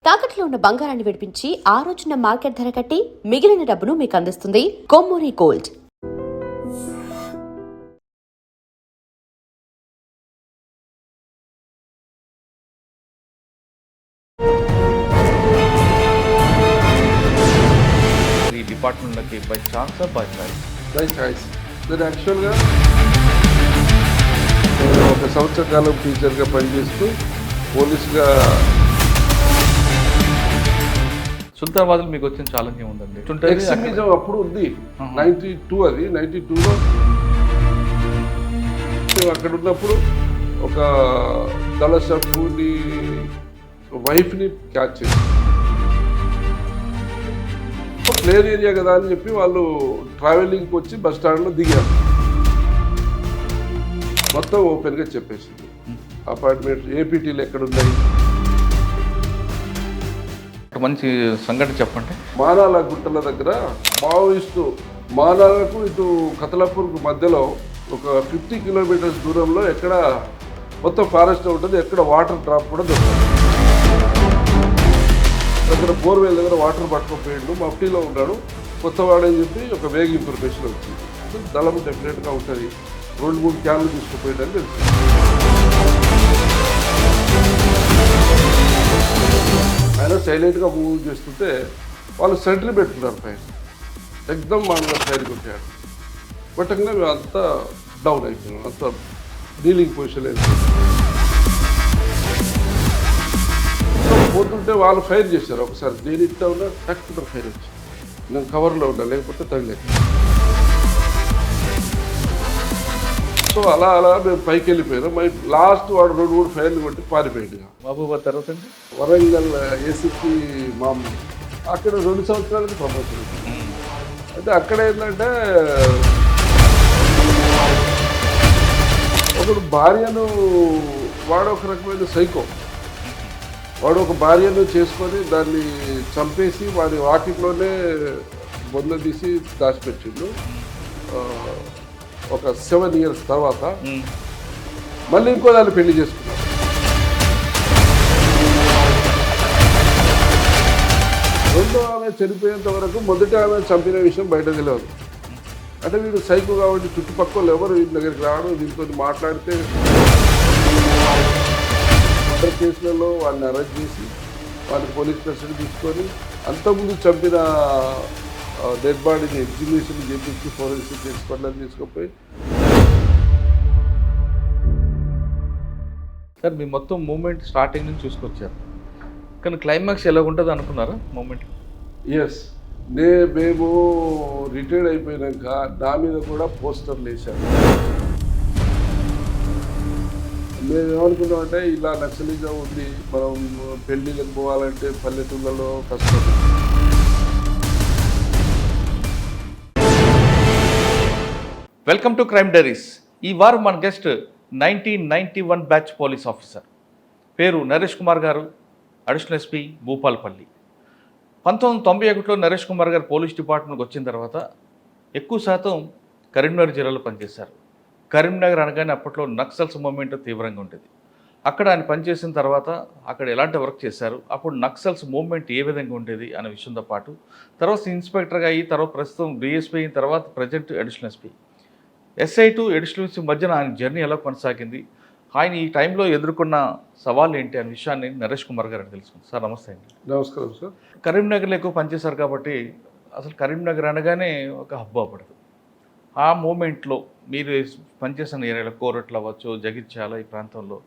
తాకట్లో ఉన్న బంగారాన్ని విడిపించి ఆ రోజున మార్కెట్ ధర కట్టి మిగిలిన డబ్బును మీకు అందిస్తుంది కొమ్మూరి గోల్డ్. ఈ డిపార్ట్మెంట్లోకి by chance by choice? By choice. నేను యాక్చువల్గా ఒక సంవత్సర కాలం టీచర్గా పనిచేస్తూ పోలీసుగా. సుల్తానాబాద్లో మీకు వచ్చిన ఛాలెంజ్ ఏముందండి? ఎక్స్ట్రీమిజం అప్పుడు ఉంది, 92 అది. 92లో అక్కడ ఉన్నప్పుడు ఒక దళ సభ్యుని వైఫ్ని క్యాచ్ చేసి ప్లేన్ ఏరియా కదా అని చెప్పి వాళ్ళు ట్రావెలింగ్కి వచ్చి బస్ స్టాండ్లో దిగారు. మొత్తం ఓపెన్గా చెప్పేసింది అపార్ట్మెంట్ ఏపీటీలు ఎక్కడున్నాయి. మంచి సంఘటన చెప్పండి. మానాల గుట్టల దగ్గర మావోయిస్టు మానాలకు ఇటు కతలాపూర్కు మధ్యలో ఒక 50 కిలోమీటర్స్ దూరంలో ఎక్కడ మొత్తం ఫారెస్ట్ ఉంటుంది, ఎక్కడ వాటర్ డ్రాప్ కూడా దొరుకుతుంది. దగ్గర బోర్వెల్ దగ్గర వాటర్ పట్టుకుపోయిండు, మఫ్టీలో ఉన్నాడు, కొత్తవాడని చెప్పి ఒక వేగ ఇన్ఫర్మేషన్ వచ్చింది. దళం డెఫినెట్గా ఉంటుంది, 2-3 క్యాన్లు తీసుకుపోయిందని తెలుసు. ఆయన సైలెంట్గా మూవ్ చేస్తుంటే వాళ్ళు సెంట్రీ పెట్టుకున్నారు పైన. ఎగ్దమ్ మామూలుగా సైడ్ కొట్టాడు. కొట్టగానే మేము అంతా డౌన్ అయిపోయినాం, అంతా డీలింగ్ పొజిషన్ లేదు. పోతుంటే వాళ్ళు ఫైర్ చేశారు ఒకసారి. నేను ఇట్లా ఉన్నా టక్కున ఫైర్ వచ్చింది. నేను కవర్లో ఉన్నా, లేకపోతే తగిలేదు. సో అలా మేము పైకి వెళ్ళిపోయినాం. లాస్ట్ వాడు 2-3 ఫైర్లు కొట్టి పారిపోయింది. మహబూబాద్ తర్వాత వరంగల్ ఏసీపీ మామూలు అక్కడ 2 సంవత్సరాలకి ప్రమోషన్. అయితే అక్కడ ఏంటంటే ఒకడు భార్యను, వాడు ఒక రకమైన సైకో, వాడు ఒక భార్యను చేసుకొని దాన్ని చంపేసి వాడి వాకిట్లోనే బొంద తీసి దాచిపెట్టిండు. ఒక 7 years తర్వాత మళ్ళీ ఇంకో దాన్ని పెళ్లి చేసుకున్నాడు. రెండో ఆమె చనిపోయేంత వరకు మొదటి ఆమె చంపిన విషయం బయట తెలియదు. అంటే వీడు సైకో కాబట్టి చుట్టుపక్కల ఎవరు వీడి దగ్గరికి రావడం, వీళ్ళతో మాట్లాడితే మర్డర్ కేసులలో వాళ్ళని అరెస్ట్ చేసి వాళ్ళని పోలీస్ కస్టడీ తీసుకొని అంతకుముందు చంపిన డెడ్ బాడీని ఎగ్జిబిషన్ చేపించి ఫోరెన్సిక్ ఎక్స్పర్ట్లను తీసుకుపోయి. సార్ మీ మొత్తం మూమెంట్ స్టార్టింగ్ నుంచి చూసుకొచ్చారు, కానీ క్లైమాక్స్ ఎలా ఉంటుంది అనుకున్నారా మూమెంట్? ఎస్, మేము రిటైర్డ్ అయిపోయాక నా మీద కూడా పోస్టర్లు వేశాను. మేము ఏమనుకున్నామంటే ఇలా నక్సలిజం ఉంది, మనం పెళ్లిళ్ళకి పోవాలంటే పల్లెటూళ్ళలో కష్టం. Welcome to crime diaries. ఈ వారం మన గెస్ట్ 1991 బ్యాచ్ పోలీస్ ఆఫీసర్, పేరు నరేష్ కుమార్ గారు, అడిషనల్ ఎస్పీ భూపాలపల్లి. 1991లో నరేష్ కుమార్ గారు పోలీస్ డిపార్ట్మెంట్కి వచ్చిన తర్వాత ఎక్కువ శాతం కరీంనగర్ జిల్లాలో పనిచేశారు. కరీంనగర్ అనగానే అప్పట్లో నక్సల్స్ మూవ్మెంట్ తీవ్రంగా ఉండేది. అక్కడ ఆయన పనిచేసిన తర్వాత అక్కడ ఎలాంటి వర్క్ చేశారు, అప్పుడు నక్సల్స్ మూవ్మెంట్ ఏ విధంగా ఉండేది అనే విషయంతో పాటు తర్వాత ఇన్స్పెక్టర్గా అయ్యి తర్వాత ప్రస్తుతం డిఎస్పీ అయిన తర్వాత present additional SP, SI to additional SP మధ్యన ఆయన జర్నీ ఎలా కొనసాగింది, ఆయన ఈ టైంలో ఎదుర్కొన్న సవాళ్ళు ఏంటి అనే విషయాన్ని నరేష్ కుమార్ గారు తెలుసుకుంది. సార్ నమస్తే అండి. నమస్కారం సార్. కరీంనగర్లో ఎక్కువ పనిచేశారు కాబట్టి అసలు కరీంనగర్ అనగానే ఒక హబ్బు అవ్వడదు. ఆ మూమెంట్లో మీరు పనిచేసిన ఏరియాలో కోరట్లు అవ్వచ్చు, జగిత్యాల ఈ ప్రాంతంలో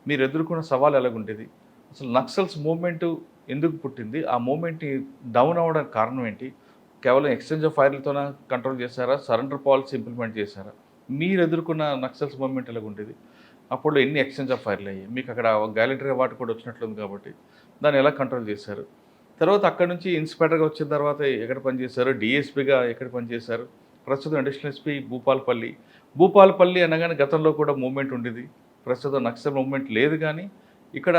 మీరు ఎదుర్కొన్న సవాలు ఎలాగుండేది, అసలు నక్సల్స్ మూవ్మెంట్ ఎందుకు పుట్టింది, ఆ మూవ్మెంట్ని డౌన్ అవ్వడానికి కారణం ఏంటి, కేవలం ఎక్స్చేంజ్ ఆఫ్ ఫైర్లతోనే కంట్రోల్ చేశారా, సరెండర్ పాలసీ ఇంప్లిమెంట్ చేశారా, మీరు ఎదుర్కొన్న నక్సల్స్ మూవ్మెంట్ ఎలాగుండేది, అప్పుడు ఎన్ని ఎక్స్చేంజ్ ఆఫ్ ఫైర్లు అయ్యాయి, మీకు అక్కడ గ్యాలరీ అవార్డు కూడా వచ్చినట్లుంది కాబట్టి దాన్ని ఎలా కంట్రోల్ చేశారు, తర్వాత అక్కడ నుంచి ఇన్స్పెక్టర్గా వచ్చిన తర్వాత ఎక్కడ పనిచేశారు, డిఎస్పీగా ఎక్కడ పనిచేశారు, ప్రస్తుతం అడిషనల్ ఎస్పీ భూపాలపల్లి అనగానే గతంలో కూడా మూవ్మెంట్ ఉండేది, ప్రస్తుతం నక్సల్ మూవ్మెంట్ లేదు, కానీ ఇక్కడ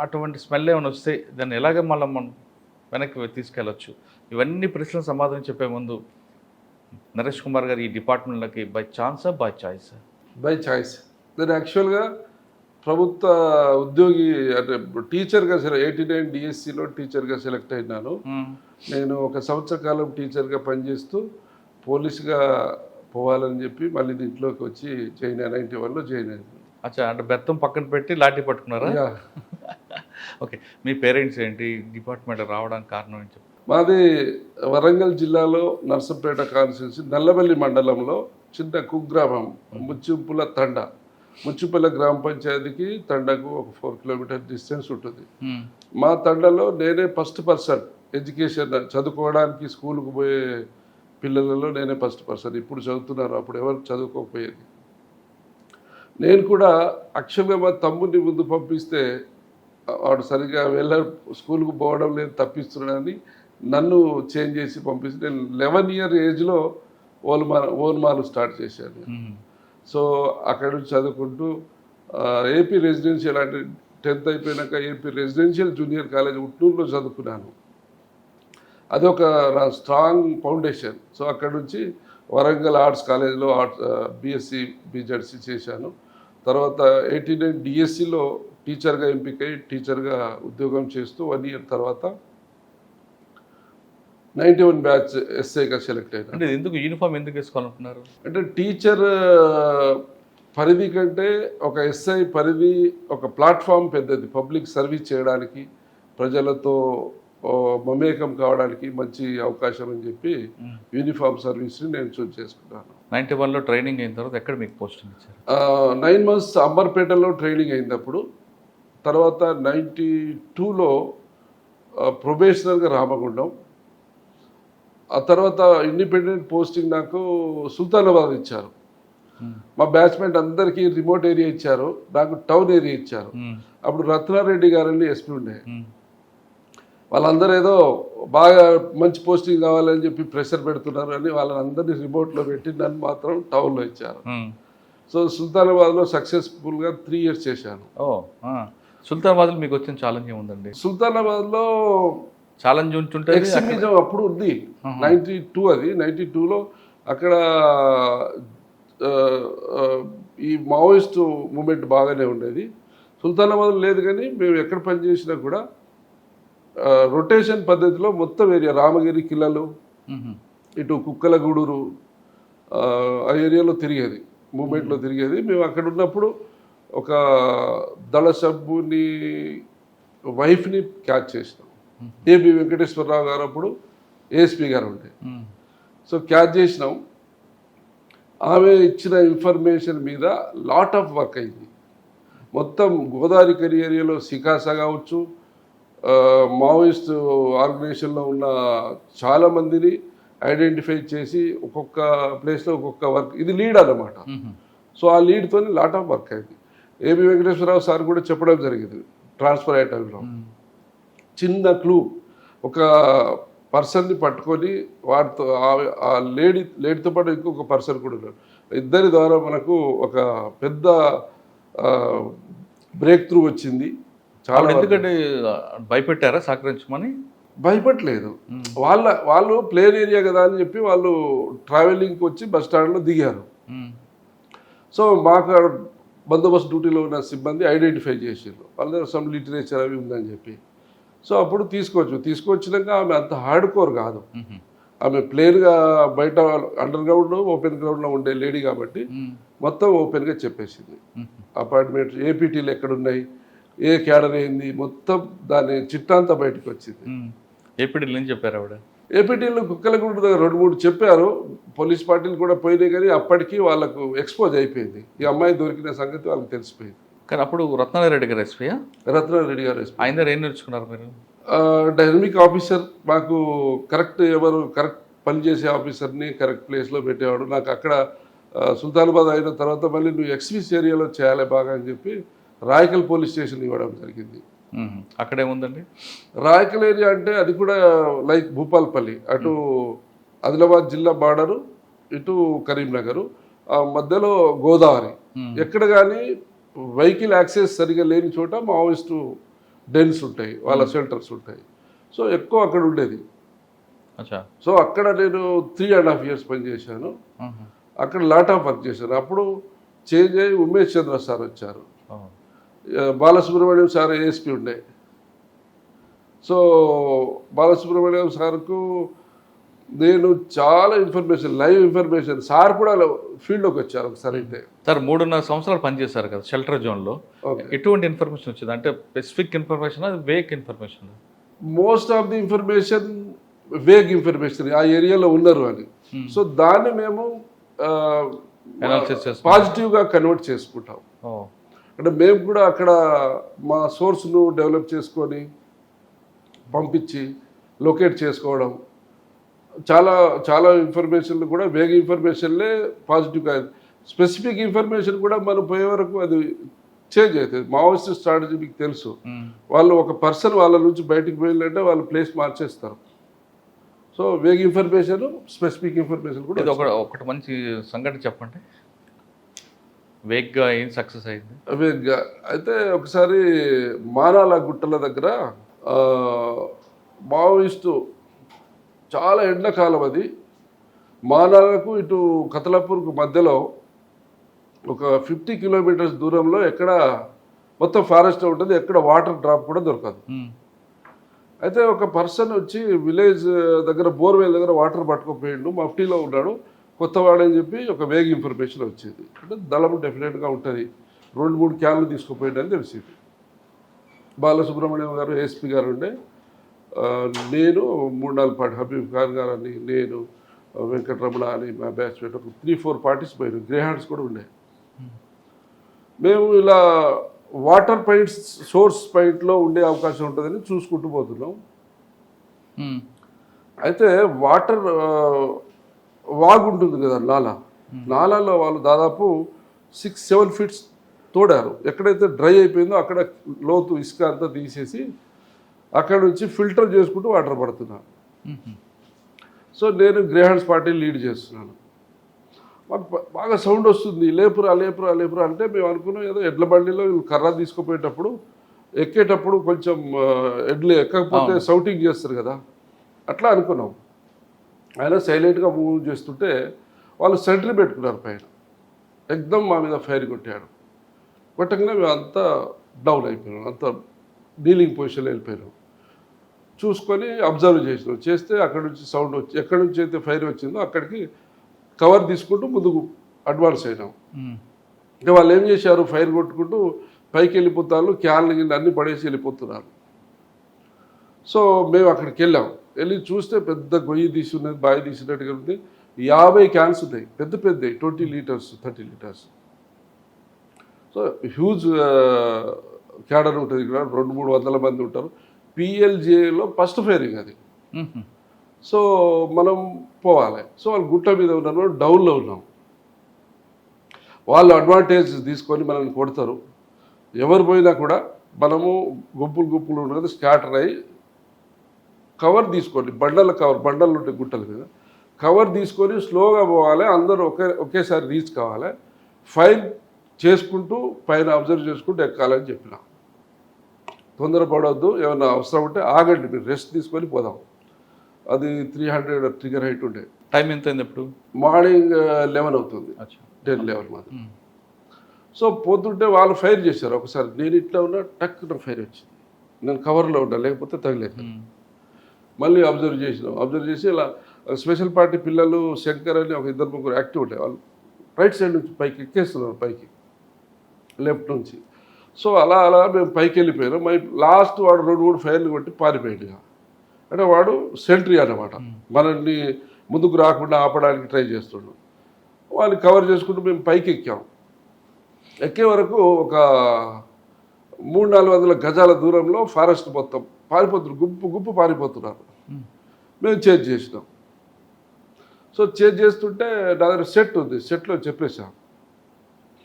అటువంటి స్మెల్ ఏమైనా వస్తే దాన్ని ఎలాగ మనం వెనక్కి తీసుకెళ్ళచ్చు, ఇవన్నీ ప్రశ్నలు సమాధానం చెప్పే ముందు నరేష్ కుమార్ గారు ఈ డిపార్ట్మెంట్లోకి బై ఛాన్సా బై చాయిస్? By choice. నేను యాక్చువల్గా ప్రభుత్వ ఉద్యోగి అంటే టీచర్గా 89 డిఎస్సిలో టీచర్గా సెలెక్ట్ అయినాను. నేను 1 సంవత్సర కాలం టీచర్గా పనిచేస్తూ పోలీస్గా పోవాలని చెప్పి మళ్ళీ దీంట్లోకి వచ్చి జాయిన్ 91లో జాయిన్ అయ్యాను. అచ్చా, అంటే బెత్తం పక్కన పెట్టి లాఠీ పట్టుకున్నారా? యా. ఓకే, మీ పేరెంట్స్ ఏంటి, డిపార్ట్మెంట్ రావడానికి కారణం ఏంటి? మాది వరంగల్ జిల్లాలో నర్సంపేట కాన్స్టిట్యున్సీ నల్లబెల్లి మండలంలో చిన్న కుగ్రామం ముచ్చింపుల తండ. ముచ్చింపుల గ్రామ పంచాయతీకి తండకు ఒక 4 కిలోమీటర్ డిస్టెన్స్ ఉంటుంది. మా తండలో నేనే ఫస్ట్ పర్సన్ ఎడ్యుకేషన్ చదువుకోవడానికి స్కూల్కి పోయే పిల్లలలో నేనే ఫస్ట్ పర్సన్. ఇప్పుడు చదువుతున్నారు, అప్పుడు ఎవరు చదువుకోకపోయేది. నేను కూడా యాక్చువల్గా మా తమ్ముడిని ముందు పంపిస్తే వాడు సరిగ్గా స్కూల్కి పోవడం లేదు, తప్పిస్తున్నాడని నన్ను చేంజ్ చేసి పంపిస్తే నేను 11 ఇయర్ ఏజ్లో ఓన్మాలు స్టార్ట్ చేశాను. సో అక్కడ నుంచి చదువుకుంటూ ఏపీ రెసిడెన్షియల్ అంటే 10th అయిపోయినాక ఏపీ రెసిడెన్షియల్ జూనియర్ కాలేజ్ ఉట్నూరులో చదువుకున్నాను. అదొక నా స్ట్రాంగ్ ఫౌండేషన్. సో అక్కడ నుంచి వరంగల్ ఆర్ట్స్ కాలేజ్లో బీఎస్సీ బీజెడ్సీ చేశాను. తర్వాత 89 డిఎస్సిలో టీచర్గా ఎంపికై టీచర్గా ఉద్యోగం చేస్తూ 1 ఇయర్ తర్వాత 91 బ్యాచ్ ఎస్ఐగా సెలెక్ట్ అయినా. అంటే ఎందుకు యూనిఫామ్ ఎందుకు వేసుకోవాలనుకున్నారు? అంటే టీచర్ పరిధి కంటే ఒక ఎస్ఐ పరిధి, ఒక ప్లాట్ఫామ్ పెద్దది. పబ్లిక్ సర్వీస్ చేయడానికి, ప్రజలతో మమేకం కావడానికి మంచి అవకాశం అని చెప్పి యూనిఫామ్ సర్వీస్ని నేను చూస్ చేసుకున్నాను. 91లో ట్రైనింగ్ అయిన తర్వాత ఎక్కడ మీకు పోస్టింగ్ ఇచ్చారు? 9 months అంబర్పేటలో ట్రైనింగ్ అయినప్పుడు. తర్వాత 92లో ప్రొబేషనర్గా రామగుండం. ఆ తర్వాత ఇండిపెండెంట్ పోస్టింగ్ నాకు సుల్తానాబాద్ ఇచ్చారు. మా బ్యాచ్మెంట్ అందరికీ రిమోట్ ఏరియా ఇచ్చారు, నాకు టౌన్ ఏరియా ఇచ్చారు. అప్పుడు రత్నారెడ్డి గారని ఎస్పీ ఉండే. వాళ్ళందరూ ఏదో బాగా మంచి పోస్టింగ్ కావాలని చెప్పి ప్రెషర్ పెడుతున్నారు అని వాళ్ళందరినీ రిమోట్లో పెట్టి నన్ను మాత్రం టౌన్లో ఇచ్చారు. సో సుల్తానాబాద్లో సక్సెస్ఫుల్గా 3 years చేశాను. సుల్తానాబాద్లో మీకు వచ్చిన ఛాలెంజ్ ఏముందండి? సుల్తానాబాద్లో ఛాలెంజ్ ఉంటుంటే ఎక్స్ట్రీమిజం అప్పుడు ఉంది. 92 అది. 92లో అక్కడ ఈ మావోయిస్ట్ మూమెంట్ బాగానే ఉండేది. సుల్తానాబాద్లో లేదు, కానీ మేము ఎక్కడ పనిచేసినా కూడా రొటేషన్ పద్ధతిలో మొత్తం ఏరియా రామగిరి కిల్లలు, ఇటు కుక్కలగూడూరు ఆ ఏరియాలో తిరిగేది, మూమెంట్లో తిరిగేది. మేము అక్కడ ఉన్నప్పుడు ఒక దళ సభ్యుని వైఫ్ని క్యాచ్ చేసినాం. ఏబి వెంకటేశ్వరరావు గారు అప్పుడు ఏఎస్పీ గారు ఉండే. సో క్యాచ్ చేసినాం. ఆమె ఇచ్చిన ఇన్ఫర్మేషన్ మీద లాట్ ఆఫ్ వర్క్ అయింది. మొత్తం గోదావరి కరి ఏరియాలో సికాసా కావచ్చు, మావోయిస్ట్ ఆర్గనైజేషన్లో ఉన్న చాలామందిని ఐడెంటిఫై చేసి ఒక్కొక్క ప్లేస్లో ఒక్కొక్క వర్క్, ఇది లీడ్ అన్నమాట. సో ఆ లీడ్తో లాట్ ఆఫ్ వర్క్ అయింది. ఏబి వెంకటేశ్వరరావు సార్ కూడా చెప్పడం జరిగింది ట్రాన్స్ఫర్ అయ్యే టైంలో. చిన్న క్లూ, ఒక పర్సన్ని పట్టుకొని వాటితో ఆ లేడీతో పాటు ఇంకొక పర్సన్ కూడా ఉన్నారు. ఇద్దరి ద్వారా మనకు ఒక పెద్ద బ్రేక్ త్రూ వచ్చింది. చాలా. ఎందుకంటే భయపెట్టారా సహకరించమని? భయపడలేదు. వాళ్ళు ప్లేన్ ఏరియా కదా అని చెప్పి వాళ్ళు ట్రావెలింగ్కి వచ్చి బస్ స్టాండ్లో దిగారు. సో మాకు బందోబస్తు డ్యూటీలో ఉన్న సిబ్బంది ఐడెంటిఫై చేసారు, వాళ్ళ దగ్గర సమ్ లిటరేచర్ అవి ఉందని చెప్పి. సో అప్పుడు తీసుకొచ్చినాక ఆమె అంత హార్డ్ కోర్ కాదు. ఆమె ప్లేన్గా బయట అండర్ గ్రౌండ్ ఓపెన్ గ్రౌండ్లో ఉండే లేడీ కాబట్టి మొత్తం ఓపెన్గా చెప్పేసింది. అపార్ట్మెంట్ ఏపీటీలు ఎక్కడున్నాయి, ఏ క్యాడర్ అయింది, మొత్తం దాని చిట్టాంతా బయటకు వచ్చింది. ఏపీటీలు ఏం చెప్పారు ఆవిడ? ఏపీటీలో కుక్కలగూడ దగ్గర 2-3 చెప్పారు. పోలీస్ పార్టీలు కూడా పోయినాయి, కానీ అప్పటికి వాళ్ళకు ఎక్స్పోజ్ అయిపోయింది. ఈ అమ్మాయి దొరికిన సంగతి వాళ్ళకి తెలిసిపోయింది. కానీ అప్పుడు రత్నారెడ్డి గారు ఎస్పీయా? రత్నారెడ్డి గారు ఎస్పీ. ఆయన దగ్గర ఏం నేర్చుకున్నారు మీరు? Dynamic officer. మాకు కరెక్ట్ పనిచేసే ఆఫీసర్ని కరెక్ట్ ప్లేస్లో పెట్టేవాడు. నాకు అక్కడ సుల్తానాబాద్ అయిన తర్వాత మళ్ళీ నువ్వు ఎక్స్పీస్ ఏరియాలో చేయాలి బాగా అని చెప్పి రాయకల్ పోలీస్ స్టేషన్ ఇవ్వడం జరిగింది. అక్కడేముందండి? రాయకల్ ఏరియా అంటే అది కూడా లైక్ భూపాల్పల్లి, అటు ఆదిలాబాద్ జిల్లా బార్డరు, ఇటు కరీంనగర్, మధ్యలో గోదావరి. ఎక్కడ కానీ వెహికల్ యాక్సెస్ సరిగా లేని చోట మావోయిస్టు డెన్స్ ఉంటాయి, వాళ్ళ షెల్టర్స్ ఉంటాయి. సో ఎక్కువ అక్కడ ఉండేది. సో అక్కడ నేను 3.5 years పనిచేశాను. అక్కడ లాట్ ఆఫ్ వర్క్ చేశాను. అప్పుడు చేంజ్ అయ్యి ఉమేష్ చంద్ర సార్ వచ్చారు. బాలసుబ్రహ్మణ్యం సార్ ఏఎస్పీ ఉండే. సో బాలసుబ్రహ్మణ్యం సార్కు నేను చాలా ఇన్ఫర్మేషన్, లైవ్ ఇన్ఫర్మేషన్, సార్ కూడా ఫీల్డ్లోకి వచ్చారు ఒకసారి. అయితే సార్ 3.5 సంవత్సరాలు పనిచేశారు కదా షెల్టర్ జోన్లో. ఎటువంటి ఇన్ఫర్మేషన్ వచ్చింది? అంటే స్పెసిఫిక్ ఇన్ఫర్మేషన్, అది Wake information? Most of the information vague information, ఆ ఏరియాలో ఉన్నారు అని. సో దాన్ని మేము పాజిటివ్గా కన్వర్ట్ చేసుకుంటాం. అంటే మేము కూడా అక్కడ మా సోర్స్ను డెవలప్ చేసుకొని పంపించి లొకేట్ చేసుకోవడం, చాలా చాలా ఇన్ఫర్మేషన్లు కూడా వేగ ఇన్ఫర్మేషన్లే పాజిటివ్గా. స్పెసిఫిక్ ఇన్ఫర్మేషన్ కూడా మనం పోయే వరకు అది చేంజ్ అవుతుంది. మావోయిస్ట్ స్ట్రాటజీ మీకు తెలుసు, వాళ్ళు ఒక పర్సన్ వాళ్ళ నుంచి బయటికి పోయిందంటే వాళ్ళు ప్లేస్ మార్చేస్తారు. సో వేగ ఇన్ఫర్మేషన్, స్పెసిఫిక్ ఇన్ఫర్మేషన్ కూడా. ఇది ఒకటి మంచి సంఘటన చెప్పండి, వేగ్గా ఏం సక్సెస్ అయింది? వేగ్గా అయితే ఒకసారి మానాల గుట్టల దగ్గర మావోయిస్టు, చాలా ఎండాకాలం అది, మానాలకు ఇటు కతలాపూర్కు మధ్యలో ఒక 50 కిలోమీటర్స్ దూరంలో ఎక్కడ మొత్తం ఫారెస్ట్ ఉంటుంది, ఎక్కడ వాటర్ డ్రాప్ కూడా దొరకదు. అయితే ఒక పర్సన్ వచ్చి విలేజ్ దగ్గర బోర్వెల్ దగ్గర వాటర్ పట్టుకుపోయిండు, మఫ్టీలో ఉన్నాడు, కొత్తవాడని చెప్పి ఒక వేగ ఇన్ఫర్మేషన్ వచ్చింది. అంటే దళం డెఫినెట్గా ఉంటుంది, 2-3 క్యాన్లు తీసుకుపోయిండు అని తెలిసింది. బాలసుబ్రహ్మణ్యం గారు ఏఎస్పీ గారు ఉండే, నేను 3-4 పార్టీ, హబీబ్ ఖాన్ గారు అని, నేను, వెంకటరమణ అని, మా బ్యాచ్ ఒక 3-4 పార్టీస్ పోయినాం. గ్రే హ్యాండ్స్ కూడా ఉండే. మేము ఇలా వాటర్ పాయింట్స్, సోర్స్ పాయింట్లో ఉండే అవకాశం ఉంటుందని చూసుకుంటూ పోతున్నాం. అయితే వాటర్ వాగు ఉంటుంది కదా, నాలాలో వాళ్ళు దాదాపు 6-7 ఫీట్స్ తోడారు. ఎక్కడైతే డ్రై అయిపోయిందో అక్కడ లోతు ఇసుక అంతా తీసేసి అక్కడ నుంచి ఫిల్టర్ చేసుకుంటూ వాటర్ పడుతున్నాను. సో నేను గ్రే హ్యాండ్స్ పార్టీ లీడ్ చేస్తున్నాను. మాకు బాగా సౌండ్ వస్తుంది, లేపురా లేపురా లేపురా అంటే మేము అనుకున్నాం ఏదో ఎడ్ల బండిలో కర్ర తీసుకుపోయేటప్పుడు ఎక్కేటప్పుడు కొంచెం ఎడ్లు ఎక్కకపోతే సౌటింగ్ చేస్తారు కదా, అట్లా అనుకున్నాం. ఆయన సైలెంట్గా మూవ్ చేస్తుంటే వాళ్ళు సెంట్రీ పెట్టుకున్నారు పైన, ఎక్దమ్ మా మీద ఫైర్ కొట్టాడు. కొట్టగానే మేము అంతా డౌన్ అయిపోయినాం, అంతా డీలింగ్ పొజిషన్లో వెళ్ళిపోయినాం. చూసుకొని అబ్జర్వ్ చేసినాం. చేస్తే అక్కడ నుంచి సౌండ్ వచ్చి, ఎక్కడి నుంచి అయితే ఫైర్ వచ్చిందో అక్కడికి కవర్ తీసుకుంటూ ముందుకు అడ్వాన్స్ అయినాం. ఇంకా వాళ్ళు ఏం చేశారు, ఫైర్ కొట్టుకుంటూ పైకి వెళ్ళిపోతారు, క్యాన్లు గిన్నె అన్నీ పడేసి వెళ్ళిపోతున్నారు. సో మేము అక్కడికి వెళ్ళి చూస్తే పెద్ద గొయ్యి తీసి ఉన్నది, బావి తీసినట్టుగా ఉంది. 50 క్యాన్స్ ఉన్నాయి, పెద్ద పెద్దవి, 20 litres 30 litres. So huge cadre ఉంటుంది ఇక్కడ, 200-300 మంది ఉంటారు. పిఎల్జేలో ఫస్ట్ ఫైరింగ్ అది. సో మనం పోవాలి. సో వాళ్ళు గుట్ట మీద ఉన్నారు, డౌన్లో ఉన్నాం. వాళ్ళు అడ్వాంటేజ్ తీసుకొని మనల్ని కొడతారు. ఎవరు పోయినా కూడా మనము గుంపులు ఉన్నది స్కాటర్ అయ్యి కవర్ తీసుకోండి, బండలు ఉంటాయి గుట్టల మీద, కవర్ తీసుకొని స్లోగా పోవాలి. అందరూ ఒకేసారి రీచ్ కావాలి. ఫైర్ చేసుకుంటూ పైన అబ్జర్వ్ చేసుకుంటూ ఎక్కాలని చెప్పిన. తొందరపడవద్దు, ఏమైనా అవసరం ఉంటే ఆగండి, మీరు రెస్ట్ తీసుకొని పోదాం. అది 300 ట్రిగర్ హైట్ ఉండే. టైం ఎంత అయింది? ఎప్పుడు? మార్నింగ్ 11 అవుతుంది, 10-11 మాది. సో పోతుంటే వాళ్ళు ఫైర్ చేశారు. ఒకసారి నేను ఇట్లా ఉన్నా, టక్ నా ఫైర్ వచ్చింది. నేను కవర్లో ఉన్నా, లేకపోతే తగిలేదు. మళ్ళీ అబ్జర్వ్ చేసి ఇలా స్పెషల్ పార్టీ పిల్లలు, శంకర్ అని ఒక 2-3 యాక్టివ్ ఉంటాయి. వాళ్ళు రైట్ సైడ్ నుంచి పైకి ఎక్కేస్తున్నారు, పైకి లెఫ్ట్ నుంచి. సో అలా మేము పైకి వెళ్ళిపోయినాం. లాస్ట్ వాడు 2-3 ఫైర్లు కొట్టి పారిపోయాడు. అంటే వాడు సెంట్రీ అన్నమాట, మనల్ని ముందుకు రాకుండా ఆపడానికి ట్రై చేస్తున్నాడు. వాళ్ళని కవర్ చేసుకుంటూ మేము పైకి ఎక్కే వరకు ఒక 300-400 గజాల దూరంలో ఫారెస్ట్ మొత్తం పారిపోతున్నారు, గుంపు పారిపోతున్నారు. మేము చేంజ్ చేసినాం. సో చేంజ్ చేస్తుంటే నా దగ్గర సెట్ ఉంది, సెట్లో చెప్పేసాం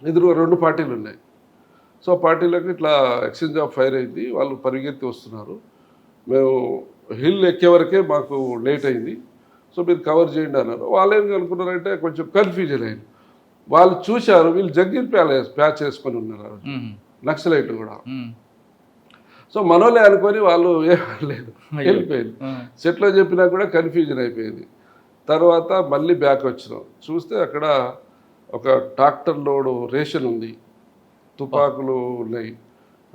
ఎదురుగా 2 పార్టీలు ఉన్నాయి. సో పార్టీలకు ఇట్లా ఎక్స్చేంజ్ ఆఫ్ ఫైర్ అయింది. వాళ్ళు పరిగెత్తి వస్తున్నారు. మేము హిల్ ఎక్కే వరకే మాకు లేట్ అయింది. సో మీరు కవర్ చేయండి అన్నారు. వాళ్ళు ఏం అనుకున్నారంటే కొంచెం కన్ఫ్యూజన్ అయింది. వాళ్ళు చూశారు, వీళ్ళు జగ్గిర్ ప్యాచ్ వేసుకొని ఉన్నారు, నక్సలైట్ కూడా. సో మనోలే అనుకొని వాళ్ళు ఏమనలేదు, వెళ్ళిపోయింది. సెట్లో చెప్పినా కూడా కన్ఫ్యూజన్ అయిపోయింది. తర్వాత మళ్ళీ బ్యాక్ వచ్చినాం. చూస్తే అక్కడ ఒక ట్రాక్టర్ లోడు రేషన్ ఉంది, తుపాకులు ఉన్నాయి,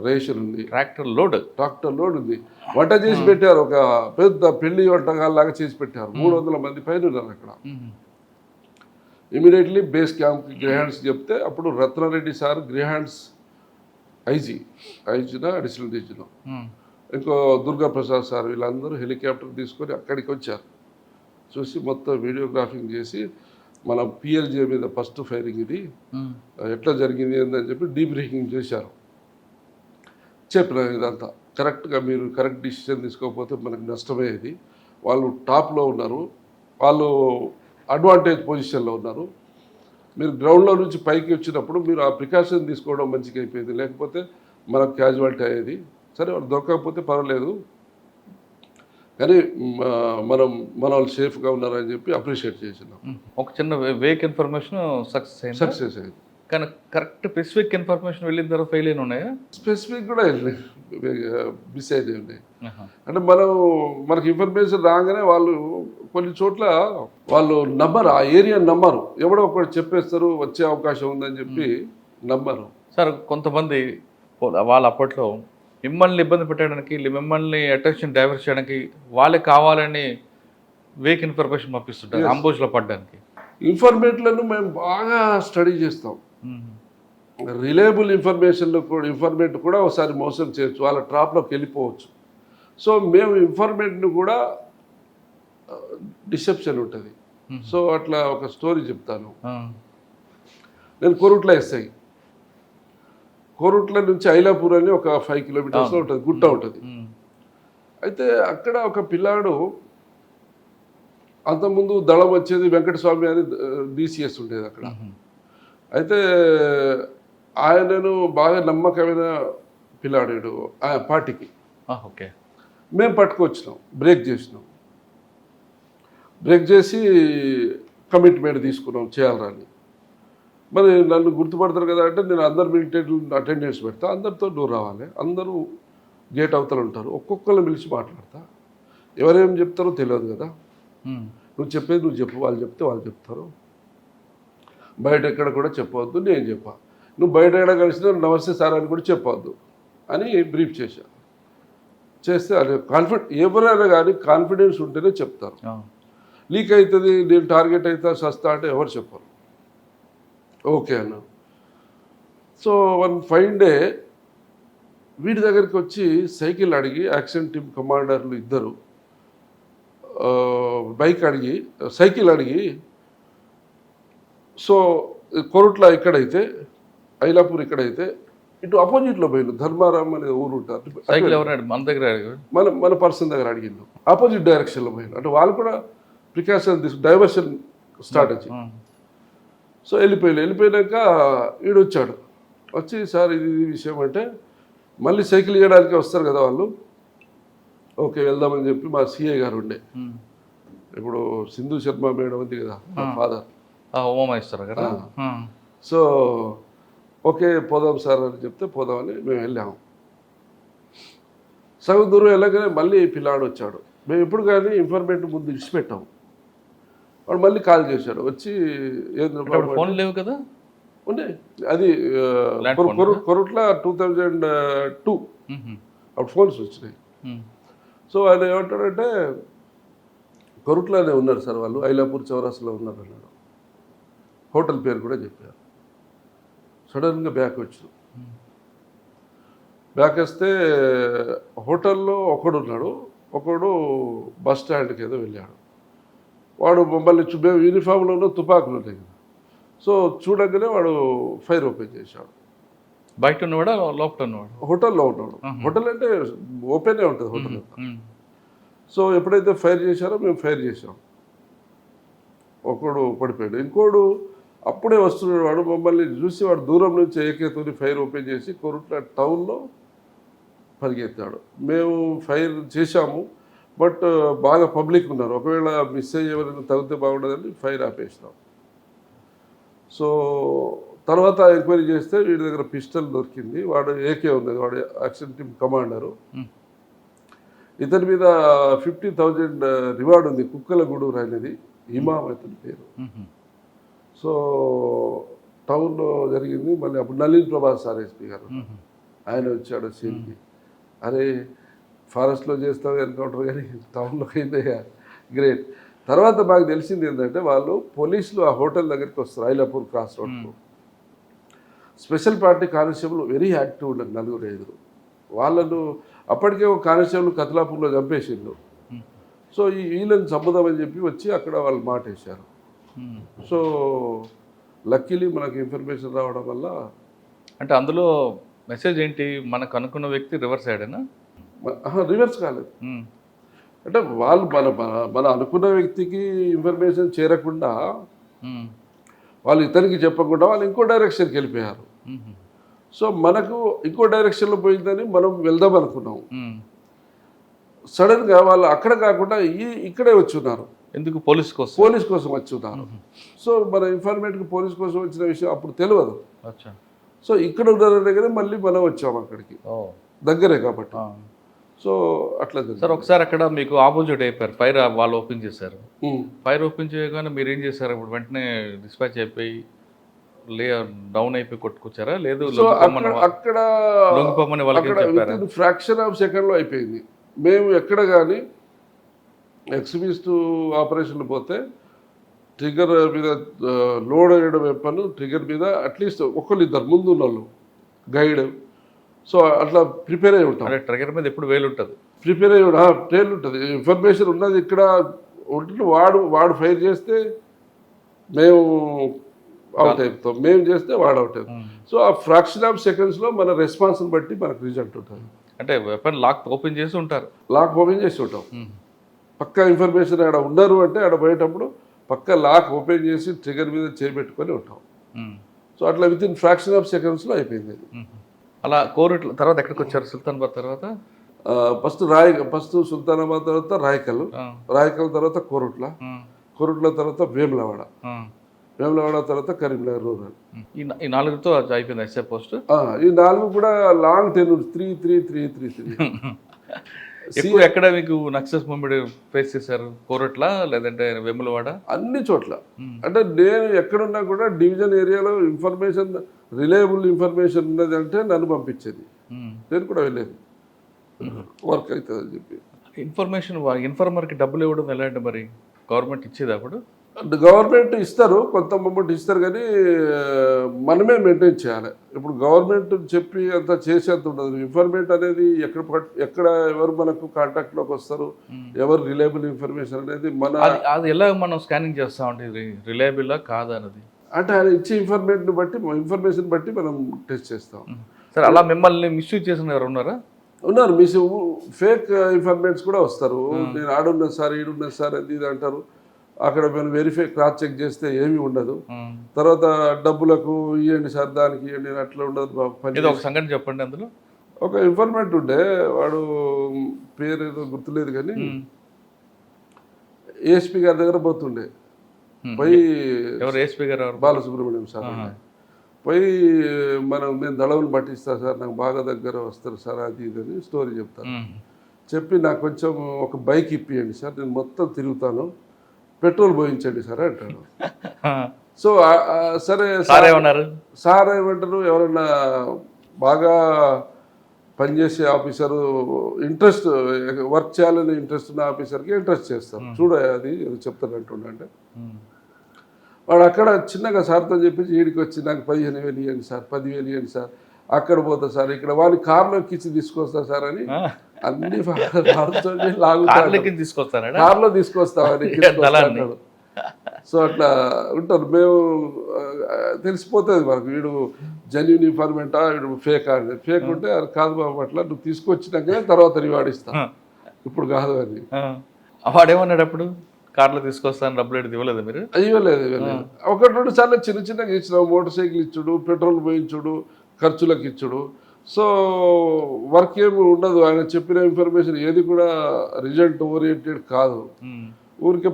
రేషన్ ఉంది, ట్రాక్టర్ లోడ్. ట్రాక్టర్ లోడ్ ఉంది, వంట చేసి పెట్టారు, ఒక పెద్ద పెళ్లి వంటకాల్లాగా చేసి పెట్టారు. 300 మంది పైన ఉన్నారు అక్కడ. ఇమీడియట్లీ బేస్ క్యాంప్కి గ్రేహాండ్స్ చెప్తే అప్పుడు రత్నారెడ్డి సార్ గ్రేహాండ్స్ ఐజీనా అడిషనల్ డీజీలో, ఇంకో దుర్గా ప్రసాద్ సార్ వీళ్ళందరూ హెలికాప్టర్ తీసుకొని అక్కడికి వచ్చారు. చూసి మొత్తం వీడియోగ్రాఫింగ్ చేసి మన పిఎల్జే మీద ఫస్ట్ ఫైరింగ్ ఇది ఎట్లా జరిగింది అని చెప్పి డీబ్రీఫింగ్ చేశారు. చెప్పిన ఇదంతా కరెక్ట్గా మీరు కరెక్ట్ డిసిషన్ తీసుకోకపోతే మనకు నష్టమే. ఇది వాళ్ళు టాప్లో ఉన్నారు, వాళ్ళు అడ్వాంటేజ్ పొజిషన్లో ఉన్నారు. మీరు గ్రౌండ్లో నుంచి పైకి వచ్చినప్పుడు మీరు ఆ ప్రికాషన్ తీసుకోవడం మంచిగా అయిపోయింది, లేకపోతే మనకు క్యాజువాలిటీ అయ్యేది. సరే వాళ్ళు దొరకకపోతే పర్వాలేదు, కానీ మన వాళ్ళు సేఫ్గా ఉన్నారని చెప్పి అప్రిషియేట్ చేసినాం. ఒక చిన్న వేక్ ఇన్ఫర్మేషన్ సక్సెస్ అయింది, కానీ కరెక్ట్ స్పెసిఫిక్ ఇన్ఫర్మేషన్ వెళ్ళిన తర్వాత ఫెయిల్ అయిన ఉన్నాయా? స్పెసిఫిక్ కూడా మిస్ అయినవి ఉన్నాయి. అంటే మనకి ఇన్ఫర్మేషన్ రాగానే వాళ్ళు కొన్ని చోట్ల వాళ్ళు నమ్మరు, ఆ ఏరియా నమ్మరు, ఎవడో ఒకటి చెప్పేస్తారు వచ్చే అవకాశం ఉందని చెప్పి నమ్మరు. సార్ కొంతమంది వాళ్ళు అప్పట్లో మిమ్మల్ని ఇబ్బంది పెట్టడానికి, మిమ్మల్ని అటెన్షన్ డైవర్ట్ చేయడానికి వాళ్ళే కావాలని వేక్ ఇన్ఫర్మేషన్ పంపిస్తుంటారు అంబుష్లో పడడానికి. ఇన్ఫర్మేట్లను మేము బాగా స్టడీ చేస్తాం. రిలయబుల్ ఇన్ఫర్మేట్ కూడా ఒకసారి మోసం చేయొచ్చు, వాళ్ళ ట్రాప్లోకి వెళ్ళిపోవచ్చు. సో మేము ఇన్ఫర్మేట్ని కూడా డిసెప్షన్ ఉంటుంది. సో అట్లా ఒక స్టోరీ చెప్తాను. నేను కోరుట్ల ఎస్ఐ, కోరుట్ల నుంచి ఐలాపూర్ అని ఒక 5 కిలోమీటర్స్లో ఉంటుంది, గుట్ట ఉంటుంది. అయితే అక్కడ ఒక పిల్లాడు, అంతకుముందు దళం వచ్చేది వెంకటస్వామి అని DCS ఉండేది అక్కడ. అయితే ఆయనను బాగా నమ్మకమైన పిల్లాడు పార్టీకి. ఓకే, మేము పట్టుకొచ్చినాం, బ్రేక్ చేసి కమిట్మెంట్ తీసుకున్నాం చేయాలని. మరి నన్ను గుర్తుపడతారు కదా అంటే నేను అందరు మిలిటరీ అటెండెన్స్ పెడతా, అందరితో దూరం రావాలి, అందరూ గేట్ అవతల ఉంటారు, ఒక్కొక్కరిని పిలిచి మాట్లాడతా. ఎవరేం చెప్తారో తెలియదు కదా, నువ్వు చెప్పేది నువ్వు చెప్పు, వాళ్ళు చెప్తే వాళ్ళు చెప్తారు, బయట ఎక్కడ కూడా చెప్పవద్దు, నేను చెప్పా, నువ్వు బయట ఎక్కడ కలిసినా నమస్తే సార్ అని కూడా చెప్పవద్దు అని బ్రీఫ్ చేస్తే అది ఎవరైనా కానీ కాన్ఫిడెన్స్ ఉంటేనే చెప్తారు. లీక్ అవుతుంది, నేను టార్గెట్ అవుతా సస్తా అంటే ఎవరు చెప్పరు. ఓకే అన్న. సో ఫైన్ డే వీడి దగ్గరికి వచ్చి సైకిల్ అడిగి, యాక్షన్ టీమ్ కమాండర్లు ఇద్దరు సైకిల్ అడిగి, సో కొరుట్ల ఇక్కడైతే, ఐలాపూర్ ఇక్కడైతే, ఇటు అపోజిట్లో పోయిండు, ధర్మారాం అనే ఊరు ఉంటారు, మన పర్సన్ దగ్గర అడిగిండు, ఆపోజిట్ డైరెక్షన్లో పోయిండు. అంటే వాళ్ళు కూడా ప్రికాషన్ డైవర్షన్ స్టార్ట్ వచ్చింది. సో వెళ్ళిపోయినాక వీడు వచ్చి సార్ ఇది విషయం అంటే, మళ్ళీ సైకిల్ ఇవ్వడానికి వస్తారు కదా వాళ్ళు, ఓకే వెళ్దామని చెప్పి మా సిఐ గారు ఉండే, ఇప్పుడు సింధు శర్మ మేడం ఉంది కదా ఫాదర్, ఉమామేశ్వర కదా. సో ఓకే పోదాం సార్ అని చెప్తే పోదామని మేము వెళ్ళాము. సగం దూరం వెళ్ళగానే మళ్ళీ పిల్లాడు వచ్చాడు. మేము ఎప్పుడు కానీ ఇన్ఫర్మేట్ ముందు ఇచ్చిపెట్టాము. వాడు మళ్ళీ కాల్ చేశాడు, వచ్చి ఫోన్ లేవు కదా ఉండే, అది కొరుట్ల 2002 అప్పుడు ఫోన్స్ వచ్చినాయి. సో ఆయన ఏమంటాడంటే, కొరుట్లోనే ఉన్నారు సార్ వాళ్ళు, ఐలాపూర్ చౌరాస్లో ఉన్నారు అన్నాడు. హోటల్ పేరు కూడా చెప్పారు. సడన్గా బ్యాక్ వచ్చాడు. బ్యాక్ వస్తే హోటల్లో ఒకడు బస్ స్టాండ్కి ఏదో వెళ్ళాడు. వాడు మమ్మల్ని మేము యూనిఫామ్లో ఉన్న తుపాకులు ఉంటాయి కదా, సో చూడగానే వాడు ఫైర్ ఓపెన్ చేశాడు. బయట ఉన్నవాడా లోపల ఉన్నవాడు? హోటల్లో ఉన్నాడు. హోటల్ అంటే ఓపెనే ఉంటుంది హోటల్. సో ఎప్పుడైతే ఫైర్ చేశారో మేము ఫైర్ చేసాం. ఒకడు పడిపోయాడు. ఇంకోడు అప్పుడే వస్తున్నాడు. వాడు మమ్మల్ని చూసి వాడు దూరం నుంచి ఏకేతోని ఫైర్ ఓపెన్ చేసి కొరుట్ల టౌన్లో పరిగెత్తాడు. మేము ఫైర్ చేశాము, బట్ బాగా పబ్లిక్ ఉన్నారు, ఒకవేళ మిస్ అయ్యి ఎవరైనా తగ్గితే బాగుండదని ఫైర్ ఆపేసినాం. సో తర్వాత ఎంక్వైరీ చేస్తే వీడి దగ్గర పిస్టల్ దొరికింది, వాడు ఏకే ఉన్నది, వాడు యాక్షన్ టీమ్ కమాండరు. ఇతని మీద 50,000 రివార్డ్ ఉంది, కుక్కలగూడూరు అనేది ఇమాం అతని పేరు. సో టౌన్లో జరిగింది. మళ్ళీ అప్పుడు నళిన్ ప్రభాస్ సార్ ఎస్పీ గారు, ఆయన వచ్చాడు సీన్కి. అరే ఫారెస్ట్లో చేస్తావు ఎన్కౌంటర్ కానీ టౌన్లోకి అయిందయ్యా, గ్రేట్. తర్వాత మాకు తెలిసింది ఏంటంటే వాళ్ళు పోలీసులు ఆ హోటల్ దగ్గరికి వస్తారు, ఐలాపూర్ క్రాస్ రోడ్లో. Special party constable very active ఉండదు, 4-5 వాళ్ళను. అప్పటికే ఒక కానిస్టేబుల్ కతలాపూర్లో చంపేసిండు. సో ఈ వీళ్ళని చంపుదామని చెప్పి వచ్చి అక్కడ వాళ్ళు మాట వేశారు. సో లక్కీలీ మనకు ఇన్ఫర్మేషన్ రావడం వల్ల. అంటే అందులో మెసేజ్ ఏంటి, మనకు అనుకున్న వ్యక్తి రివర్స్ అయ్యాడేనా? రివర్స్ కాలేదు. అంటే వాళ్ళు మన అనుకున్న వ్యక్తికి ఇన్ఫర్మేషన్ చేరకుండా, వాళ్ళు ఇతనికి చెప్పకుండా వాళ్ళు ఇంకో డైరెక్షన్కి వెళ్ళిపోయారు. సో మనకు ఇంకో డైరెక్షన్లో పోయిందని మనం వెళ్దాం అనుకున్నాం. సడన్గా వాళ్ళు అక్కడ కాకుండా ఇక్కడే వచ్చి ఉన్నారు. ఎందుకు? పోలీస్ కోసం వచ్చి ఉన్నారు. సో మన ఇన్ఫర్మేట్కి పోలీస్ కోసం వచ్చిన విషయం అప్పుడు తెలియదు. సో ఇక్కడ ఉన్న దగ్గరే మళ్ళీ మనం వచ్చాము అక్కడికి, దగ్గరే కాబట్టి. సో అట్లా సార్ ఒకసారి అక్కడ మీకు ఆపోజిట్ అయిపోయారు, ఫైర్ వాళ్ళు ఓపెన్ చేశారు. ఫైర్ ఓపెన్ చేయగానే మీరు ఏం చేశారు? అప్పుడు వెంటనే డిస్పాచ్ అయిపోయి డౌన్ అయిపోయి కొట్టుకొచ్చారా? లేదు అక్కడ వాళ్ళకి ఫ్రాక్షన్ ఆఫ్ సెకండ్లో అయిపోయింది. మేము ఎక్కడ కానీ ఎక్స్ట్రీమిస్ట్ ఆపరేషన్లు పోతే ట్రిగర్ మీద లోడ్ అయ్యడం వెపన్, ట్రిగర్ మీద అట్లీస్ట్ ఒకళ్ళిద్దరు ముందు ఉన్న వాళ్ళు గైడ్. సో అట్లా ప్రిపేర్ అయి ఉంటాం. ట్రిగర్ మీద ఎప్పుడు వేలు ఉంటుంది, ప్రిపేర్ అయ్యి ట్రైల్ ఉంటుంది, ఇన్ఫర్మేషన్ ఉన్నది ఇక్కడ ఉంటుంది. వాడు ఫైర్ చేస్తే మేము అవుట్ అయిపోతాం, మేము చేస్తే వాడు అవుట్ అవుతాం. సో ఆ ఫ్రాక్షన్ ఆఫ్ సెకండ్స్లో మన రెస్పాన్స్ని బట్టి మనకు రిజల్ట్ ఉంటుంది. అంటే వెపన్ లాక్ ఓపెన్ చేసి ఉంటారు, లాక్ ఓపెన్ చేసి ఉంటాం. పక్కా ఇన్ఫర్మేషన్ ఆడ ఉన్నారు అంటే ఆడ పోయేటప్పుడు పక్కా లాక్ ఓపెన్ చేసి ట్రిగర్ మీద చేపెట్టుకొని ఉంటాం. సో అట్లా విత్ ఇన్ ఫ్రాక్షన్ ఆఫ్ సెకండ్స్లో అయిపోయింది. అలా కోరుట్ల తర్వాత ఎక్కడికి వచ్చారు? సుల్తానాబాద్ తర్వాత ఫస్ట్ సుల్తానాబాద్ తర్వాత రాయకల్ తర్వాత కోరుట్ల తర్వాత వేములవాడ తర్వాత కరీంనగర్ రూరల్. ఈ 4తో అయిపోయింది ఎస్ఐ పోస్ట్. ఈ 4 కూడా లాంగ్ టెన్యూర్ 3 ఎక్కువ ఎక్కడ మీకు నక్సల్స్ మూవ్మెంట్ ఫేస్ చేశారు? కోరుట్ల లేదంటే వేములవాడ? అన్ని చోట్ల. అంటే నేను ఎక్కడున్నా కూడా డివిజన్ ఏరియాలో ఇన్ఫర్మేషన్, రిలయబుల్ ఇన్ఫర్మేషన్ ఉన్నది అంటే నన్ను పంపించేది, నేను కూడా వెళ్ళేది, వర్క్ అవుతుంది అని చెప్పి. ఇన్ఫర్మర్కి డబ్బులు ఇవ్వడం ఎలా అంటే మరి గవర్నమెంట్ ఇచ్చేది? అప్పుడు గవర్నమెంట్ ఇస్తారు, కొంత అమౌంట్ ఇస్తారు, కానీ మనమే మెయింటైన్ చేయాలి. ఇప్పుడు గవర్నమెంట్ చెప్పి అంత చేసేంత ఉండదు. ఇన్ఫర్మేట్ అనేది ఎక్కడ ఎవరు మనకు కాంటాక్ట్లోకి వస్తారు, ఎవరు రిలయబుల్ ఇన్ఫర్మేషన్ అనేది అది ఎలా మనం స్కానింగ్ చేస్తామంటే రిలయబుల్ కాదా అన్నది? అంటే ఆయన ఇచ్చే ఇన్ఫర్మేషన్ బట్టి మనం టెస్ట్ చేస్తాం. సరే, అలా మిమ్మల్ని మిస్యూజ్ చేసిన ఎవరు ఉన్నారా? ఉన్నారు. ఫేక్ ఇన్ఫర్మేట్స్ కూడా వస్తారు. నేను ఆడున్నా సార్, ఈడున్నా సార్ అది ఇది అంటారు. అక్కడ మేము వెరిఫై క్రాస్ చెక్ చేస్తే ఏమీ ఉండదు. తర్వాత డబ్బులకు ఇవ్వండి సార్, దానికి ఇవ్వండి, అట్లా ఉండదు. ఒక సంఘటన చెప్పండి. అందులో ఒక ఇన్ఫర్మేట్ ఉండే, వాడు పేరు ఏదో గుర్తులేదు కానీ ఏఎస్పీ గారి దగ్గర పోతుండే. పోయి ఏఎస్పీ గారు బాలసుబ్రహ్మణ్యం సార్ పోయి నేను దళవులు పట్టిస్తా సార్, నాకు బాగా దగ్గర వస్తారు సార్, అది ఇదని స్టోరీ చెప్తాను. చెప్పి నాకు కొంచెం ఒక బైక్ ఇప్పియండి సార్, నేను మొత్తం తిరుగుతాను, పెట్రోల్ పోయించండి సార్ అంటాడు. సో సరే సార్ ఏమంటారు, ఎవరన్నా బాగా పనిచేసే ఆఫీసరు, ఇంట్రెస్ట్ వర్క్ చేయాలని ఇంట్రెస్ట్ ఉన్న ఆఫీసర్కి ఇంట్రెస్ట్ చేస్తారు. చూడ అది చెప్తాను అంటుండే. వాడు అక్కడ చిన్నగా సార్తో చెప్పేసి ఈడికి వచ్చి నాకు 15,000 ఇవ్వండి సార్, 10,000 ఇవ్వండి సార్, అక్కడ పోతా సార్, ఇక్కడ వాడి కార్లో ఎక్కించి తీసుకొస్తా సార్ అని అన్ని కార్లో తీసుకొస్తామని. సో అట్లా ఉంటారు. మేము తెలిసిపోతుంది మనకు, వీడు జెన్యూన్ ఇన్ఫర్మేటా, వీడు ఫేక్ అని. ఫేక్ ఉంటే అది కాదు బాబు, అట్లా నువ్వు తీసుకొచ్చినాకనే తర్వాత రివార్డ్ ఇస్తా, ఇప్పుడు కాదు అని. వాడేమన్నాడు అప్పుడు? కార్లో తీసుకొస్తాను, డబ్బులు ఇవ్వలేదు మీరు? ఇవ్వలేదు. 1-2 సార్లు చిన్నగా ఇచ్చినావు, మోటార్ సైకిల్ ఇచ్చుడు, పెట్రోల్ పోయించుడు, ఖర్చులకు ఇచ్చుడు. సో వర్క్ ఏమి ఉండదు. ఆయన చెప్పిన ఇన్ఫర్మేషన్ ఏది కూడా రిజల్ట్ ఓరియంటెడ్ కాదు. ఊరికే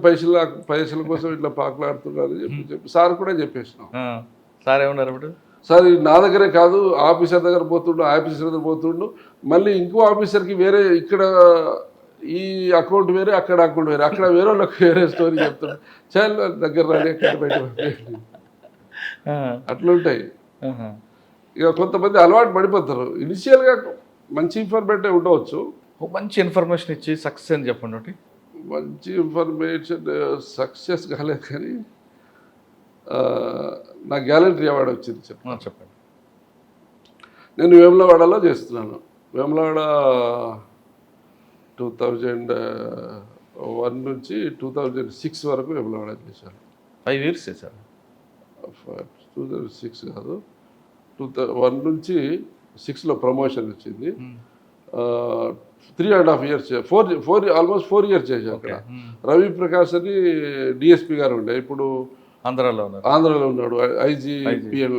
పైసల కోసం ఇట్లా పాకులాడుతున్నారు చెప్పి సార్ కూడా చెప్పేసినాం. సార్ ఏమన్నారు అప్పుడు? సార్ నా దగ్గరే కాదు, ఆఫీసర్ దగ్గర పోతుండు, మళ్ళీ ఇంకో ఆఫీసర్కి వేరే, ఇక్కడ ఈ అకౌంట్ వేరే, అక్కడ అకౌంట్ వేరే, అక్కడ వేరే వాళ్ళకి వేరే స్టోరీ చెప్తాడు. చాలా దగ్గర రాని ఎక్కడ బయట అట్లుంటాయి. ఇక కొంతమంది అలవాటు పడిపోతారు. ఇనిషియల్గా మంచి ఇన్ఫర్మేటివ్ ఉండవచ్చు. ఒక మంచి ఇన్ఫర్మేషన్ ఇచ్చి సక్సెస్ అని చెప్పండి ఒకటి. మంచి ఇన్ఫర్మేషన్ సక్సెస్ కాలేదు కానీ నా గ్యాలంటరీ అవార్డు వచ్చింది చెప్పండి. నేను వేములవాడలో చేస్తున్నాను. వేములవాడ 2001 నుంచి 2006 వరకు వేములవాడ చేశాను. 5 years చేశారు. 2006 కాదు, 2001 నుంచి 6లో ప్రమోషన్ వచ్చింది. 3.5 years, 4 ఆల్మోస్ట్ 4 years చేశాను అక్కడ. రవి ప్రకాష్ అని డిఎస్పీ గారు ఉండే, ఇప్పుడు ఆంధ్రాలో ఉన్నాడు. ఐజీపీఎల్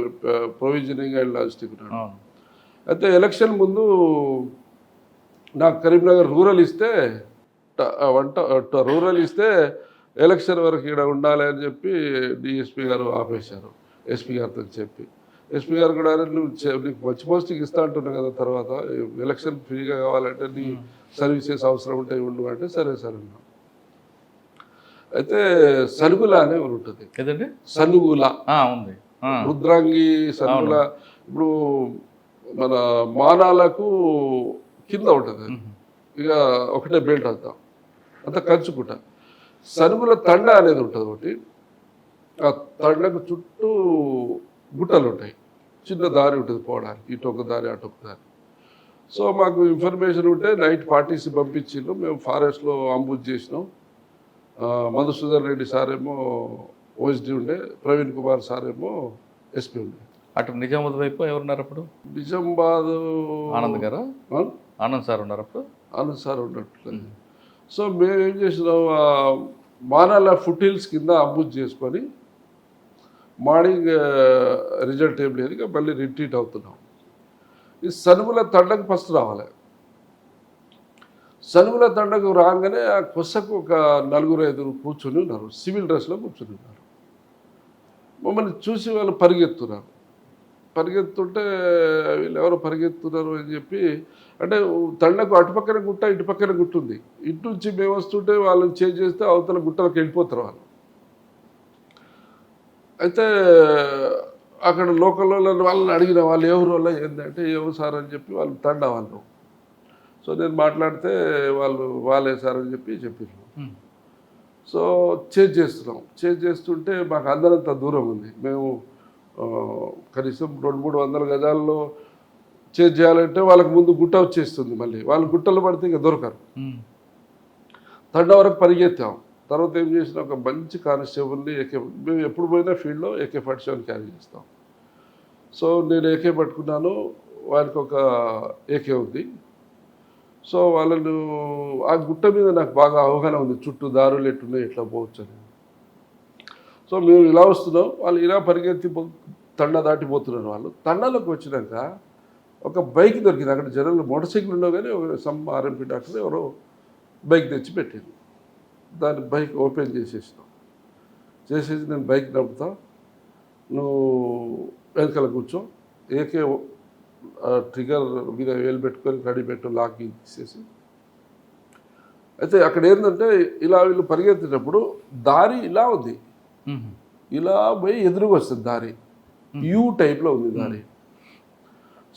ప్రొవిజనింగ్ అండ్ లాజిస్టిక్ ఉన్నాడు. అయితే ఎలక్షన్ ముందు నాకు కరీంనగర్ రూరల్ ఇస్తే ఎలక్షన్ వరకు ఇక్కడ ఉండాలి అని చెప్పి డిఎస్పీ గారు ఆపేశారు ఎస్పీ గారితో చెప్పి. ఎస్పీ గారు కూడా నువ్వు నీకు మంచి పోస్టింగ్ ఇస్తా అంటున్నావు కదా, తర్వాత ఎలక్షన్ ఫ్రీగా కావాలంటే నీ సర్వీసెస్ అవసరం ఉంటాయి ఉండు అంటే సరే సరే అన్నా. అయితే సనుగుల అనే ఉంటుంది, సనుగుల ఉంది, రుద్రాంగి సనుగుల. ఇప్పుడు మన మానాలకు కింద ఉంటుంది, ఇక ఒకటే బెల్ట్ అంతా కంచుకుంట. సనుగుల తండ అనేది ఉంటుంది ఒకటి. ఆ తండకు చుట్టూ గుట్టలు ఉంటాయి, చిన్న దారి ఉంటుంది పోవడానికి, ఇటు ఒక దారి అటు ఒక దారి. సో మాకు ఇన్ఫర్మేషన్ ఉంటే నైట్ పార్టీస్ పంపించిండు. మేము ఫారెస్ట్లో అంబుజ్ చేసినాం. మధుసూదన్ రెడ్డి సార్ ఏమో ఓఎస్డీ ఉండే, ప్రవీణ్ కుమార్ సార్ ఏమో ఎస్పీ ఉండే. అటు నిజామాబాద్ వైపు ఎవరున్నారు అప్పుడు? నిజామాబాద్ ఆనంద్ గారు, ఆనంద్ సార్ ఉన్నారు అప్పుడు. ఆనంద్ సార్ ఉన్నట్లేదు. సో మేము ఏం చేసినాం, మానాల ఫుట్ హిల్స్ కింద అంబుజ్ చేసుకొని మార్నింగ్ రిజల్ట్ ఏం లేదు, ఇక మళ్ళీ రిట్రీట్ అవుతున్నాం. ఈ సనుగుల తండకు ఫస్ట్ రావాలి. సనుగుల తండకు రాగానే ఆ కొసకు ఒక 4-5 కూర్చొని ఉన్నారు, సివిల్ డ్రెస్లో కూర్చొని ఉన్నారు. మమ్మల్ని చూసి వాళ్ళు పరిగెత్తున్నారు. పరిగెత్తుంటే వీళ్ళు ఎవరో పరిగెత్తున్నారు అని చెప్పి, అంటే తండకు అటుపక్కన గుట్ట ఇటుపక్కన గుట్ట ఉంది. ఇటు నుంచి మేము వస్తుంటే వాళ్ళని చేంజ్ చేస్తే అవతల గుట్టలకు వెళ్ళిపోతారు వాళ్ళు. అయితే అక్కడ లోకల్ వాళ్ళని అడిగిన, వాళ్ళు ఎవరు వల్ల ఏంటంటే ఎవరు సార్ అని చెప్పి వాళ్ళు తండ వాళ్ళు. సో నేను మాట్లాడితే వాళ్ళే సార్ అని చెప్పారు. సో చేంజ్ చేస్తుంటే మాకు అందరంత దూరం ఉంది. మేము కనీసం 200-300 గజాల్లో చేంజ్ చేయాలంటే వాళ్ళకి ముందు గుట్ట వచ్చేస్తుంది. మళ్ళీ వాళ్ళు గుట్టలు పడితే ఇక దొరకరు. తండ వరకు పరిగెత్తాం. తర్వాత ఏం చేసినా, ఒక మంచి కానిస్టేబుల్ని మేము ఎప్పుడు పోయినా ఫీల్డ్లో AK-47 క్యారీ చేస్తాం. సో నేను AK పట్టుకున్నాను, వారికి ఒక AK ఉంది. సో వాళ్ళను ఆ గుట్ట మీద నాకు బాగా అవగాహన ఉంది, చుట్టూ దారులు ఎట్టున్నాయి, ఎట్లా పోవచ్చు అని. సో మేము ఇలా వస్తున్నాం, వాళ్ళు ఇలా పరిగెత్తి తండ దాటిపోతున్నారు. వాళ్ళు తండాలోకి వచ్చినాక ఒక బైక్ దొరికింది. అక్కడ జనరల్ మోటార్ సైకిల్ ఉండవు కానీ ఒక RMP డాక్టర్ ఎవరో బైక్ తెచ్చి పెట్టింది. దాన్ని బైక్ ఓపెన్ చేసేసి నేను బైక్ నడుపుతా, నువ్వు వెనకాల కూర్చో, AK ట్రిగర్ మీద వేలు పెట్టుకొని రెడీ పెట్టు, లాక్ తీసేసి. అయితే అక్కడ ఏంటంటే ఇలా వీళ్ళు పరిగెత్తేటప్పుడు దారి ఇలా ఉంది, ఇలా పోయి ఎదురుగా వస్తుంది దారి, యూ టైప్లో ఉంది దారి.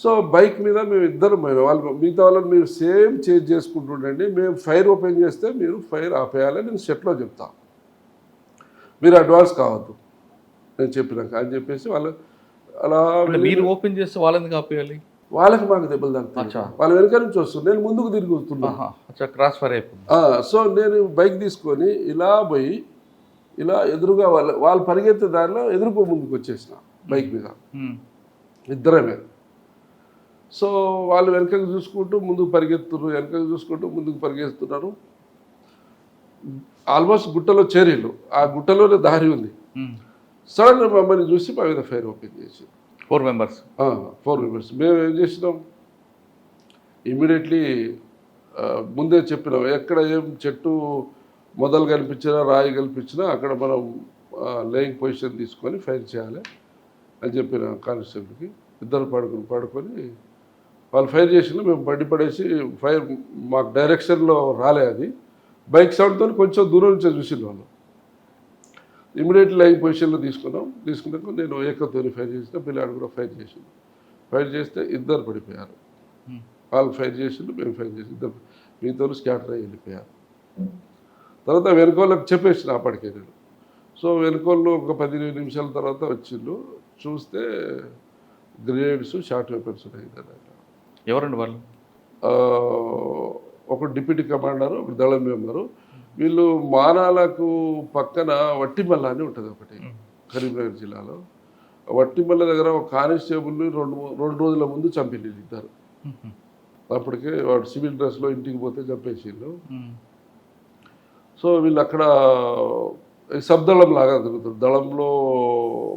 సో బైక్ మీద మేము ఇద్దరం పోయినాం. వాళ్ళు మిగతా వాళ్ళని మీరు సేమ్ చేంజ్ చేసుకుంటుండండి, మేము ఫైర్ ఓపెన్ చేస్తే మీరు ఫైర్ ఆపేయాలని నేను సెట్లో చెప్తా, మీరు అడ్వాన్స్ కావద్దు నేను చెప్పినాక అని చెప్పేసి వాళ్ళు అలా. మీరు ఓపెన్ చేస్తే వాళ్ళని ఆపేయాలి, వాళ్ళకి మాకు దెబ్బలు తగ్గుతాయి. వాళ్ళ వెనక నుంచి వస్తుంది, నేను ముందుకు తిరిగి వస్తున్నా, క్రాస్ ఫైర్ అయిపోయింది. సో నేను బైక్ తీసుకొని ఇలా పోయి ఇలా ఎదురుగా వాళ్ళు పరిగెత్తే దారిలో ఎదురుకో ముందుకు వచ్చేసిన బైక్ మీద ఇద్దరమే. సో వాళ్ళు వెనకకు చూసుకుంటూ ముందుకు పరిగెత్తున్నారు, వెనకకు చూసుకుంటూ ముందుకు పరిగెత్తున్నారు. ఆల్మోస్ట్ గుట్టలో చేరిళ్ళు, ఆ గుట్టలోనే దారి ఉంది. సడన్గా మమ్మల్ని చూసి మా మీద ఫైర్ ఓపెన్ చేసి 4 members. మేము ఏం చేసినాం, ఇమ్మీడియట్లీ ముందే చెప్పినాం, ఎక్కడ ఏం చెట్టు మొదలు కనిపించినా రాయి కనిపించినా అక్కడ మనం లేయింగ్ పొజిషన్ తీసుకొని ఫైర్ చేయాలి అని చెప్పిన కానిస్టేబుల్కి. ఇద్దరు పడుకొని వాళ్ళు ఫైర్ చేసిన, మేము బండి పడేసి ఫైర్ మాకు డైరెక్షన్లో రాలే, అది బైక్ సౌండ్తో కొంచెం దూరం నుంచి చూసిన వాళ్ళు. ఇమీడియట్ లైవ్ పొజిషన్లో తీసుకున్నాక నేను ఏకతో ఫైర్ చేసిన, పిల్లాడు కూడా ఫైర్ చేసింది. ఫైర్ చేస్తే ఇద్దరు పడిపోయారు. వాళ్ళు ఫైర్ చేసిండు, మేము ఫైర్ చేసి ఇద్దరు మీతో స్కాటర్ అయ్యి వెళ్ళిపోయారు. తర్వాత వెనుకోళ్ళకి చెప్పేసిన అప్పటికే నేను. సో వెనుకోళ్ళు ఒక 15 నిమిషాల తర్వాత వచ్చిండు, చూస్తే గ్రెనేడ్స్, షార్ట్ వెపన్స్ ఉన్నాయి. ఎవరండి వాళ్ళు? ఒక డిప్యూటీ కమాండరు, ఒక దళం మెంబరు. వీళ్ళు మానాలకు పక్కన వట్టిమల్ల అని ఉంటుంది ఒకటి కరీంనగర్ జిల్లాలో. వట్టిమల్ల దగ్గర ఒక కానిస్టేబుల్ని రెండు రోజుల ముందు చంపింది ఇద్దరు. అప్పటికే వాడు సివిల్ డ్రెస్లో ఇంటికి పోతే చంపేసిండు. సో వీళ్ళు అక్కడ సబ్దళం లాగా తిరుగుతారు, దళంలో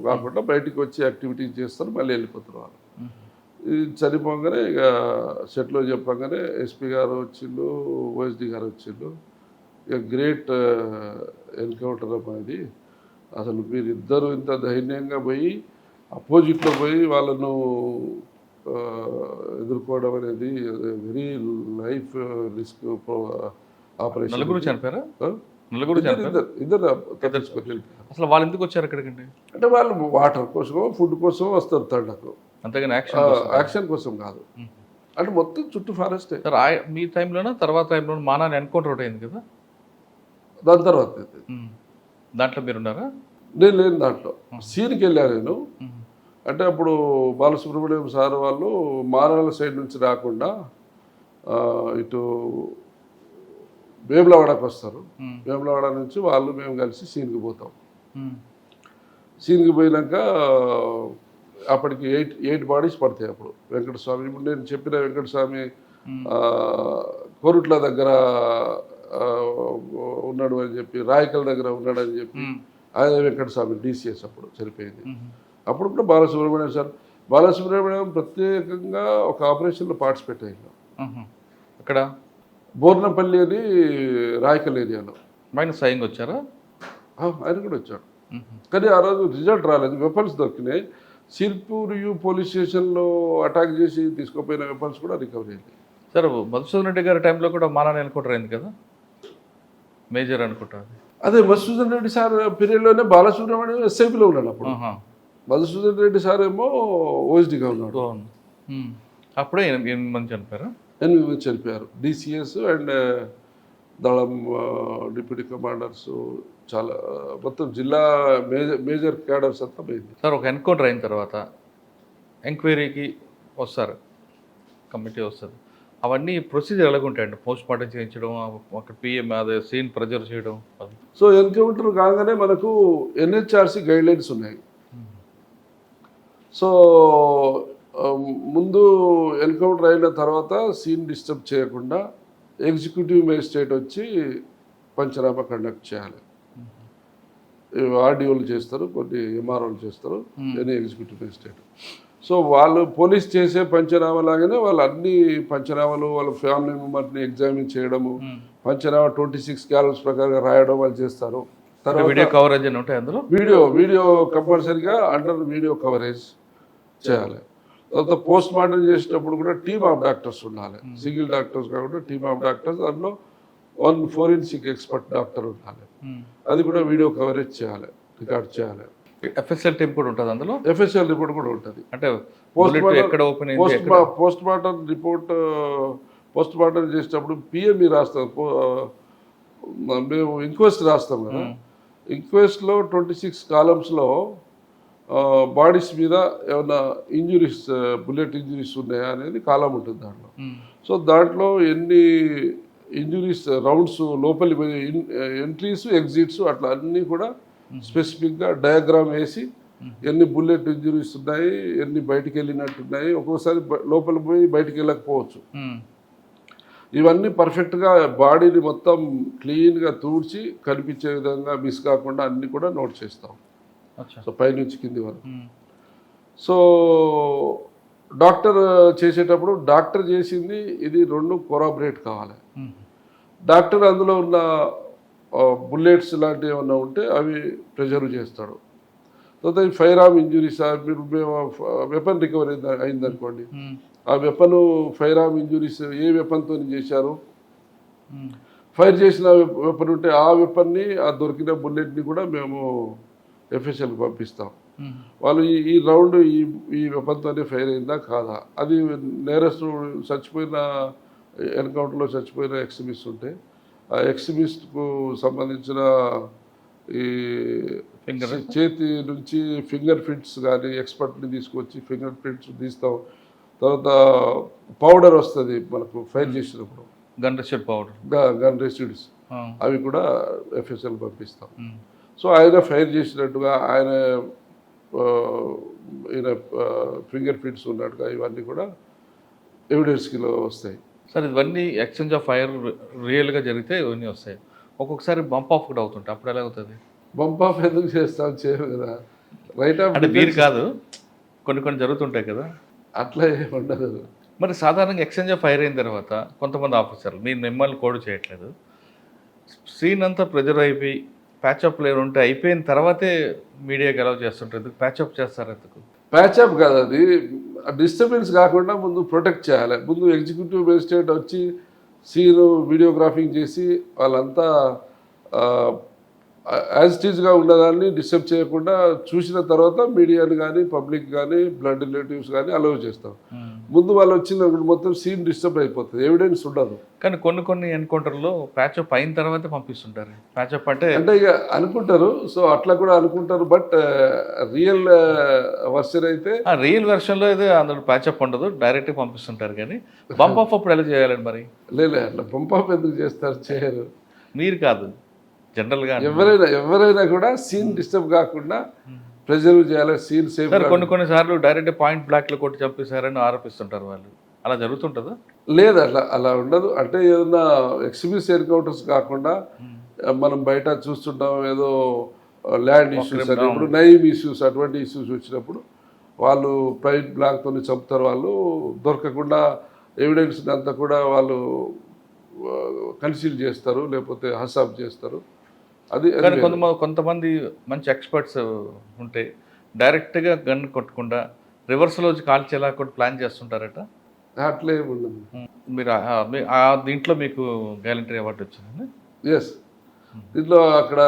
కాకుండా బయటికి వచ్చి యాక్టివిటీస్ చేస్తారు, మళ్ళీ వెళ్ళిపోతారు వాళ్ళు. ఇది చనిపోగానే ఇక సెట్లో చెప్పగానే ఎస్పీ గారు వచ్చిండు, ఓఎస్డి గారు వచ్చిండు. ఇక గ్రేట్ ఎన్కౌంటర్ అనేది. అసలు మీరిద్దరూ ఇంత ధైర్యంగా పోయి అపోజిట్లో పోయి వాళ్ళను ఎదుర్కోవడం అనేది వెరీ లైఫ్ రిస్క్ ఆపరేషన్. నలుగురు చనిపోయారా? ఇద్దరు అసలు వాళ్ళు ఎందుకు వచ్చారు అక్కడికండి? అంటే వాళ్ళు వాటర్ కోసం, ఫుడ్ కోసం వస్తారు తండకు, అంతేగాని యాక్షన్ కోసం కాదు. అంటే మొత్తం చుట్టూ ఫారెస్టే. మీ టైంలోనా తర్వాత టైంలో మానాన్ని ఎన్కౌంటర్ ఒకటి అయింది కదా, దాని తర్వాత దాంట్లో మీరున్నారా? నేను లేని దాంట్లో సీన్కి వెళ్ళాను నేను. అంటే అప్పుడు బాలసుబ్రహ్మణ్యం సార్ వాళ్ళు మానవుల సైడ్ నుంచి రాకుండా ఇటు వేములవాడకు వస్తారు. వేములవాడ నుంచి వాళ్ళు మేము కలిసి సీన్కి పోతాం. సీన్కి పోయినాక అప్పటికి 8 బాడీస్ పడతాయి. అప్పుడు వెంకటస్వామి, ఇప్పుడు నేను చెప్పిన వెంకటస్వామి కోరుట్ల దగ్గర ఉన్నాడు అని చెప్పి, రాయకల్ దగ్గర ఉన్నాడు అని చెప్పి, ఆయన వెంకటస్వామి DCS అప్పుడు చనిపోయింది. అప్పుడు కూడా బాలసుబ్రహ్మణ్యం ప్రత్యేకంగా ఒక ఆపరేషన్లో పార్టిసిపేట్ అయ్యాను. అక్కడ బోర్నపల్లి అని రాయకల్ ఏరియాలో. ఆయన స్వయంగా వచ్చారా? ఆయన కూడా వచ్చాడు, కానీ ఆ రోజు రిజల్ట్ రాలేదు. వెపన్స్ దొరికినాయి. సిర్పూర్ పోలీస్ స్టేషన్లో అటాక్ చేసి తీసుకుపోయిన వెపన్స్ కూడా రికవరీ అయింది. సార్ మధుసూదన్ రెడ్డి గారి టైంలో కూడా మానాన్ని ఎన్కౌంటర్ అయింది కదా, మేజర్ అనుకుంటారు. అదే మధుసూదన్ రెడ్డి సార్ పీరియడ్లోనే బాలసుబ్రహ్మణ్యం SIPలో ఉన్నాడు. అప్పుడు మధుసూదన్ రెడ్డి సార్ ఏమో OSDగా ఉన్నాడు. అప్పుడే 8 మంది చనిపోయారు. 8 మంది చనిపోయారు. DCS అండ్ దళం డిప్యూటీ కమాండర్స్, చాలా మొత్తం జిల్లా మేజర్ క్యాడర్స్ అంతా పోయింది. సార్ ఒక ఎన్కౌంటర్ అయిన తర్వాత ఎంక్వైరీకి వస్తారు, కమిటీ వస్తుంది. అవన్నీ ప్రొసీజర్ ఎలాగుంటాయండి? పోస్ట్ మార్టం చేయించడం, అక్కడ PM అదే సీన్ ప్రెజర్ చేయడం. సో ఎన్కౌంటర్ కాగానే మనకు NHRC గైడ్లైన్స్ ఉన్నాయి. సో ముందు ఎన్కౌంటర్ అయిన తర్వాత సీన్ డిస్టర్బ్ చేయకుండా ఎగ్జిక్యూటివ్ మేజిస్ట్రేట్ వచ్చి పంచనామా కండక్ట్ చేయాలి. RDOలు చేస్తారు, కొన్ని MROలు చేస్తారు, ఎనీ ఎగ్జిక్యూటివ్ మేజిస్ట్రేట్. సో వాళ్ళు పోలీస్ చేసే పంచనామా లాగానే వాళ్ళు అన్ని పంచనామాలు, వాళ్ళ ఫ్యామిలీ మెంబర్ని ఎగ్జామిన్ చేయడము, పంచనామా 26 క్యాలమ్స్ ప్రకారంగా రాయడం వాళ్ళు చేస్తారు. తర్వాత వీడియో కవరేజ్ అని ఉంటాయి అందులో. వీడియో కంపల్సరీగా అండర్ వీడియో కవరేజ్ చేయాలి. తర్వాత పోస్ట్ మార్టం చేసేటప్పుడు కూడా టీమ్ ఆఫ్ డాక్టర్స్ ఉండాలి. సింగిల్ డాక్టర్స్ కాకుండా టీమ్ ఆఫ్ డాక్టర్స్, అందులో 1 ఫోరెన్సిక్ ఎక్స్పర్ట్ డాక్టర్ ఉండాలి. అది కూడా వీడియో కవరేజ్ చేయాలి, రికార్డ్ చేయాలి. FSL టీమ్ కూడా ఉంటుంది అందులో. FSL రిపోర్ట్ కూడా ఉంటుంది. అంటే post mortem report post mortem చేసేటప్పుడు PME రాస్తాం, మేము ఇంక్వెస్ట్ రాస్తాం కదా. ఇంక్వెస్ట్లో 26 కాలమ్స్లో బాడీస్ మీద ఏమైనా ఇంజురీస్, బుల్లెట్ ఇంజురీస్ ఉన్నాయా అనేది కాలం ఉంటుంది దాంట్లో. సో దాంట్లో ఎన్ని ఇంజురీస్, రౌండ్స్, లోపలి ఎంట్రీస్, ఎగ్జిట్స్, అట్లా అన్నీ కూడా స్పెసిఫిక్గా డయాగ్రామ్ వేసి ఎన్ని బుల్లెట్ ఇంజురీస్ ఉన్నాయి, ఎన్ని బయటికి వెళ్ళినట్టున్నాయి, ఒక్కోసారి లోపల పోయి బయటికి వెళ్ళకపోవచ్చు. ఇవన్నీ పర్ఫెక్ట్గా బాడీని మొత్తం క్లీన్గా తూడ్చి కనిపించే విధంగా మిస్ కాకుండా అన్నీ కూడా నోట్ చేస్తాం. సో పైనుంచి కింది వరకు. సో డాక్టర్ చేసేటప్పుడు డాక్టర్ చేసింది ఇది 2 కొరాబరేట్ కావాలి. డాక్టర్ అందులో ఉన్న బుల్లెట్స్ లాంటివి ఏమన్నా ఉంటే అవి ప్రిజర్వ్ చేస్తాడు. తర్వాత ఫైర్ ఆర్మ్ ఇంజురీస్, మీరు వెపన్ రికవరీ అయిందనుకోండి, ఆ వెపన్ ఫైర్ ఆర్మ్ ఇంజురీస్ ఏ వెపన్తో చేశారు, ఫైర్ చేసిన వెపన్ ఉంటే ఆ వెపన్ని, ఆ దొరికిన బుల్లెట్ని కూడా మేము FSLకి పంపిస్తాం. వాళ్ళు ఈ రౌండ్ ఈ వెపన్తోనే ఫైర్ అయిందా కాదా, అది నేరస్తుడు చచ్చిపోయిన ఎన్కౌంటర్లో చచ్చిపోయిన ఎక్స్ట్రీమిస్ట్ ఉంటే ఆ ఎక్స్ట్రీమిస్ట్కు సంబంధించిన ఈ చేతి నుంచి ఫింగర్ ప్రింట్స్ కానీ ఎక్స్పర్ట్ని తీసుకొచ్చి ఫింగర్ ప్రింట్స్ తీస్తాం. తర్వాత పౌడర్ వస్తుంది మనకు ఫైర్ చేసినప్పుడు, గన్ రెసిడ్ పౌడర్, గన్ రెసిడ్స్, అవి కూడా ఎఫ్ఎస్ఎల్ పంపిస్తాం. సో ఆయన ఫైర్ చేసినట్టుగా ఆయన ఫింగర్ ప్రింట్స్ ఉన్నట్టుగా ఇవన్నీ కూడా ఎవిడెన్స్కిలో వస్తాయి. సార్ ఇవన్నీ ఎక్స్చేంజ్ ఆఫ్ ఫైర్ రియల్గా జరిగితే ఇవన్నీ వస్తాయి. ఒక్కొక్కసారి బంప్ ఆఫ్ కూడా అవుతుంటాయి, అప్పుడు ఎలా అవుతుంది? బంప్ ఆఫ్ ఎందుకు చేస్తాం, చేయము కదా. రైట్ ఆఫ్ అంటే మీరు కాదు, కొన్ని జరుగుతుంటాయి కదా, అట్లా ఏమి ఉండదు. మరి సాధారణంగా ఎక్స్చేంజ్ ఆఫ్ ఫైర్ అయిన తర్వాత కొంతమంది ఆఫీసర్లు మీరు మిమ్మల్ని కోడ్ చేయట్లేదు, సీన్ అంతా ప్రెజర్ అయిపోయి ప్యాచప్ లేరు ఉంటే అయిపోయిన తర్వాతే మీడియాకి అలౌ చేస్తుంటారు. ఎందుకు ప్యాచప్ చేస్తారు? ఎందుకు ప్యాచప్ కాదు, అది డిస్టర్బెన్స్ కాకుండా ముందు ప్రొటెక్ట్ చేయాలి. ముందు ఎగ్జిక్యూటివ్ మేజిస్ట్రేట్ వచ్చి సీను వీడియోగ్రాఫింగ్ చేసి వాళ్ళంతా యాజ్ ఇట్ ఈజ్గా ఉన్నదాన్ని డిస్టర్బ్ చేయకుండా చూసిన తర్వాత మీడియాని కానీ పబ్లిక్ కానీ బ్లడ్ రిలేటివ్స్ కానీ అలౌ చేస్తాం. ముందు వాళ్ళు వచ్చిన మొత్తం సీన్ డిస్టర్బ్ అయిపోతుంది, ఎవిడెన్స్ ఉండదు. కానీ కొన్ని ఎన్కౌంటర్లో ప్యాచప్ అయిన తర్వాతే పంపిస్తుంటారు. ప్యాచప్ అంటే ఇక అనుకుంటారు, సో అట్లా కూడా అనుకుంటారు. బట్ రియల్ వర్షన్ అయితే రియల్ వెర్షన్లో అయితే అందులో ప్యాచప్ ఉండదు, డైరెక్ట్గా పంపిస్తుంటారు. కానీ బంప్ ఆఫ్ అప్పుడు ఎలా చేయాలండి? మరి లేదు, అట్లా బంప్ ఆఫ్ ఎందుకు చేస్తారు, చేయరు. మీరు కాదు, జనరల్గా ఎవరైనా కూడా సీన్ డిస్టర్బ్ కాకుండా ప్రిజర్వ్ చేయాలి, సీన్ సేఫ్. కొన్నిసార్లు డైరెక్ట్ పాయింట్ బ్లాక్లో కొట్టి చంపేశారని ఆరోపిస్తుంటారు వాళ్ళు, అలా జరుగుతుంటుందా? లేదు, అలా ఉండదు. అంటే ఏదన్నా ఎక్స్ట్రీమిస్ట్ ఎన్కౌంటర్స్ కాకుండా మనం బయట చూస్తుంటాం, ఏదో ల్యాండ్ ఇష్యూస్ అని, ఇప్పుడు నైమ్ ఇష్యూస్, అటువంటి ఇష్యూస్ వచ్చినప్పుడు వాళ్ళు పాయింట్ బ్లాక్తో చంపుతారు. వాళ్ళు దొరకకుండా ఎవిడెన్స్ అంతా కూడా వాళ్ళు కన్సీల్ చేస్తారు, లేకపోతే హసాబ్ చేస్తారు. అది కొంతమంది మంచి ఎక్స్పర్ట్స్ ఉంటే డైరెక్ట్గా గన్ కొట్టకుండా రివర్స్లో కాల్చేలా కూడా ప్లాన్ చేస్తుంటారట. అట్లే ఉండదు. మీరు దీంట్లో మీకు గ్యాలంటరీ అవార్డు వచ్చిందండి? ఎస్, దీంట్లో అక్కడ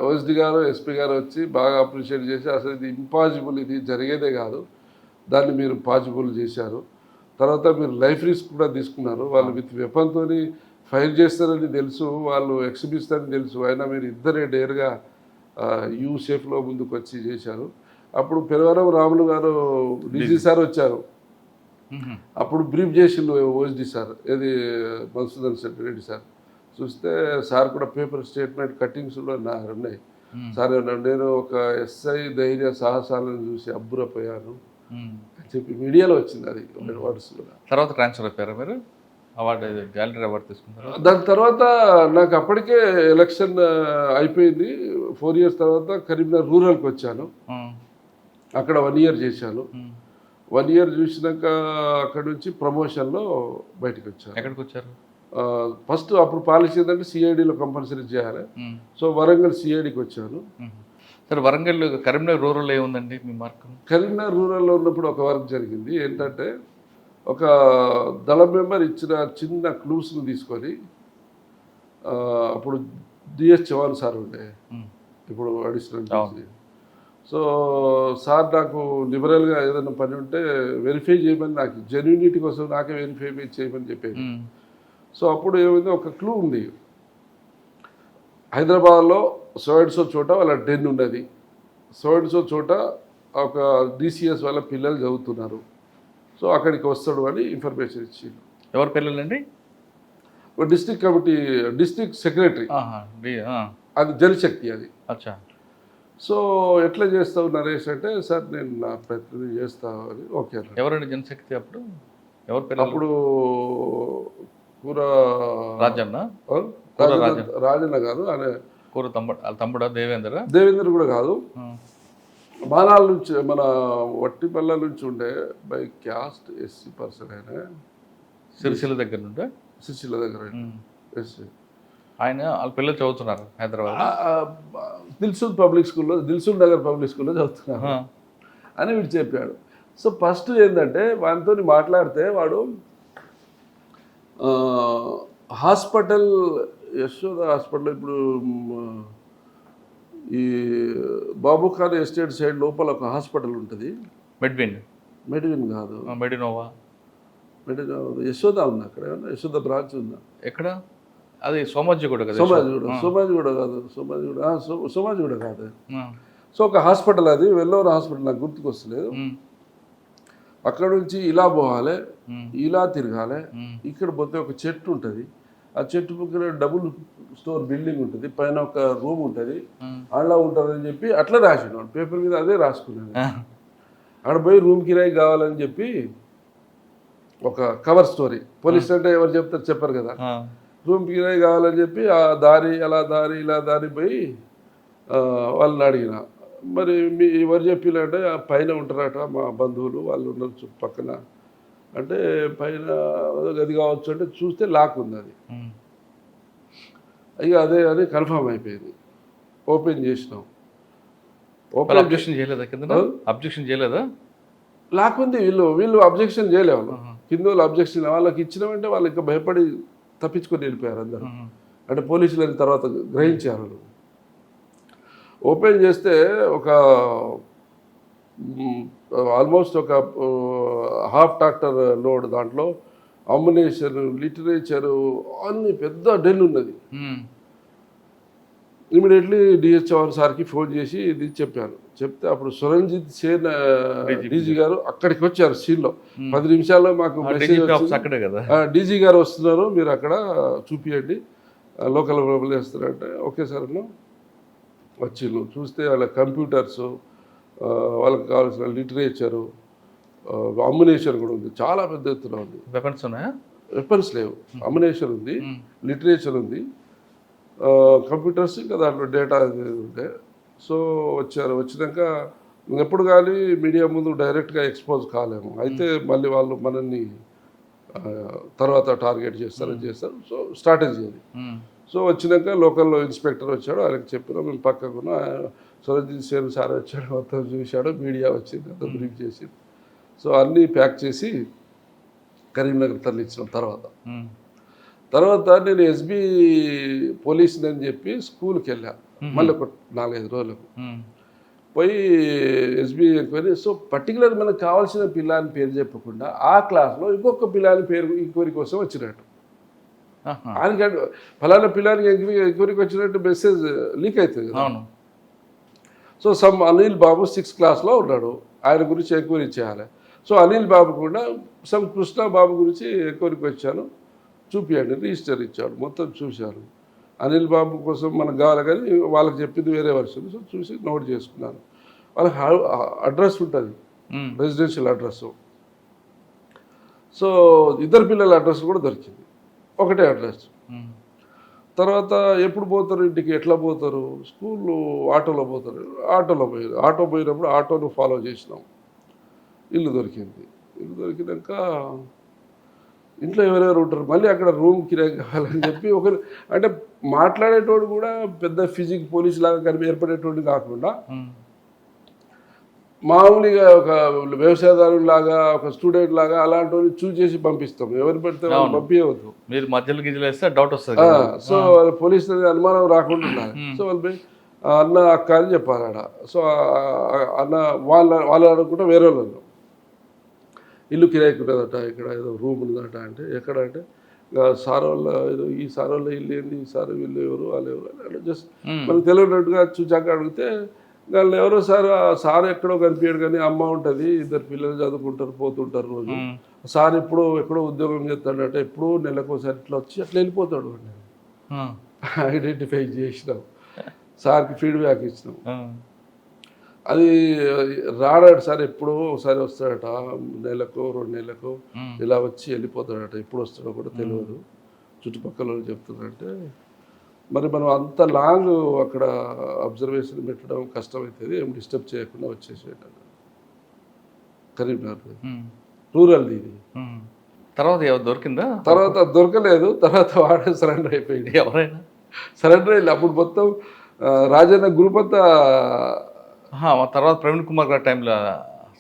ఓఎస్డి గారు ఎస్పీ గారు వచ్చి బాగా అప్రిషియేట్ చేసి అసలు ఇది ఇంపాసిబుల్, ఇది జరిగేదే కాదు, దాన్ని మీరు పాసిబుల్ చేశారు. తర్వాత మీరు లైఫ్ రిస్క్ కూడా తీసుకున్నారు. వాళ్ళు విత్ వెపన్తో ఫైర్ చేస్తారని తెలుసు, వాళ్ళు ఎక్స్ట్రీమిస్ట్ అని తెలుసు, అయినా మీరు ఇద్దరే డేర్గా యూ సేఫ్లో ముందుకు వచ్చి చేశారు. అప్పుడు పెరవరం రాములు గారు డీజీ సార్ వచ్చారు, అప్పుడు బ్రీఫ్ చేసిండు ఓఎస్డి సార్, ఏది మధుసూదన్ రెడ్డి సార్. చూస్తే సార్ కూడా పేపర్ స్టేట్మెంట్ కట్టింగ్స్ కూడా ఉన్నాయి. సార్ నేను ఒక ఎస్ఐ ధైర్య సాహసాలను చూసి అబ్బురపోయాను అని చెప్పి మీడియాలో వచ్చింది. అది అవార్డ్స్ కూడా. తర్వాత ట్రాన్స్ఫర్ అయిపోయారా మీరు? అవార్డు గ్యాలరీ అవార్డు తీసుకున్నారు. దాని తర్వాత నాకు అప్పటికే ఎలక్షన్ అయిపోయింది. 4 years తర్వాత కరీంనగర్ రూరల్కి వచ్చాను, అక్కడ 1 year చేశాను. 1 year చూసినాక అక్కడ నుంచి ప్రమోషన్లో బయటకు వచ్చాను. ఎక్కడికి వచ్చారు? ఫస్ట్ అప్పుడు పాలసీ ఏంటంటే సిఐడిలో కంపల్సరీ చేయాలి. సో వరంగల్ సిఐడికి వచ్చాను. సరే, వరంగల్ కరీంనగర్ రూరల్ ఏముందండి మీ మార్క్? కరీంనగర్ రూరల్లో ఉన్నప్పుడు ఒక వర్క్ జరిగింది. ఏంటంటే ఒక దళ మెంబర్ ఇచ్చిన చిన్న క్లూస్ను తీసుకొని, అప్పుడు డిఎస్ చవాన్ సార్ ఉండే, ఇప్పుడు అడిషనల్ డీజీ. సో సార్ నాకు లిబరల్గా ఏదైనా పని ఉంటే వెరిఫై చేయమని, నాకు జెన్యూనిటీ కోసం నాకే వెరిఫై చేయమని చెప్పేది. సో అప్పుడు ఏమైంది, ఒక క్లూ ఉంది, హైదరాబాద్లో సో చోట వాళ్ళ డెన్ ఉన్నది, సో చోట ఒక డిసిఎస్ వాళ్ళ పిల్లలు చదువుతున్నారు, సో అక్కడికి వస్తాడు అని ఇన్ఫర్మేషన్ ఇచ్చిండు. ఎవరి పిల్లలండి? డిస్ట్రిక్ట్ కమిటీ, డిస్ట్రిక్ట్ సెక్రటరీ, అది జలశక్తి అది. అచ్చా. సో ఎట్లా చేస్తావు నరేష్ అంటే, సార్ నేను నా ప్రయత్నం చేస్తాను అని. ఓకే. ఎవరండి జనశక్తి అప్పుడు? ఎవరు పిల్లలు? అప్పుడు కూర రాజన్న కాదు, ఆయన కూర తమ్ముడా దేవేంద్ర కూడా కాదు, బాణాల నుంచి, మన వట్టిపల్ల నుంచి ఉండే, బై క్యాస్ట్ ఎస్సీ పర్సన్ అయినా, సిరిసిల్ల దగ్గర నుండే, సిరిసిల్ల దగ్గర ఎస్సీ. ఆయన వాళ్ళ పిల్లలు చదువుతున్నారు హైదరాబాద్ దిల్సుఖ్ పబ్లిక్ స్కూల్లో, దిల్సుఖ్ నగర్ పబ్లిక్ స్కూల్లో చదువుతున్నారు అని వీడు చెప్పాడు. సో ఫస్ట్ ఏంటంటే వాడితో మాట్లాడితే వాడు హాస్పిటల్, యశోద హాస్పిటల్, ఇప్పుడు ఈ బాబు ఖాన్ ఎస్టేట్ సైడ్ లోపల ఒక హాస్పిటల్ ఉంటుంది. మెడ్విన్ మెడివిన్ కాదు, మెడినోవా యశోద ఉంది అక్కడ, ఏమన్నా యశోద బ్రాంచ్ ఉందా ఎక్కడ? అది సోమాజిగూడ కదా. సోమాజిగూడ కాదు, సోమాజిగూడ కాదు. సో ఒక హాస్పిటల్, అది వెల్లోర్ హాస్పిటల్, నాకు గుర్తుకొస్తలేదు. అక్కడ నుంచి ఇలా పోవాలి, ఇలా తిరగాలి, ఇక్కడ పోతే ఒక చెట్టు ఉంటుంది, ఆ చెట్టు పక్కన డబుల్ స్టోర్ బిల్డింగ్ ఉంటుంది, పైన ఒక రూమ్ ఉంటుంది, అలా ఉంటుందని చెప్పి అట్లా రాసిండు పేపర్ మీద, అదే రాసుకున్నాను. అక్కడ పోయి రూమ్ కిరాయి కావాలని చెప్పి ఒక కవర్ స్టోరీ, పోలీస్ అంటే ఎవరు చెప్తారు చెప్పారు కదా, రూమ్ కిరాయి కావాలని చెప్పి ఆ దారి అలా దారి ఇలా దారి పోయి వాళ్ళని అడిగిన, మరి మీ ఎవరు చెప్పినంటే పైన ఉంటారట మా బంధువులు, వాళ్ళు ఉన్నారు పక్కన అంటే, పైన గది కావచ్చు అంటే చూస్తే లాక్ ఉంది, అది ఇక అదే అని కన్ఫర్మ్ అయిపోయింది. ఓపెన్ చేసినాం. ఓపెన్ అబ్జెక్షన్ చేయలేదా? కింద అబ్జెక్షన్ చేయలేదా? లాక్ ఉంది, వీళ్ళు అబ్జెక్షన్ చేయలేవు, కింద వాళ్ళు అబ్జెక్షన్, వాళ్ళకి ఇచ్చినామంటే వాళ్ళు ఇంకా భయపడి తప్పించుకొని వెళ్ళిపోయారు అందరూ. అంటే పోలీసులు తర్వాత గ్రహించారు. ఓపెన్ చేస్తే ఒక ఆల్మోస్ట్ ఒక హాఫ్ ట్రాక్టర్ లోడ్, దాంట్లో అమ్యునేషన్, లిటరేచరు అన్ని పెద్ద డెల్ ఉన్నది. ఇమీడియట్లీ డిహెచ్ సార్కి ఫోన్ చేసి ఇది చెప్పాను. చెప్తే అప్పుడు సురంజిత్ సేన్ డీజీ గారు అక్కడికి వచ్చారు సీన్లో. 10 నిమిషాల్లో మాకు మెసేజ్ వచ్చింది, డీజీ గారు వస్తున్నారు, మీరు అక్కడ చూపియండి, లోకల్ వేస్తారంటే ఓకే సార్ అన్న. వచ్చిండు, చూస్తే వాళ్ళ కంప్యూటర్స్, వాళ్ళకి కావాల్సిన లిటరేచరు, అమ్యునేషన్ కూడా ఉంది, చాలా పెద్ద ఎత్తున ఉంది. వెపన్స్ ఉన్నాయా? వెపన్స్ లేవు, అమ్యునేషన్ ఉంది, లిటరేచర్ ఉంది, కంప్యూటర్స్ ఇంకా దాంట్లో డేటా ఉంటే. సో వచ్చినాక ఎప్పుడు కానీ మీడియా ముందు డైరెక్ట్గా ఎక్స్పోజ్ కాలేము, అయితే మళ్ళీ వాళ్ళు మనల్ని తర్వాత టార్గెట్ చేస్తారు. సో స్ట్రాటజీ అది. సో వచ్చినాక లోకల్లో ఇన్స్పెక్టర్ వచ్చాడు, ఆయనకు చెప్పినా మేము పక్కకున్న సురంజిత్ సేన్ సార్ వచ్చాడు, మొత్తం చూశాడు, మీడియా వచ్చింది, అంతా బ్రీఫ్ చేసి, సో అన్నీ ప్యాక్ చేసి కరీంనగర్ తరలించిన తర్వాత నేను ఎస్బీ పోలీసుని అని చెప్పి స్కూల్కి వెళ్ళాను. మళ్ళీ ఒక 4-5 రోజులకు పోయి ఎస్బీ ఎంక్వైరీ. సో పర్టికులర్ మనకు కావాల్సిన పిల్లాని పేరు చెప్పకుండా ఆ క్లాస్లో ఇంకొక పిల్లాని పేరు ఎంక్వైరీ కోసం వచ్చినట్టు, ఆయనకి ఫలానా పిల్లానికి ఎంక్వైరీకి వచ్చినట్టు మెసేజ్ లీక్ అవుతుంది కదా. సో సమ్ అనిల్ బాబు 6th క్లాస్లో ఉన్నాడు, ఆయన గురించి ఎంక్వైరీ చేయాలి. సో అనిల్ బాబు కూడా సమ్ కృష్ణ బాబు గురించి ఎంక్వైరీకి వచ్చాను, చూపించండి, రిజిస్టర్ ఇచ్చాడు, మొత్తం చూశాను. అనిల్ బాబు కోసం మనకు కావాలి కానీ వాళ్ళకి చెప్పింది వేరే వర్షన్. సో చూసి నోట్ చేసుకున్నాను. వాళ్ళకి అడ్రస్ ఉంటుంది, రెసిడెన్షియల్ అడ్రస్. సో ఇద్దరు పిల్లల అడ్రస్ కూడా దొరికింది, ఒకటే అడ్రస్. తర్వాత ఎప్పుడు పోతారు ఇంటికి, ఎట్లా పోతారు, స్కూల్లో ఆటోలో పోతారు, ఆటో పోయినప్పుడు ఆటోను ఫాలో చేసినాం. ఇల్లు దొరికింది. ఇల్లు దొరికినాక ఇంట్లో ఎవరెవరు ఉంటారు, మళ్ళీ అక్కడ రూమ్ కిరాయి కావాలని చెప్పి ఒకరు, అంటే మాట్లాడేటోడు కూడా పెద్ద ఫిజిక్ పోలీస్ లాగా ఏర్పడేటోడు కాకుండా మామూలుగా ఒక వ్యవసాయదారులాగా, ఒక స్టూడెంట్ లాగా అలాంటి చూస్ చేసి పంపిస్తాం. ఎవరు పెడితే వాళ్ళు పంపించవద్దు, మీరు మధ్యలో గిజ్జలు వేస్తే డౌట్ వస్తుంది. సో పోలీసులు అనుమానం రాకుండా ఉండాలి. సో వాళ్ళు పోయి అన్న అక్క అని చెప్పాలి ఆడ. సో అన్న వాళ్ళు అనుకుంటే వేరే వాళ్ళు ఇల్లు కిరాయికి ఉన్నదట, ఇక్కడ ఏదో రూమ్ ఉందట. అంటే ఎక్కడ అంటే సార్ వాళ్ళ ఏదో, ఈ సార్ వాళ్ళ ఇల్లు ఏంది, ఈ సార్ వీళ్ళు ఎవరు, వాళ్ళు ఎవరు అంటే జస్ట్ మనకు తెలియనట్టుగా చూచాక అడిగితే వాళ్ళు ఎవరో సార్ ఎక్కడో కనిపించాడు కానీ అమ్మ ఉంటుంది, 2 పిల్లలు చదువుకుంటారు, పోతుంటారు రోజు. సార్ ఎక్కడో ఉద్యోగం చేస్తాడట, ఎప్పుడూ నెలకోసారి ఇట్లా వచ్చి అట్లా వెళ్ళిపోతాడు. ఐడెంటిఫై చేసినాం, సార్కి ఫీడ్బ్యాక్ ఇచ్చినాం. అది రాడాడు సార్, ఎప్పుడో ఒకసారి వస్తాడట, నెలకు 2 నెలలకు ఇలా వచ్చి వెళ్ళిపోతాడట, ఎప్పుడు వస్తాడో కూడా తెలియదు, చుట్టుపక్కల వాళ్ళు చెప్తున్నారంటే. మరి మనం అంత లాంగ్ అక్కడ అబ్జర్వేషన్ పెట్టడం కష్టమవుతుంది, ఏం డిస్టర్బ్ చేయకుండా వచ్చేసేట. కరీంనగర్ రూరల్ది ఇది. తర్వాత దొరికిందా? తర్వాత దొరకలేదు, తర్వాత వాడే సరెండర్ అయిపోయింది. ఎవరైనా సరెండర్ అయ్యింది. అప్పుడు మొత్తం రాజన్న గ్రూప్ అంతా. తర్వాత ప్రవీణ్ కుమార్ గారి టైంలో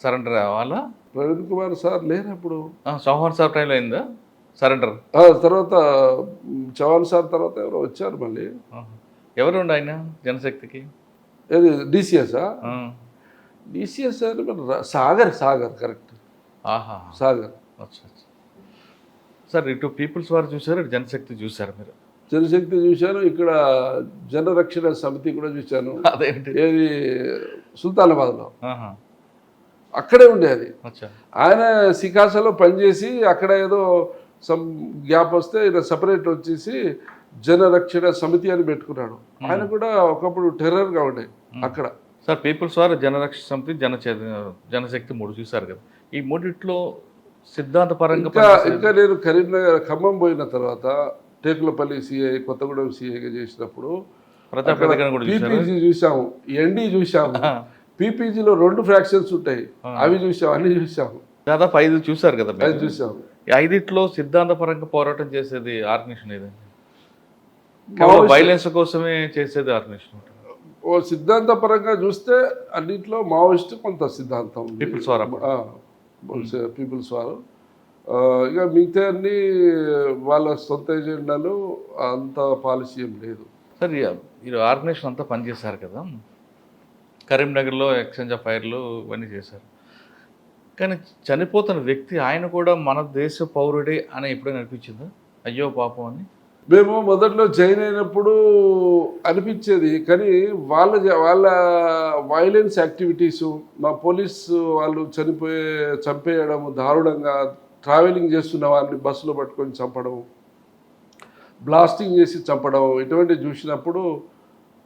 సరెండర్ అవ్వాలా? ప్రవీణ్ కుమార్ సార్ లేరు అప్పుడు, చౌహాన్ సార్ టైంలో అయిందా సరెండర్? తర్వాత చౌహాన్ సార్ తర్వాత ఎవరో వచ్చారు మళ్ళీ. ఎవరు ఉండి ఆయన జనశక్తికి? ఏది డిసిఎస్ డిసిఎస్ అని సాగర్ కరెక్ట్ ఆహా సాగర్. అచ్చా అచ్చా. సార్ ఇటు పీపుల్స్ వారు చూసారు, ఇటు జనశక్తి చూసారు మీరు? జనశక్తి చూశాను, ఇక్కడ జనరక్షణ సమితి కూడా చూశాను. అదేంటి? ఏది సుల్తానాబాద్లో ఆహా. అక్కడే ఉండేది. అచ్చా. ఆయన సికాసాలో పనిచేసి అక్కడ ఏదో సమ్ గ్యాప్ వస్తే ఈయన సపరేట్ వచ్చేసి జనరక్షణ సమితి అని పెట్టుకున్నాడు. ఆయన కూడా ఒకప్పుడు టెర్రర్గా ఉండే అక్కడ. సార్ పీపుల్స్ వారు, జనరక్షణ సమితి, జనశక్తి 3 చూసారు కదా. ఈ మూడిట్లో సిద్ధాంతపరంగా ఇంకా నేను కరీంనగర్ ఖమ్మం పోయిన తర్వాత టేకులపల్లి సిఐ, కొత్తగూడెం సిఐగా చేసినప్పుడు పీపీజీ చూసాము, ఎన్డీ చూసాము. పీపీజీలో 2 ఫ్రాక్షన్స్ ఉంటాయి, అవి చూసాము, అన్ని చూసాము. దాదాపు 5 చూసారు కదా. అది చూసాము. ఈ 5ట్లో సిద్ధాంతపరంగా పోరాటం చేసేది ఆర్గనైజేషన్ ఏదండి? వైలెన్స్ కోసమే చేసేది ఆర్గనైజేషన్. ఓ సిద్ధాంతపరంగా చూస్తే అన్నింటిలో మావోయిస్ట్ కొంత సిద్ధాంతం ఉంది. పీపుల్స్ వారు పీపుల్స్ వారు ఇక మిగతా అన్ని వాళ్ళ సొంత ఎజెండాలు, అంత పాలసీ ఏం లేదు. సార్ మీరు ఆర్గనైజేషన్ అంతా పనిచేశారు కదా, కరీంనగర్లో ఎక్స్చేంజ్ ఆఫ్ ఫైర్లు ఇవన్నీ చేశారు. కానీ చనిపోతున్న వ్యక్తి ఆయన కూడా మన దేశ పౌరుడే అని ఎప్పుడైనా అనిపించిందా? అయ్యో పాపం అని. మేము మొదట్లో జాయిన్ అయినప్పుడు అనిపించేది, కానీ వాళ్ళ వైలెన్స్ యాక్టివిటీసు, మా పోలీసు వాళ్ళు చంపేయడం, దారుణంగా ట్రావెలింగ్ చేస్తున్న వాళ్ళని బస్సులో పట్టుకొని చంపడం, బ్లాస్టింగ్ చేసి చంపడం, ఇటువంటివి చూసినప్పుడు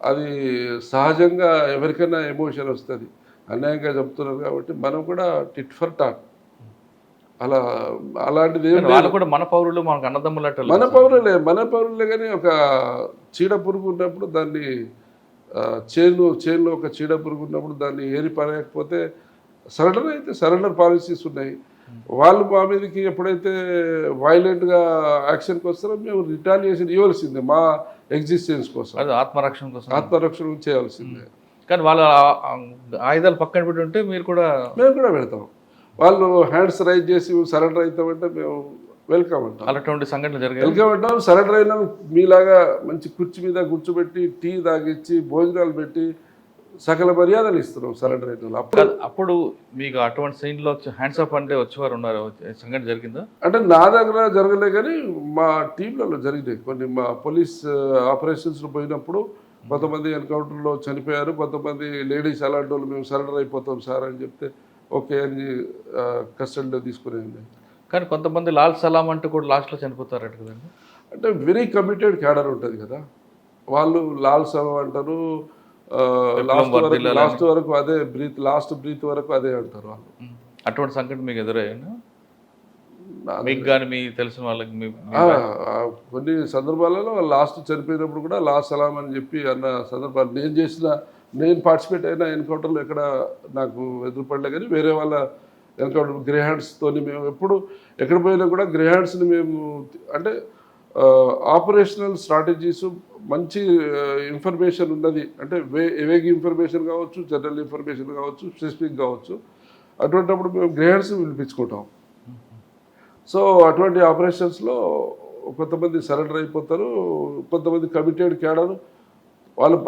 అది సహజంగా ఎవరికైనా ఎమోషన్ వస్తుంది. అన్యాయంగా చెప్తున్నారు కాబట్టి మనం కూడా టిట్ ఫర్ టాట్ అలాంటిది కూడా మన పౌరులు, మనకు అన్నదమ్ములట. మన పౌరులే కానీ ఒక చీడ పురుగు ఉన్నప్పుడు దాన్ని చేనులో ఒక చీడ పురుగు ఉన్నప్పుడు దాన్ని ఏరి పడకపోతే సరెండర్ పాలసీస్ ఉన్నాయి. వాళ్ళు మా మీదకి ఎప్పుడైతే వైలెంట్గా యాక్షన్కి వస్తారో మేము రిటాలియేషన్ ఇవ్వాల్సిందే, మా ఎగ్జిస్టెన్స్ కోసం, ఆత్మరక్షణ చేయాల్సిందే. కానీ వాళ్ళ ఆయుధాలు పక్కన పెట్టి ఉంటే మేము కూడా పెడతాం. వాళ్ళు హ్యాండ్స్ రైజ్ చేసి సరెండర్ అవుతామంటే మేము వెల్కమ్ అంటాం. అలాంటి సంఘటనలు జరిగాయి. వెల్కమ్ అంటాం. సరెండర్ అయినా మీలాగా మంచి కుర్చీ మీద కూర్చోబెట్టి టీ తాగిచ్చి భోజనాలు పెట్టి సకల మర్యాదలు ఇస్తున్నాం సరెండర్ అయిన. అప్పుడు మీకు అటువంటి సీన్లో హ్యాండ్స్ అప్ అంటే వచ్చేవారు ఉన్నారు, సంఘటన జరిగిందా? అంటే నా దగ్గర జరగలే కానీ మా టీంలలో జరిగినాయి కొన్ని. మా పోలీస్ ఆపరేషన్స్లో పోయినప్పుడు కొంతమంది ఎన్కౌంటర్లో చనిపోయారు, కొంతమంది లేడీస్ అలాంటి వాళ్ళు మేము సరెండర్ అయిపోతాం సార్ అని చెప్తే ఓకే అని కస్టడీలో తీసుకునేది. కానీ కొంతమంది లాల్ సలాం అంటూ కూడా లాస్ట్లో చనిపోతారట కదండి. అంటే వెరీ కమిటెడ్ క్యాడర్ ఉంటుంది కదా, వాళ్ళు లాల్ సలాం అంటారు, లాస్ట్ వరకు అదే లాస్ట్ బ్రీత్ వరకు అదే అంటారు వాళ్ళు. అటువంటి సంఘటన మీకు ఎదురయ్యాను? మీకు కానీ మీకు తెలిసిన వాళ్ళకి కొన్ని సందర్భాలలో లాస్ట్ చనిపోయినప్పుడు కూడా లాస్ట్ సలాం అని చెప్పి అన్న సందర్భాలు నేను పార్టిసిపేట్ అయిన ఎన్కౌంటర్లో ఎక్కడ నాకు ఎదురుపడలే. కానీ వేరే వాళ్ళ ఎన్కౌంటర్ గ్రేహాండ్స్తో మేము ఎక్కడ పోయినా కూడా గ్రేహాండ్స్ని మేము అంటే ఆపరేషనల్ స్ట్రాటజీస్ మంచి ఇన్ఫర్మేషన్ ఉన్నది అంటే వేగ్ ఇన్ఫర్మేషన్ కావచ్చు, జనరల్ ఇన్ఫర్మేషన్ కావచ్చు, స్పెసిఫిక్ కావచ్చు, అటువంటిప్పుడు మేము గ్రేహాండ్స్ పిలిపించుకుంటాం. సో అటువంటి ఆపరేషన్స్లో కొంతమంది సరెండర్ అయిపోతారు, కొంతమంది కమిటెడ్ క్యాడర్ వాళ్ళు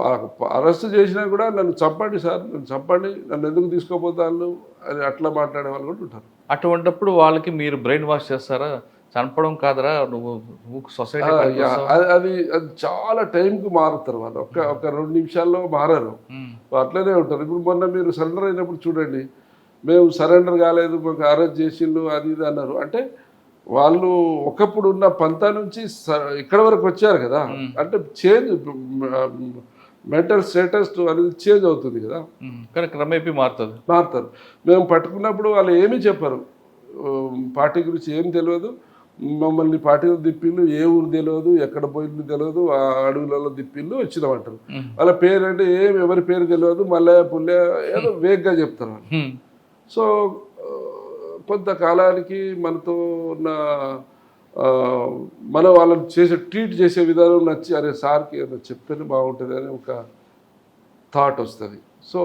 అరెస్ట్ చేసినా కూడా నన్ను చంపండి సార్, నన్ను చంపండి, నన్ను ఎందుకు తీసుకోపోతాను అని అట్లా మాట్లాడే వాళ్ళు కూడా ఉంటారు. అటువంటిప్పుడు వాళ్ళకి మీరు బ్రెయిన్ వాష్ చేస్తారా? చంపడం కాదరా నువ్వు సొసైటీ అది చాలా టైంకి మారుతారు వాళ్ళు, ఒక 2 నిమిషాల్లో మారారు, అట్లనే ఉంటారు. ఇప్పుడు మొన్న మీరు సరెండర్ అయినప్పుడు చూడండి, మేము సరెండర్ కాలేదు, మాకు అరెస్ట్ చేసిండు అది ఇది అన్నారు. అంటే వాళ్ళు ఒకప్పుడు ఉన్న పంతా నుంచి ఇక్కడ వరకు వచ్చారు కదా, అంటే చేంజ్ మెంటల్ స్టేటస్ అనేది చేంజ్ అవుతుంది కదా, కానీ క్రమేపీ మారుతారు. మేము పట్టుకున్నప్పుడు వాళ్ళు ఏమీ చెప్పారు, పార్టీ గురించి ఏం తెలియదు, మమ్మల్ని పార్టీలో దిప్పిళ్ళు, ఏ ఊరు తెలియదు, ఎక్కడ పోయింది తెలియదు, ఆ అడవులలో దిప్పిళ్ళు వచ్చినామంటారు. వాళ్ళ పేరు అంటే ఎవరి పేరు తెలియదు, మల్లయ్య పుల్లయ్య ఏదో వేగ్గా చెప్తారు వాళ్ళు. సో కొంతకాలానికి మనతో ఉన్న మన వాళ్ళని ట్రీట్ చేసే విధానం నచ్చి అరే సార్కి ఏదో చెప్తేనే బాగుంటుంది అని ఒక థాట్ వస్తుంది. సో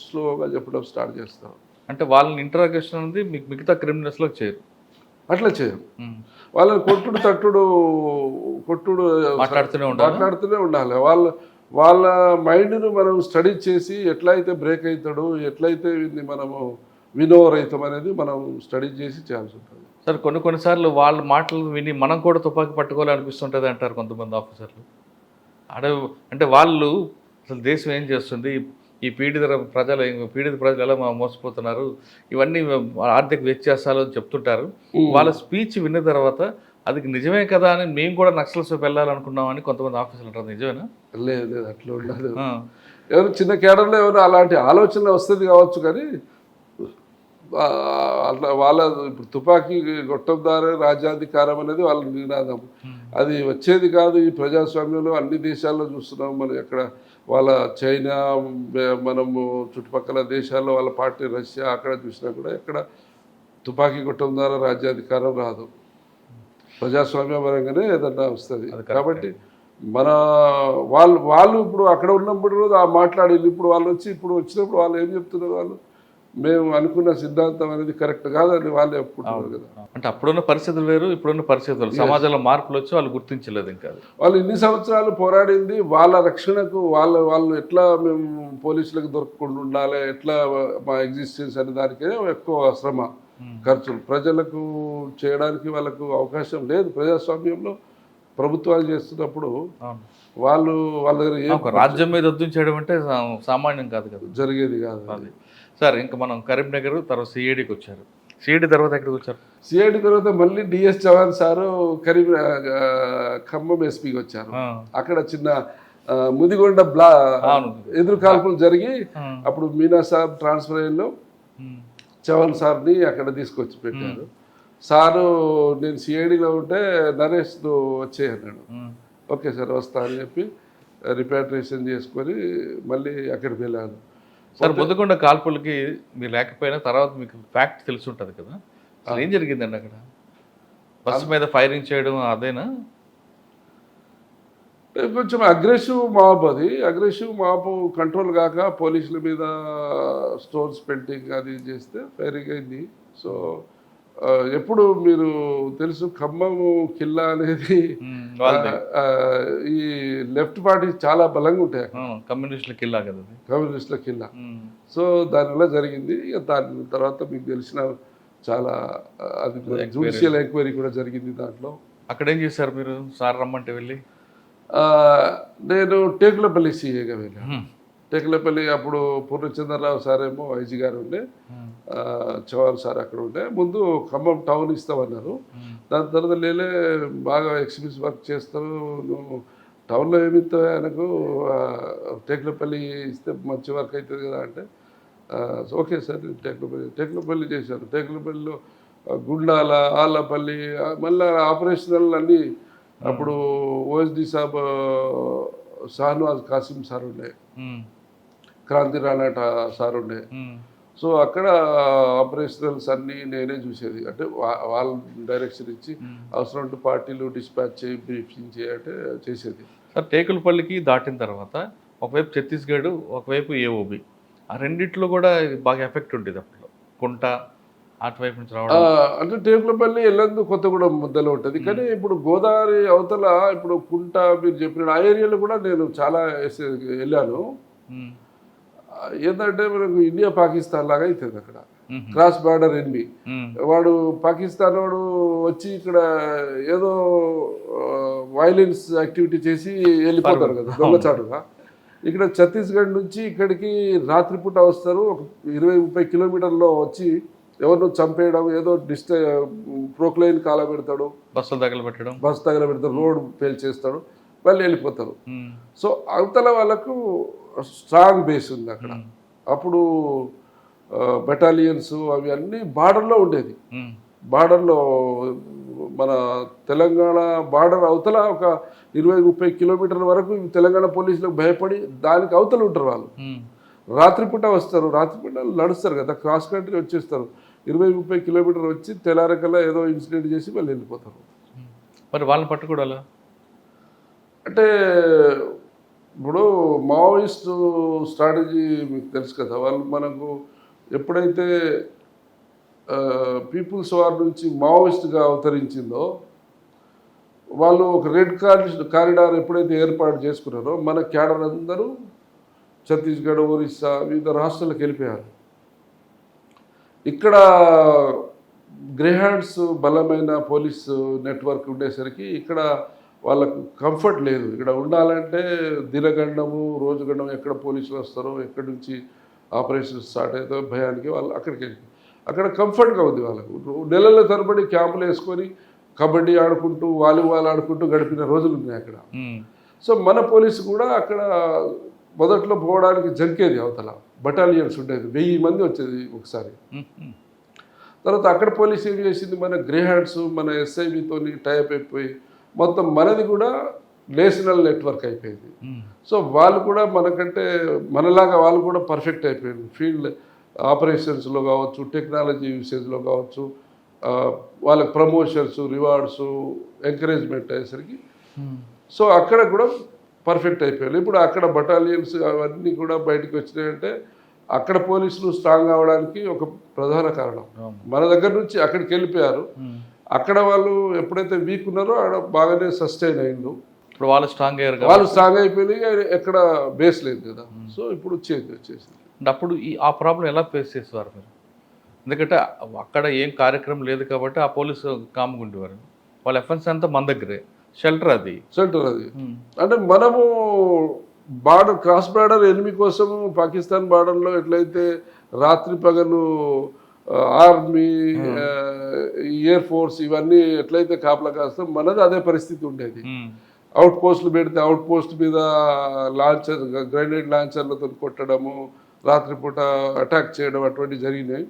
స్లోగా చెప్పడం స్టార్ట్ చేస్తాం. అంటే వాళ్ళని ఇంటరాగేషన్ అనేది మీకు మిగతా క్రిమినల్స్లో చేయరు, అట్లా చేయరు. వాళ్ళని కొట్టుడు మాట్లాడుతూనే ఉండాలి. వాళ్ళ మైండ్ను మనం స్టడీ చేసి ఎట్లయితే బ్రేక్ అవుతాడు, ఎట్లయితే వీడిని మనము వినోవర్ అవుతాం అనేది మనం స్టడీ చేసి చేయాల్సి ఉంటుంది. సార్ కొన్నిసార్లు వాళ్ళ మాటలు విని మనం కూడా తుపాకీ పట్టుకోవాలనిపిస్తుంటుంది అంటారు కొంతమంది ఆఫీసర్లు. అంటే వాళ్ళు అసలు దేశం ఏం చేస్తుంది, ఈ పీడిత ప్రజలు ఎలా మోసపోతున్నారు, ఇవన్నీ ఆర్థిక వ్యత్యాసాలు అని చెప్తుంటారు. వాళ్ళ స్పీచ్ విన్న తర్వాత అది నిజమే కదా అని మేము కూడా నక్సల్స్ వెళ్ళాలనుకున్నామని కొంతమంది ఆఫీసర్లు అంటారు. నిజమేనా? లేదు అట్లా ఉండదు. ఎవరు చిన్న కేడర్లో ఎవరు అలాంటి ఆలోచన వస్తుంది కావచ్చు, కానీ అట్లా వాళ్ళ ఇప్పుడు తుపాకీ గొట్టందారే రాజ్యాధికారం అనేది వాళ్ళ నినాదం. అది వచ్చేది కాదు. ఈ ప్రజాస్వామ్యంలో అన్ని దేశాల్లో చూస్తున్నాం మనం. ఎక్కడ వాళ్ళ చైనా, మనము చుట్టుపక్కల దేశాల్లో వాళ్ళ పార్టీ రష్యా, అక్కడ చూసినా కూడా ఎక్కడ తుపాకీ గొట్టం ద్వారా రాజ్యాధికారం రాదు. ప్రజాస్వామ్య పరంగానే ఏదన్నా వస్తుంది. కాబట్టి మన వాళ్ళు ఇప్పుడు అక్కడ ఉన్నప్పుడు మాట్లాడేది, ఇప్పుడు వాళ్ళు వచ్చినప్పుడు వాళ్ళు ఏం చెప్తున్నారు, వాళ్ళు మేము అనుకున్న సిద్ధాంతం అనేది కరెక్ట్ కాదని వాళ్ళే ఒప్పుకుంటున్నారు కదా. అంటే అప్పుడున్న పరిస్థితులు వేరు, ఇప్పుడున్న పరిస్థితులు, సమాజంలో మార్పులు వచ్చి వాళ్ళు గుర్తించలేదు. ఇంకా వాళ్ళు ఇన్ని సంవత్సరాలు పోరాడింది వాళ్ళ రక్షణకు, వాళ్ళు ఎట్లా మేము పోలీసులకు దొరకకుండా ఉండాలి, ఎట్లా మా ఎగ్జిస్టెన్స్ అనే దానికే ఎక్కువ శ్రమ, ఖర్చులు. ప్రజలకు చేయడానికి వాళ్ళకు అవకాశం లేదు. ప్రజాస్వామ్యంలో ప్రభుత్వాలు చేస్తున్నప్పుడు వాళ్ళ దగ్గర రాజ్యం మీద యుద్ధం చేయడం అంటే సామాన్యం కాదు కదా, జరిగేది కాదు అది. సార్ ఇంకా మనం కరీంనగర్ తర్వాత సిఐడికి వచ్చారు. సిఐడి తర్వాత ఎక్కడికి వచ్చారు? సిఐడి తర్వాత మళ్ళీ డిఎస్ చవాన్ సారు ఖమ్మం ఎస్పీకి వచ్చారు. అక్కడ చిన్న ముదిగొండ ఎదురు కాల్పులు జరిగి అప్పుడు మీనా సాబ్ ట్రాన్స్ఫర్ అయ్యిందో చవాన్ సార్ని అక్కడ తీసుకొచ్చి పెట్టారు. సారు నేను సిఐడిలో ఉంటే నరేష్ వచ్చే అన్నాడు. ఓకే సార్ వస్తా అని చెప్పి రిపాట్రియేషన్ చేసుకొని మళ్ళీ అక్కడికి వెళ్ళాను. సార్ ముదిగొండ కాల్పులకి మీరు లేకపోయినా తర్వాత మీకు ఫ్యాక్ట్ తెలిసి ఉంటుంది కదా, అసలు ఏం జరిగిందండి అక్కడ? బస్సు మీద ఫైరింగ్ చేయడం అదేనా? కొంచెం అగ్రెసివ్ మాబ్, అది అగ్రెసివ్ మాబ్ కంట్రోల్ కాక పోలీసుల మీద స్టోన్స్ పెయింటింగ్ అది చేస్తే ఫైరింగ్ అయింది. సో ఎప్పుడు మీరు తెలుసు ఖమ్మం కిల్లా అనేది ఈ లెఫ్ట్ పార్టీ చాలా బలంగా ఉంటాయి, కమ్యూనిస్టుల కిల్లా కదా, కమ్యూనిస్టుల కిల్లా. సో దానివల్ల జరిగింది. దాని తర్వాత మీకు తెలిసిన చాలా అది జ్యుడిషియల్ ఎంక్వైరీ కూడా జరిగింది దాంట్లో. అక్కడ ఏం చేశారు మీరు? సార్ రమ్మంటే వెళ్ళి నేను టేకులపల్లి సీఏగా వెళ్ళాను. టేకులపల్లి అప్పుడు పూర్ణచంద్రరావు సార్ ఏమో ఐజీ గారు ఉండే, చవాన్ సార్ అక్కడ ఉండే. ముందు ఖమ్మం టౌన్ ఇస్తామన్నారు. దాని తర్వాత లేలే బాగా ఎక్స్పీరియన్స్ వర్క్ చేస్తారు, నువ్వు టౌన్లో ఏమి ఇస్తావు ఆయనకు, టేకులపల్లి ఇస్తే మంచి వర్క్ అవుతుంది కదా అంటే ఓకే సార్ టేకులపల్లి చేశాను. టేకులపల్లిలో గుండాల, ఆళ్ళపల్లి, మళ్ళీ ఆపరేషనల్ అన్నీ అప్పుడు ఓఎస్డి సాబ్ షాహనవాజ్ కాసిం సార్ ఉండే, క్రాంతి రాణాట సార్ ఉండే. సో అక్కడ ఆపరేషనల్స్ అన్నీ నేనే చూసేది. అంటే వాళ్ళ డైరెక్షన్ ఇచ్చి అవసరం ఉంటే పార్టీలు డిస్పాచ్ చేయి, బ్రీఫింగ్ చేయంటే చేసేది. సార్ టేకులపల్లికి దాటిన తర్వాత ఒకవైపు ఛత్తీస్గఢ్, ఒకవైపు ఏఓబి, ఆ రెండిట్లో కూడా బాగా ఎఫెక్ట్ ఉండేది అప్పుడు. కుంట అటువైపు నుంచి రావడం అంటే టేకులపల్లి వెళ్ళందు కొత్తగూడెం మధ్యలో ఉంటుంది. కానీ ఇప్పుడు గోదావరి అవతల ఇప్పుడు కుంట మీరు చెప్పిన ఆ ఏరియాలో కూడా నేను చాలా వెళ్ళాను. ఏంటంటే మనకు ఇండియా పాకిస్తాన్ లాగా అవుతుంది అక్కడ, క్రాస్ బార్డర్ ఎనిమి. వాడు పాకిస్తాన్ వాడు వచ్చి ఇక్కడ ఏదో వైలెన్స్ యాక్టివిటీ చేసి వెళ్ళిపోతారు కదా దొంగచాటుగా. ఇక్కడ ఛత్తీస్గఢ్ నుంచి ఇక్కడికి రాత్రిపూట వస్తారు, ఒక 20-30 కిలోమీటర్లో వచ్చి ఎవరినో చంపేయడం, ఏదో ప్రోక్లైన్ కాల పెడతాడు, బస్సు తగలబెడతాడు, రోడ్ పేల్చేస్తాడు, మళ్ళీ వెళ్ళిపోతారు. సో అవతల వాళ్ళకు స్ట్రాంగ్ బేస్ ఉంది అక్కడ. అప్పుడు బెటాలియన్స్ అవి అన్నీ బార్డర్లో ఉండేది. బార్డర్లో మన తెలంగాణ బార్డర్ అవతల ఒక 20-30 కిలోమీటర్ల వరకు తెలంగాణ పోలీసులకు భయపడి దానికి అవతల ఉంటారు వాళ్ళు. రాత్రిపూట వస్తారు, రాత్రిపూట నడుస్తారు కదా, క్రాస్ కంట్రీ వచ్చేస్తారు. 20-30 కిలోమీటర్లు వచ్చి తెల్లారకల్లా ఏదో ఇన్సిడెంట్ చేసి మళ్ళీ వెళ్ళిపోతారు. మరి వాళ్ళని పట్టుకోవాలా అంటే ఇప్పుడు మావోయిస్టు స్ట్రాటజీ మీకు తెలుసు కదా, వాళ్ళు మనకు ఎప్పుడైతే పీపుల్స్ వార్ నుంచి మావోయిస్ట్గా అవతరించిందో వాళ్ళు ఒక రెడ్ కారిడార్ ఎప్పుడైతే ఏర్పాటు చేసుకున్నారో మన క్యాడర్ అందరూ ఛత్తీస్గఢ్, ఒరిస్సా వివిధ రాష్ట్రాలకు వెళ్ళిపోయారు. ఇక్కడ గ్రేహాండ్స్ బలమైన పోలీసు నెట్వర్క్ ఉండేసరికి ఇక్కడ వాళ్ళకు కంఫర్ట్ లేదు. ఇక్కడ ఉండాలంటే దినగండము రోజు గండం ఎక్కడ పోలీసులు వస్తారో ఎక్కడి నుంచి ఆపరేషన్ స్టార్ట్ అవుతారో భయానికి వాళ్ళు అక్కడ కంఫర్ట్గా ఉంది వాళ్ళకు. నెలల తరబడి క్యాంపులు వేసుకొని కబడ్డీ ఆడుకుంటూ వాలీబాల్ ఆడుకుంటూ గడిపిన రోజులు ఉన్నాయి అక్కడ. సో మన పోలీసు కూడా అక్కడ మొదట్లో పోవడానికి జంకేది, అవతల బటాలియన్స్ ఉండేది, 1000 మంది వచ్చేది ఒకసారి. తర్వాత అక్కడ పోలీసు ఏం చేసింది, మన గ్రేహాండ్స్ మన ఎస్ఐబితో టైప్ అయిపోయి మొత్తం మనది కూడా నేషనల్ నెట్వర్క్ అయిపోయింది. సో వాళ్ళు కూడా మనకంటే మనలాగా వాళ్ళు కూడా పర్ఫెక్ట్ అయిపోయింది. ఫీల్డ్ ఆపరేషన్స్లో కావచ్చు, టెక్నాలజీ యూసేజ్లో కావచ్చు, వాళ్ళకి ప్రమోషన్స్, రివార్డ్స్, ఎంకరేజ్మెంట్ అయ్యేసరికి సో అక్కడ కూడా పర్ఫెక్ట్ అయిపోయారు. ఇప్పుడు అక్కడ బటాలియన్స్ అవన్నీ కూడా బయటకు వచ్చినాయంటే అక్కడ పోలీసులు స్ట్రాంగ్ అవడానికి ఒక ప్రధాన కారణం. మన దగ్గర నుంచి అక్కడికి వెళ్ళిపోయారు. అక్కడ వాళ్ళు ఎప్పుడైతే వీక్ ఉన్నారో అక్కడ బాగానే సస్టైన్ అయిండు. ఇప్పుడు వాళ్ళు స్ట్రాంగ్ అయ్యారు, వాళ్ళు స్ట్రాంగ్ అయిపోయి ఎక్కడ బేస్ లేదు కదా. సో ఇప్పుడు చేంజ్ వచ్చేసింది. అప్పుడు ఆ ప్రాబ్లం ఎలా ఫేస్ చేసేవారు మీరు? ఎందుకంటే అక్కడ ఏం కార్యక్రమం లేదు కాబట్టి ఆ పోలీసు కామ్గా ఉండేవారు. వాళ్ళ ఎఫెన్స్ అంతా మన దగ్గరే, షెల్టర్ అది అంటే మనము బార్డర్ క్రాస్ బార్డర్ ఎనిమి కోసం పాకిస్తాన్ బార్డర్లో ఎట్లయితే రాత్రి పగలు ఆర్మీ, ఎయిర్ ఫోర్స్ ఇవన్నీ ఎట్లయితే కాపలా కాస్తాం, మనది అదే పరిస్థితి ఉండేది. అవుట్ పోస్టులు పెడితే అవుట్ పోస్ట్ మీద లాంచర్, గ్రెనేడ్ లాంచర్లతో కొట్టడము, రాత్రిపూట అటాక్ చేయడం అటువంటివి జరిగినాయి.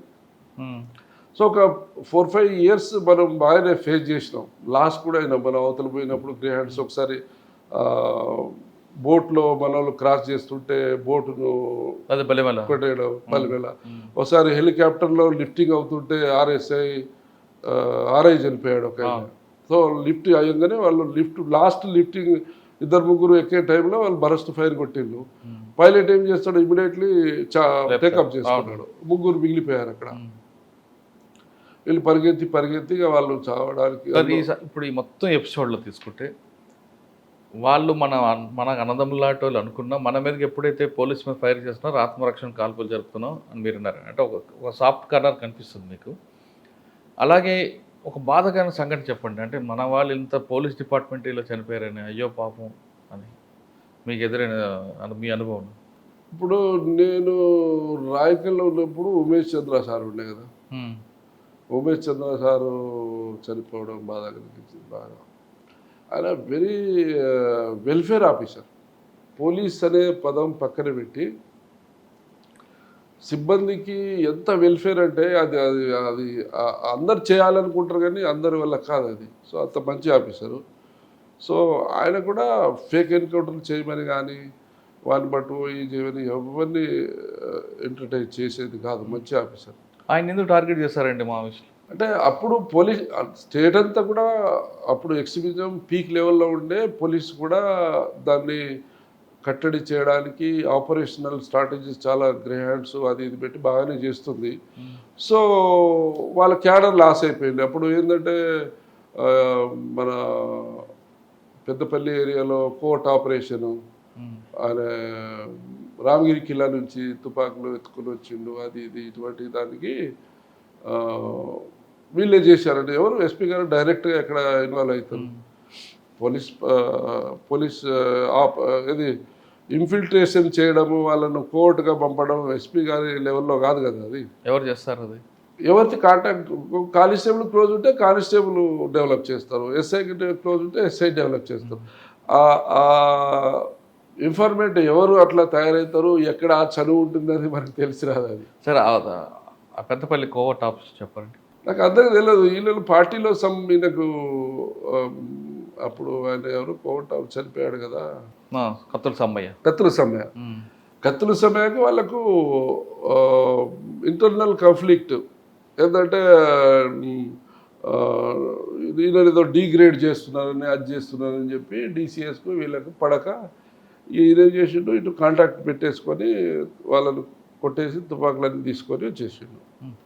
సో ఒక 4-5 ఇయర్స్ మనం బాగానే ఫేస్ చేసినాం. లాస్ట్ కూడా అయినా మనం అవతల పోయినప్పుడు గ్రేహాండ్స్ ఒకసారి బోట్లో మన వాళ్ళు క్రాస్ చేస్తుంటే బోటును కొట్టేయడం, పలివేళ ఒకసారి హెలికాప్టర్లో లిఫ్టింగ్ అవుతుంటే ఆర్ఐ చనిపోయాడు ఒక. సో లిఫ్ట్ అయ్యంగానే వాళ్ళు లాస్ట్ లిఫ్టింగ్ 2-3 ఎక్కే టైంలో వాళ్ళు బరస్ట్ ఫైర్ కొట్టిండు. పైలట్ ఏం చేస్తాడు, ఇమీడియట్లీ టేకప్ చేసుకున్నాడు. 3 మిగిలిపోయారు అక్కడ. వీళ్ళు పరిగెత్తి వాళ్ళు చావడానికి. ఇప్పుడు ఈ మొత్తం ఎపిసోడ్లో తీసుకుంటే వాళ్ళు మన అన్నదమ్ములాంటి వాళ్ళు అనుకున్నా మన మీదకి ఎప్పుడైతే పోలీస్ మీద ఫైర్ చేస్తున్నారో ఆత్మరక్షణ కాల్పులు జరుపుతున్నాం అని మీరు అన్నారు. అంటే ఒక సాఫ్ట్ కార్నర్ కనిపిస్తుంది మీకు. అలాగే ఒక బాధకరమైన సంఘటన చెప్పండి. అంటే మన వాళ్ళు ఇంత పోలీస్ డిపార్ట్మెంట్ ఇలా చనిపోయారని, అయ్యో పాపం అని మీకు ఎదురైన మీ అనుభవం? ఇప్పుడు నేను రాయకల్లో ఉన్నప్పుడు ఉమేష్ చంద్ర సార్ ఉండే కదా, ఉమేష్ చంద్ర సారు చనిపోవడం బాధ కలిగించింది బాగా. ఆయన వెరీ వెల్ఫేర్ ఆఫీసర్. పోలీస్ అనే పదం పక్కన పెట్టి సిబ్బందికి ఎంత వెల్ఫేర్ అంటే అది అది అది అందరు చేయాలనుకుంటారు కానీ అందరి వల్ల కాదు అది. సో అంత మంచి ఆఫీసరు. సో ఆయన కూడా ఫేక్ ఎన్కౌంటర్లు చేయమని కానీ వాళ్ళని బట్టు ఈ చేయమని ఎవరిని ఎంటర్టైన్ చేసేది కాదు. మంచి ఆఫీసర్. ఆయన ఎందుకు టార్గెట్ చేశారండి మా విషయం? అంటే అప్పుడు పోలీస్ స్టేట్ అంతా కూడా అప్పుడు ఎక్స్ట్రీమిజం పీక్ లెవెల్లో ఉండే, పోలీస్ కూడా దాన్ని కట్టడి చేయడానికి ఆపరేషనల్ స్ట్రాటజీస్ చాలా గ్రేహాండ్స్ అది ఇది పెట్టి బాగానే చేస్తుంది. సో వాళ్ళ క్యాడర్ లాస్ అయిపోయింది. అప్పుడు ఏంటంటే మన పెద్దపల్లి ఏరియాలో కోర్ట్ ఆపరేషను, ఆయన రామగిరి కిల్లా నుంచి తుపాకులు ఎత్తుకుని వచ్చిండు, అది ఇది ఇటువంటి దానికి వీళ్ళే చేశారంటే ఎవరు ఎస్పీ గారు డైరెక్ట్గా ఎక్కడ ఇన్వాల్వ్ అవుతారు. పోలీస్ ఇది ఇన్ఫిల్ట్రేషన్ చేయడము, వాళ్ళను కోర్టుగా పంపడం ఎస్పీ గారి లెవెల్లో కాదు కదా. అది ఎవరు చేస్తారు? అది ఎవరికి కాంటాక్ట్, కానిస్టేబుల్ క్లోజ్ ఉంటే కానిస్టేబుల్ డెవలప్ చేస్తారు, ఎస్ఐకి క్లోజ్ ఉంటే ఎస్ఐ డెవలప్ చేస్తారు. ఆ ఇన్ఫర్మేట్ ఎవరు అట్లా తయారవుతారు, ఎక్కడ ఆ చదువు ఉంటుందని మనకు తెలిసి రాదు. అది సరే, ఆ పెద్దపల్లి కోవర్ట్ ఆఫీస్ చెప్పండి. నాకు అందరికీ తెలియదు. వీళ్ళు పార్టీలో ఈయనకు అప్పుడు ఆయన ఎవరు కోవర్ట్ ఆఫీస్ చనిపోయాడు కదా, కత్తుల సమయానికి వాళ్ళకు ఇంటర్నల్ కాన్ఫ్లిక్ట్ ఏంటంటే ఈయన ఏదో డీగ్రేడ్ చేస్తున్నారని అది చేస్తున్నారని చెప్పి డీసీఎస్కు వీళ్ళకు పడక ఈయన ఏం చేసిండు, ఇటు కాంట్రాక్ట్ పెట్టేసుకొని వాళ్ళను కొట్టేసి తుపాకులన్నీ తీసుకొని వచ్చేసిండు.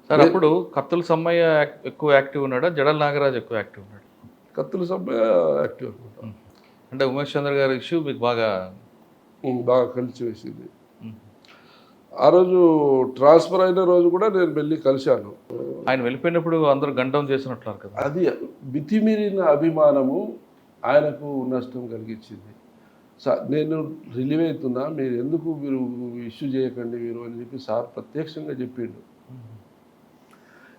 సార్, అప్పుడు కత్తుల సమ్మయ్య ఎక్కువ యాక్టివ్ ఉన్నాడా, జడల నాగరాజు ఎక్కువ యాక్టివ్ ఉన్నాడు? కత్తుల సభ్య యాక్టివ్ అనుకుంటా. అంటే ఉమేష్ చంద్ర గారి ఇష్యూ మీకు బాగా బాగా కలిసి వేసింది. ఆ రోజు ట్రాన్స్ఫర్ అయిన రోజు కూడా నేను వెళ్ళి కలిశాను. ఆయన వెళ్ళిపోయినప్పుడు అందరూ గంటం చేసినట్లున్నారు కదా. అది మితిమీరిన అభిమానము ఆయనకు నష్టం కలిగించింది. నేను రిలీవ్ అవుతున్నా, మీరు ఎందుకు మీరు ఇష్యూ చేయకండి మీరు అని చెప్పి సార్ ప్రత్యక్షంగా చెప్పిండు.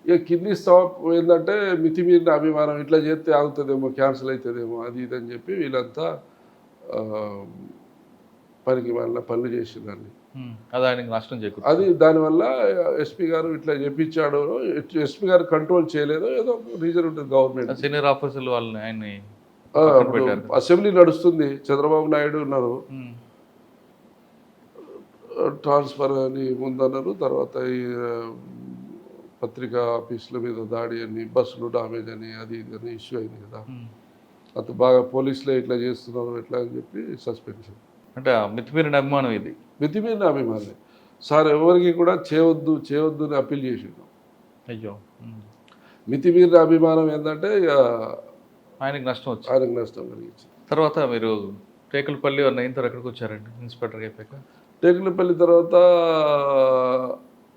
ఇక కిడ్నీ స్టాప్ ఏంటంటే మితిమీరిన అభిమానం, ఇట్లా చేస్తే ఆగుతుందేమో, క్యాన్సిల్ అవుతుందేమో, అది ఇది అని చెప్పి వీళ్ళంతా పనికి వాళ్ళ పనులు చేసిందండి. అది ఆయనకి నష్టం చేకూరు. అది దానివల్ల ఎస్పీ గారు ఇట్లా చెప్పించాడు, ఎస్పీ గారు కంట్రోల్ చేయలేదు, ఏదో రీజన్ ఉంటుంది గవర్నమెంట్. సీనియర్ ఆఫీసర్లు వాళ్ళని ఆయన్ని అసెంబ్లీ నడుస్తుంది, చంద్రబాబు నాయుడు ఉన్నారు, ట్రాన్స్ఫర్ అని ముందన్నారు. తర్వాత ఈ పత్రికా ఆఫీసుల మీద దాడి అని, బస్సులు డామేజ్ అని, అది ఇది అని ఇష్యూ అయింది కదా. అంత బాగా పోలీసులే ఇట్లా చేస్తున్నారు ఎట్లా అని చెప్పి సస్పెన్షన్. అంటే మితిమీరిన అభిమానం ఇది. మితిమీరిన అభిమానం సార్, ఎవరికి కూడా చేయవద్దు చేయవద్దు అని అప్పీల్ చేసిండు. అయ్యో, మితిమీరిన అభిమానం ఏంటంటే ఇక ఆయనకి నష్టం వచ్చింది, ఆయనకు నష్టం కలిగించింది. తర్వాత మీరు టేకులపల్లి అయిన తర్వాత ఎక్కడికి వచ్చారండి ఇన్స్పెక్టర్ అయిపోయాక? టేకులపల్లి తర్వాత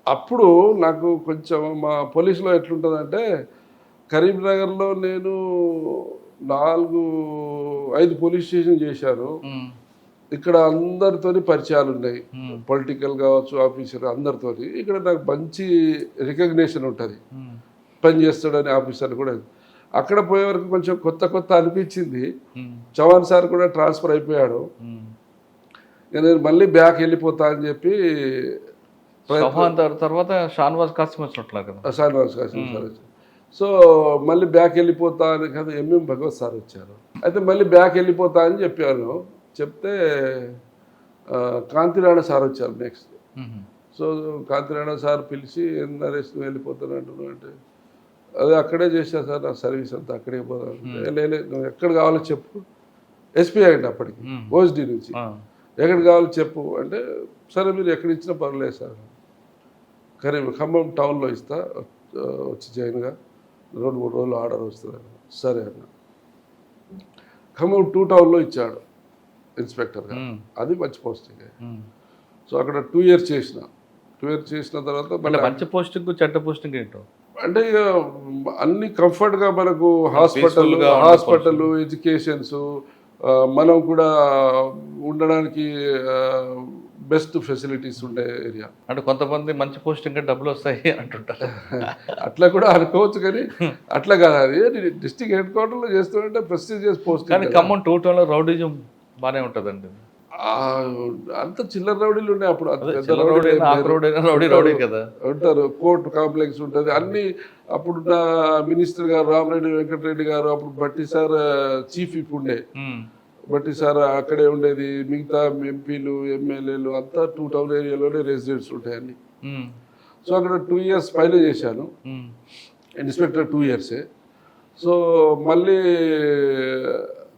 అప్పుడు నాకు కొంచెం మా పోలీసులో ఎట్లుంటుందంటే, కరీంనగర్లో నేను 4-5 పోలీస్ స్టేషన్ చేశాను. ఇక్కడ అందరితోని పరిచయాలు ఉన్నాయి, పొలిటికల్ కావచ్చు, ఆఫీసర్ అందరితోని. ఇక్కడ నాకు మంచి రికగ్నేషన్ ఉంటుంది, పని చేస్తాడని ఆఫీసర్ కూడా. అక్కడ పోయే వరకు కొంచెం కొత్త కొత్త అనిపించింది. చవాన్ సార్ కూడా ట్రాన్స్ఫర్ అయిపోయాడు. నేను మళ్ళీ బ్యాక్ వెళ్ళిపోతా అని చెప్పి తర్వాత షాన్వాజ్ కాసిం వచ్చినట్లున్నారు కదా. షాన్వాజ్ కాసిం సార్ వచ్చారు. సో మళ్ళీ బ్యాక్ వెళ్ళిపోతా అని కదా ఎంఎం భగవత్ సార్ వచ్చారు. అయితే మళ్ళీ బ్యాక్ వెళ్ళిపోతా అని చెప్పాను. చెప్తే కాంతిరాణ సార్ వచ్చారు నెక్స్ట్. సో కాంతిరాణ సార్ పిలిచి నరేష్ నువ్వు వెళ్ళిపోతానంటున్నావు అంటే, అదే అక్కడే చేశా సార్, నా సర్వీస్ అంతా అక్కడే పోతాను. లేదు నువ్వు ఎక్కడ కావాలో చెప్పు. ఎస్పీ అయ్యండి అప్పటికి, ఓఎస్డీ నుంచి. ఎక్కడ కావాలో చెప్పు అంటే, సరే మీరు ఎక్కడ ఇచ్చినా పర్లేదు సార్, కానీ ఖమ్మం టౌన్లో ఇస్తా, వచ్చి జాయిన్గా 2-3 రోజులు ఆర్డర్ వస్తుంది. సరే అన్న. ఖమ్మం 2 టౌన్లో ఇచ్చాడు ఇన్స్పెక్టర్గా. అది మంచి పోస్టింగ్. సో అక్కడ 2 years చేసిన. 2 years చేసిన తర్వాత మంచి పోస్టింగ్ చెడ్డ పోస్టింగ్ ఏంటో అంటే ఇక అన్ని కంఫర్ట్గా మనకు హాస్పిటల్ ఎడ్యుకేషన్స్, మనం కూడా ఉండడానికి బెస్ట్ ఫెసిలిటీస్ ఉండే ఏరియా. అంటే కొంతమంది మంచి పోస్టింగ్ డబ్బులు వస్తాయి అంటుంటారు. అట్లా కూడా అనుకోవచ్చు, కానీ అట్లా కాదు. అది డిస్ట్రిక్ట్ హెడ్ క్వార్టర్లో చేస్తుంటే ప్రెస్టీజియస్ పోస్ట్. కానీ ఖమ్మం 2 టౌన్లో రౌడీజం బాగానే ఉంటుందండి. అంత చిల్లర రౌడీలు ఉన్నాయి అప్పుడు. రౌడీ కదా ఉంటారు. కోర్టు కాంప్లెక్స్ ఉంటుంది అన్ని. అప్పుడున్న మినిస్టర్ గారు రామరెడ్డి వెంకటరెడ్డి గారు, అప్పుడు బట్టి సార్ చీఫ్ విప్ ఉండే. బట్టి సార్ అక్కడే ఉండేది. మిగతా ఎంపీలు ఎమ్మెల్యేలు అంతా 2 టౌన్ ఏరియాలోనే రెసిడెంట్స్ ఉంటాయి అన్ని. సో అక్కడ 2 years పైన చేశాను ఇన్స్పెక్టర్. 2 years. సో మళ్ళీ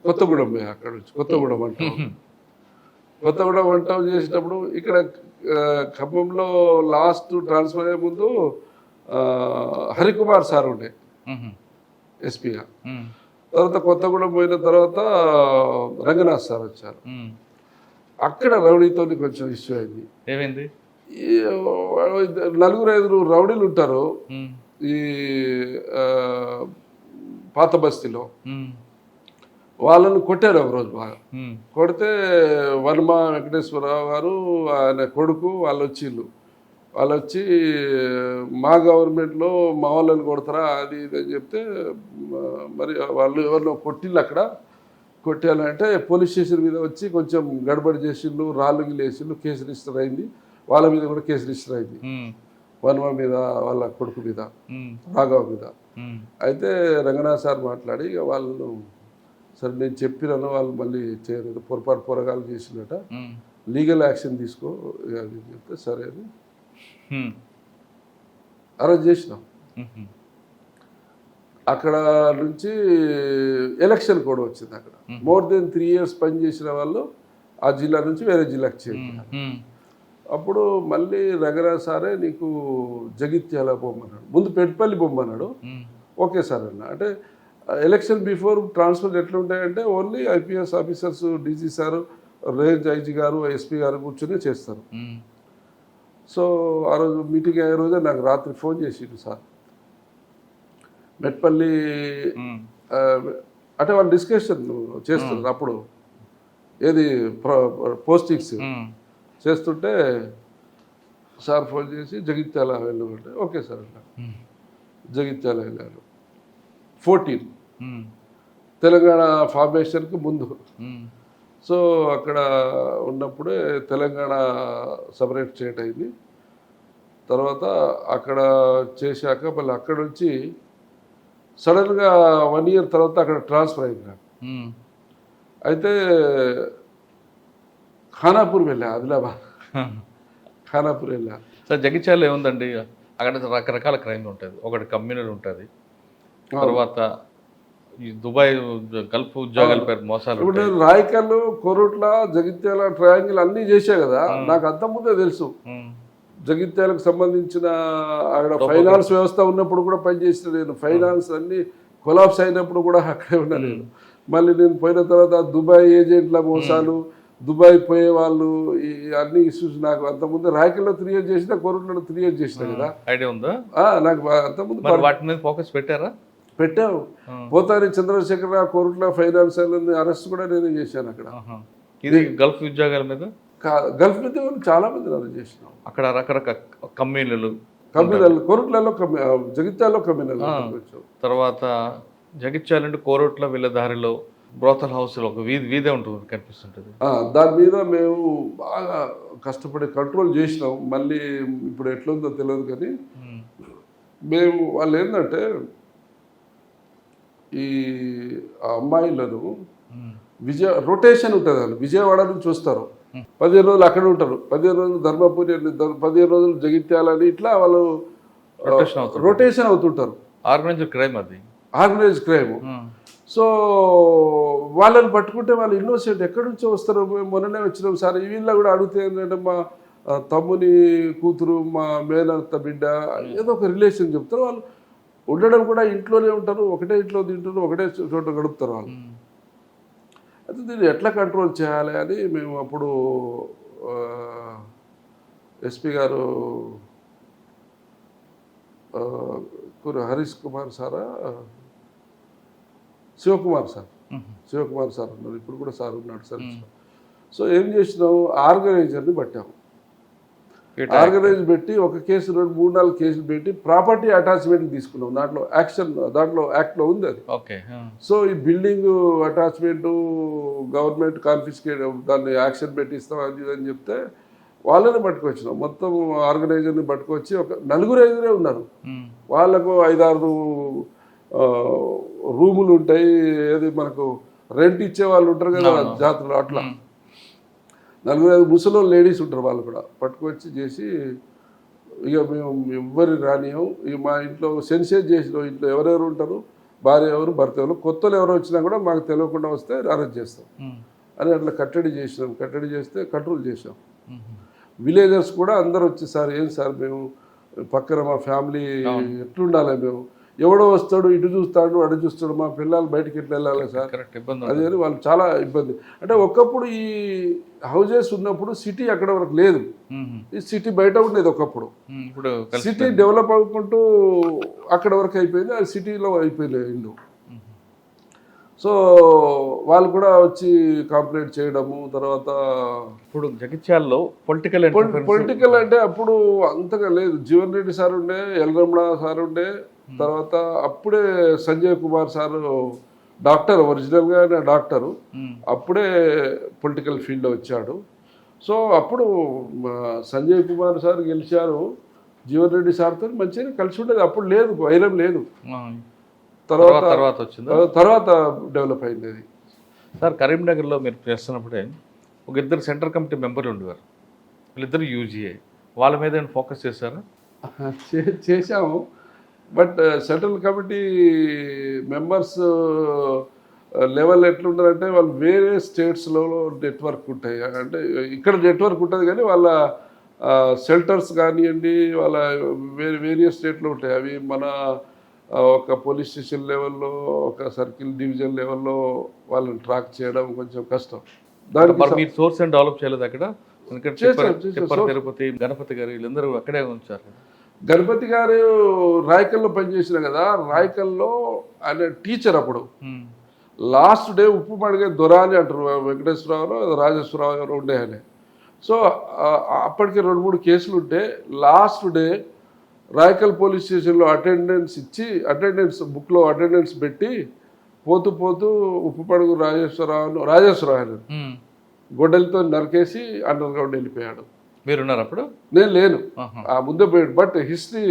కొత్తగూడెం పోయా. అక్కడ నుంచి కొత్తగూడెం వంట చేసేటప్పుడు ఇక్కడ ఖమ్మంలో లాస్ట్ ట్రాన్స్ఫర్ అయ్యే ముందు హరికుమార్ సార్ ఉండే ఎస్పీగా. తర్వాత కొత్తగూడెం పోయిన తర్వాత రంగనాథ్ సార్ వచ్చారు. అక్కడ రౌడీతో కొంచెం ఇష్యూ అయింది. ఏమైంది? 4-5 రౌడీలు ఉంటారు ఈ పాత బస్తీలో. వాళ్ళను కొట్టారు ఒకరోజు బాగా. కొడితే వర్మ వెంకటేశ్వరరావు గారు, ఆయన కొడుకు వాళ్ళు వచ్చి మా గవర్నమెంట్లో మా వాళ్ళని కొడతారా అది ఇది అని చెప్తే, మరి వాళ్ళు ఎవరినో కొట్టిళ్ళు. అక్కడ కొట్టాలంటే పోలీస్ స్టేషన్ మీద వచ్చి కొంచెం గడబడి చేసిండ్రు, రాళ్ళు గిలేసిండ్రు. కేసు రిజిస్టర్ అయింది. వాళ్ళ మీద కూడా కేసు రిజిస్టర్ అయింది, వర్మ మీద, వాళ్ళ కొడుకు మీద, రాఘవ మీద. అయితే రంగనాథ్ సార్ మాట్లాడి ఇక వాళ్ళను, సరే నేను చెప్పినాను, వాళ్ళు మళ్ళీ చేయలేదు, పొరగాలు చేసినట, లీగల్ యాక్షన్ తీసుకో అని చెప్తే సరే అని అరెస్ట్ చేసినాం. అక్కడ నుంచి ఎలక్షన్ కూడా వచ్చింది. అక్కడ మోర్ దెన్ 3 years పనిచేసిన వాళ్ళు ఆ జిల్లా నుంచి వేరే జిల్లాకి చేరినారు. అప్పుడు మళ్ళీ రంగరాజ్ సారే నీకు జగిత్యాల పొమ్మన్నాడు, ముందు పెట్టుపల్లి పొమ్మన్నాడు. ఓకే సార్ అన్న. అంటే ఎలక్షన్ బిఫోర్ ట్రాన్స్ఫర్ ఎట్లా ఉంటాయంటే only IPS officers, DG sir, range IG గారు, ఎస్పీ గారు కూర్చొని చేస్తారు. సో ఆ రోజు మీటింగ్ అయ్యే రోజే నాకు రాత్రి ఫోన్ చేసిండు సార్. మెట్పల్లి అంటే వాళ్ళు డిస్కషన్ చేస్తున్నారు అప్పుడు, ఏది పోస్టింగ్స్ చేస్తుంటే సార్ ఫోన్ చేసి జగిత్యాల వెళ్ళమంటే ఓకే సార్ అన్నా. జగిత్యాల వెళ్ళాను 14 తెలంగాణ ఫార్మేషన్కి ముందు. సో అక్కడ ఉన్నప్పుడే తెలంగాణ సపరేట్ స్టేట్ అయింది. తర్వాత అక్కడ చేశాక మళ్ళీ అక్కడ నుంచి సడన్గా 1 year తర్వాత అక్కడ ట్రాన్స్ఫర్ అయింది నాకు. అయితే ఖానాపూర్ వెళ్ళా, ఆదిలాబాద్ ఖానాపూర్ వెళ్ళా. సార్ జగిత్యాలలో ఏముందండి, అక్కడ రకరకాల క్రైమ్ ఉంటుంది. ఒకటి కమ్యూనల్ ఉంటుంది, తర్వాత ఈ దుబాయ్ గల్ఫ్ ఉద్యోగాల పేరు మోసాలు. ఇప్పుడు నేను రాయకల్, కొరుట్ల, జగిత్యాల ట్రయాంగిల్ అన్నీ చేశా కదా, నాకు అంత ముందే తెలుసు. జగిత్యాలకు సంబంధించిన అక్కడ ఫైనాన్స్ వ్యవస్థ ఉన్నప్పుడు కూడా పనిచేసిన నేను. ఫైనాన్స్ అన్ని కొలాప్స్ అయినప్పుడు కూడా అక్కడే ఉన్నా నేను. మళ్ళీ నేను పోయిన తర్వాత దుబాయ్ ఏజెంట్ల మోసాలు, దుబాయ్ పోయే వాళ్ళు, ఈ అన్ని ఇష్యూస్ నాకు అంతకుముందు రాయకల్లో 3 years చేసిన, కొరుట్లలో 3 years చేసిన కదా. ఐడియా ఉందా? నాకు అంతకుముందు వాటి మీద ఫోకస్ పెట్టారా? పెట్టాము. పోతాని చంద్రశేఖరరావు కోరుట్ల ఫైనాన్స్ అరెస్ట్ కూడా నేను చేశాను అక్కడ. ఇది గల్ఫ్ ఉద్యోగాల మీద, గల్ఫ్ మీద చాలా మంది అరెస్ట్ చేసినాం. అక్కడ రకరకాల కమ్యూనల్ కోరుట్లలో, జగిత్యాలలో కమ్యూనల్. తర్వాత జగిత్యాల నుండి కోరుట్ల వెళ్ళే దారిలో బ్రోతల్ హౌస్లో ఒక వీధే ఉంటుంది కనిపిస్తుంటుంది. దాని మీద మేము బాగా కష్టపడి కంట్రోల్ చేసినాం. మళ్ళీ ఇప్పుడు ఎట్లుందో తెలియదు కానీ మేము వాళ్ళు ఏంటంటే ఈ అమ్మాయిలను రొటేషన్ ఉంటుంది. వాళ్ళు విజయవాడ నుంచి వస్తారు, 15 రోజులు అక్కడ ఉంటారు, 15 రోజులు ధర్మపురి, 15 రోజులు జగిత్యాలని, ఇట్లా వాళ్ళు రొటేషన్ అవుతుంటారు. ఆర్గనైజ్డ్ క్రైమ్, అది ఆర్గనైజ్డ్ క్రైమ్. సో వాళ్ళని పట్టుకుంటే వాళ్ళు ఇన్నోసెంట్, ఎక్కడి నుంచో వస్తారు. మేము మొన్ననే వచ్చినాం సార్, వీళ్ళ కూడా అడిగితే ఏంటంటే మా తమ్ముని కూతురు, మా మేనత్త బిడ్డ, ఏదో ఒక రిలేషన్ చెప్తారు. వాళ్ళు ఉండడం కూడా ఇంట్లోనే ఉంటారు, ఒకటే ఇంట్లో తింటారు, ఒకటే చోట గడుపుతారు వాళ్ళు. అయితే దీన్ని ఎట్లా కంట్రోల్ చేయాలి అని మేము అప్పుడు ఎస్పీ గారు హరీష్ కుమార్ సారా, శివకుమార్ సార్ ఉన్నారు, ఇప్పుడు కూడా సార్ ఉన్నాడు సార్. సో ఏం చేసినాం, ఆర్గనైజర్ని పట్టాము. ఆర్గనైజ్ పెట్టి ఒక కేసు 2-3-4 కేసులు పెట్టి ప్రాపర్టీ అటాచ్మెంట్ తీసుకున్నాం. దాంట్లో యాక్ట్లో ఉంది అది. సో ఈ బిల్డింగ్ అటాచ్మెంట్ గవర్నమెంట్ కాన్ఫిస్కేట్, దాన్ని యాక్షన్ పెట్టిస్తాం అది అని చెప్తే వాళ్ళని పట్టుకొచ్చినాం. మొత్తం ఆర్గనైజర్ని పట్టుకొచ్చి ఒక 4-5 ఉన్నారు. వాళ్ళకు 5-6 రూములు ఉంటాయి. ఏది మనకు రెంట్ ఇచ్చే వాళ్ళు ఉంటారు కదా జాతరలో, అట్లా 4-5 ముసలి లేడీస్ ఉంటారు. వాళ్ళు కూడా పట్టుకొచ్చి చేసి, ఇక మేము ఎవ్వరి రానియం, ఇక మా ఇంట్లో సెన్సేజ్ చేసిన ఇంట్లో ఎవరెవరు ఉంటారు, భార్య ఎవరు, భర్త ఎవరు, కొత్తలు ఎవరు వచ్చినా కూడా మాకు తెలియకుండా వస్తే అరెస్ట్ చేస్తాం అని అట్లా కట్టడి చేసినాం. కట్టడి చేస్తే కంట్రోల్ చేసాం. విలేజర్స్ కూడా అందరు వచ్చి, సార్ ఏం సార్ మేము పక్కన మా ఫ్యామిలీ ఎట్లుండాలి, మేము ఎవడో వస్తాడు, ఇటు చూస్తాడు, అటు చూస్తాడు, మా పిల్లలు బయటకి ఎట్లా వెళ్ళాలి సార్, అది అని వాళ్ళు చాలా ఇబ్బంది. అంటే ఒకప్పుడు ఈ హౌజెస్ ఉన్నప్పుడు సిటీ అక్కడ వరకు లేదు, ఈ సిటీ బయట ఉండేది ఒకప్పుడు. సిటీ డెవలప్ అవ్వకుంటూ అక్కడ వరకు అయిపోయింది, అది సిటీలో అయిపోయింది ఇల్లు. సో వాళ్ళు కూడా వచ్చి కంప్లైంట్ చేయడము. తర్వాత ఇప్పుడు జగిత్యాలలో పొలిటికల్ అంటే అప్పుడు అంతగా లేదు. జీవన్ రెడ్డి సార్ ఉండే, ఎల్రమణ సార్ ఉండే, తర్వాత అప్పుడే సంజయ్ కుమార్ సార్ డాక్టర్, ఒరిజినల్గా డాక్టరు, అప్పుడే పొలిటికల్ ఫీల్డ్లో వచ్చాడు. సో అప్పుడు సంజయ్ కుమార్ సార్ గెలిచారు, జీవన్ రెడ్డి సార్తో మంచిగా కలిసి ఉండేది. అప్పుడు లేదు, వైరం లేదు. తర్వాత డెవలప్ అయింది అది. సార్ కరీంనగర్లో మీరు చేస్తున్నప్పుడే ఒక 2 సెంట్రల్ కమిటీ మెంబర్లు ఉండేవారు, వీళ్ళిద్దరు యూజీఏ, వాళ్ళ మీద ఫోకస్ చేశారా? చేశాము. But central committee members level ఎట్లుంటారంటే వాళ్ళు వేరే స్టేట్స్లో నెట్వర్క్ ఉంటాయి. అంటే ఇక్కడ నెట్వర్క్ ఉంటుంది కానీ వాళ్ళ షెల్టర్స్ కానివ్వండి, వాళ్ళ వేరియస్ స్టేట్లో ఉంటాయి. అవి మన ఒక పోలీస్ స్టేషన్ లెవెల్లో, ఒక సర్కిల్ డివిజన్ లెవెల్లో వాళ్ళని ట్రాక్ చేయడం కొంచెం కష్టం. మరి మీరు సోర్స్ అండ్ డెవలప్ చేయలేదు అక్కడ? ఎందుకంటే తిప్పర్ తిరుపతి, గణపతి గారు వీళ్ళందరూ అక్కడే ఉంచారు. గణపతి గారు రాయకల్లో పనిచేసిన కదా, రాయకల్లో ఆయన టీచర్ అప్పుడు. లాస్ట్ డే ఉప్పు మడిగే దొర అని అంటారు, వెంకటేశ్వరరావు రాజేశ్వరరావు గారు ఉండే ఆయన. సో అప్పటికి 2-3 కేసులు ఉంటే లాస్ట్ డే రాయకల్ పోలీస్ స్టేషన్లో అటెండెన్స్ బుక్లో అటెండెన్స్ పెట్టి పోతూ ఉప్పు పడుగు రాజేశ్వరరావు గొడ్డలతో నరికేసి అండర్ గ్రౌండ్ వెళ్ళిపోయాడు. మీరున్నారు అప్పుడు? నేను లేను, ఆ ముందే పోయాడు. But history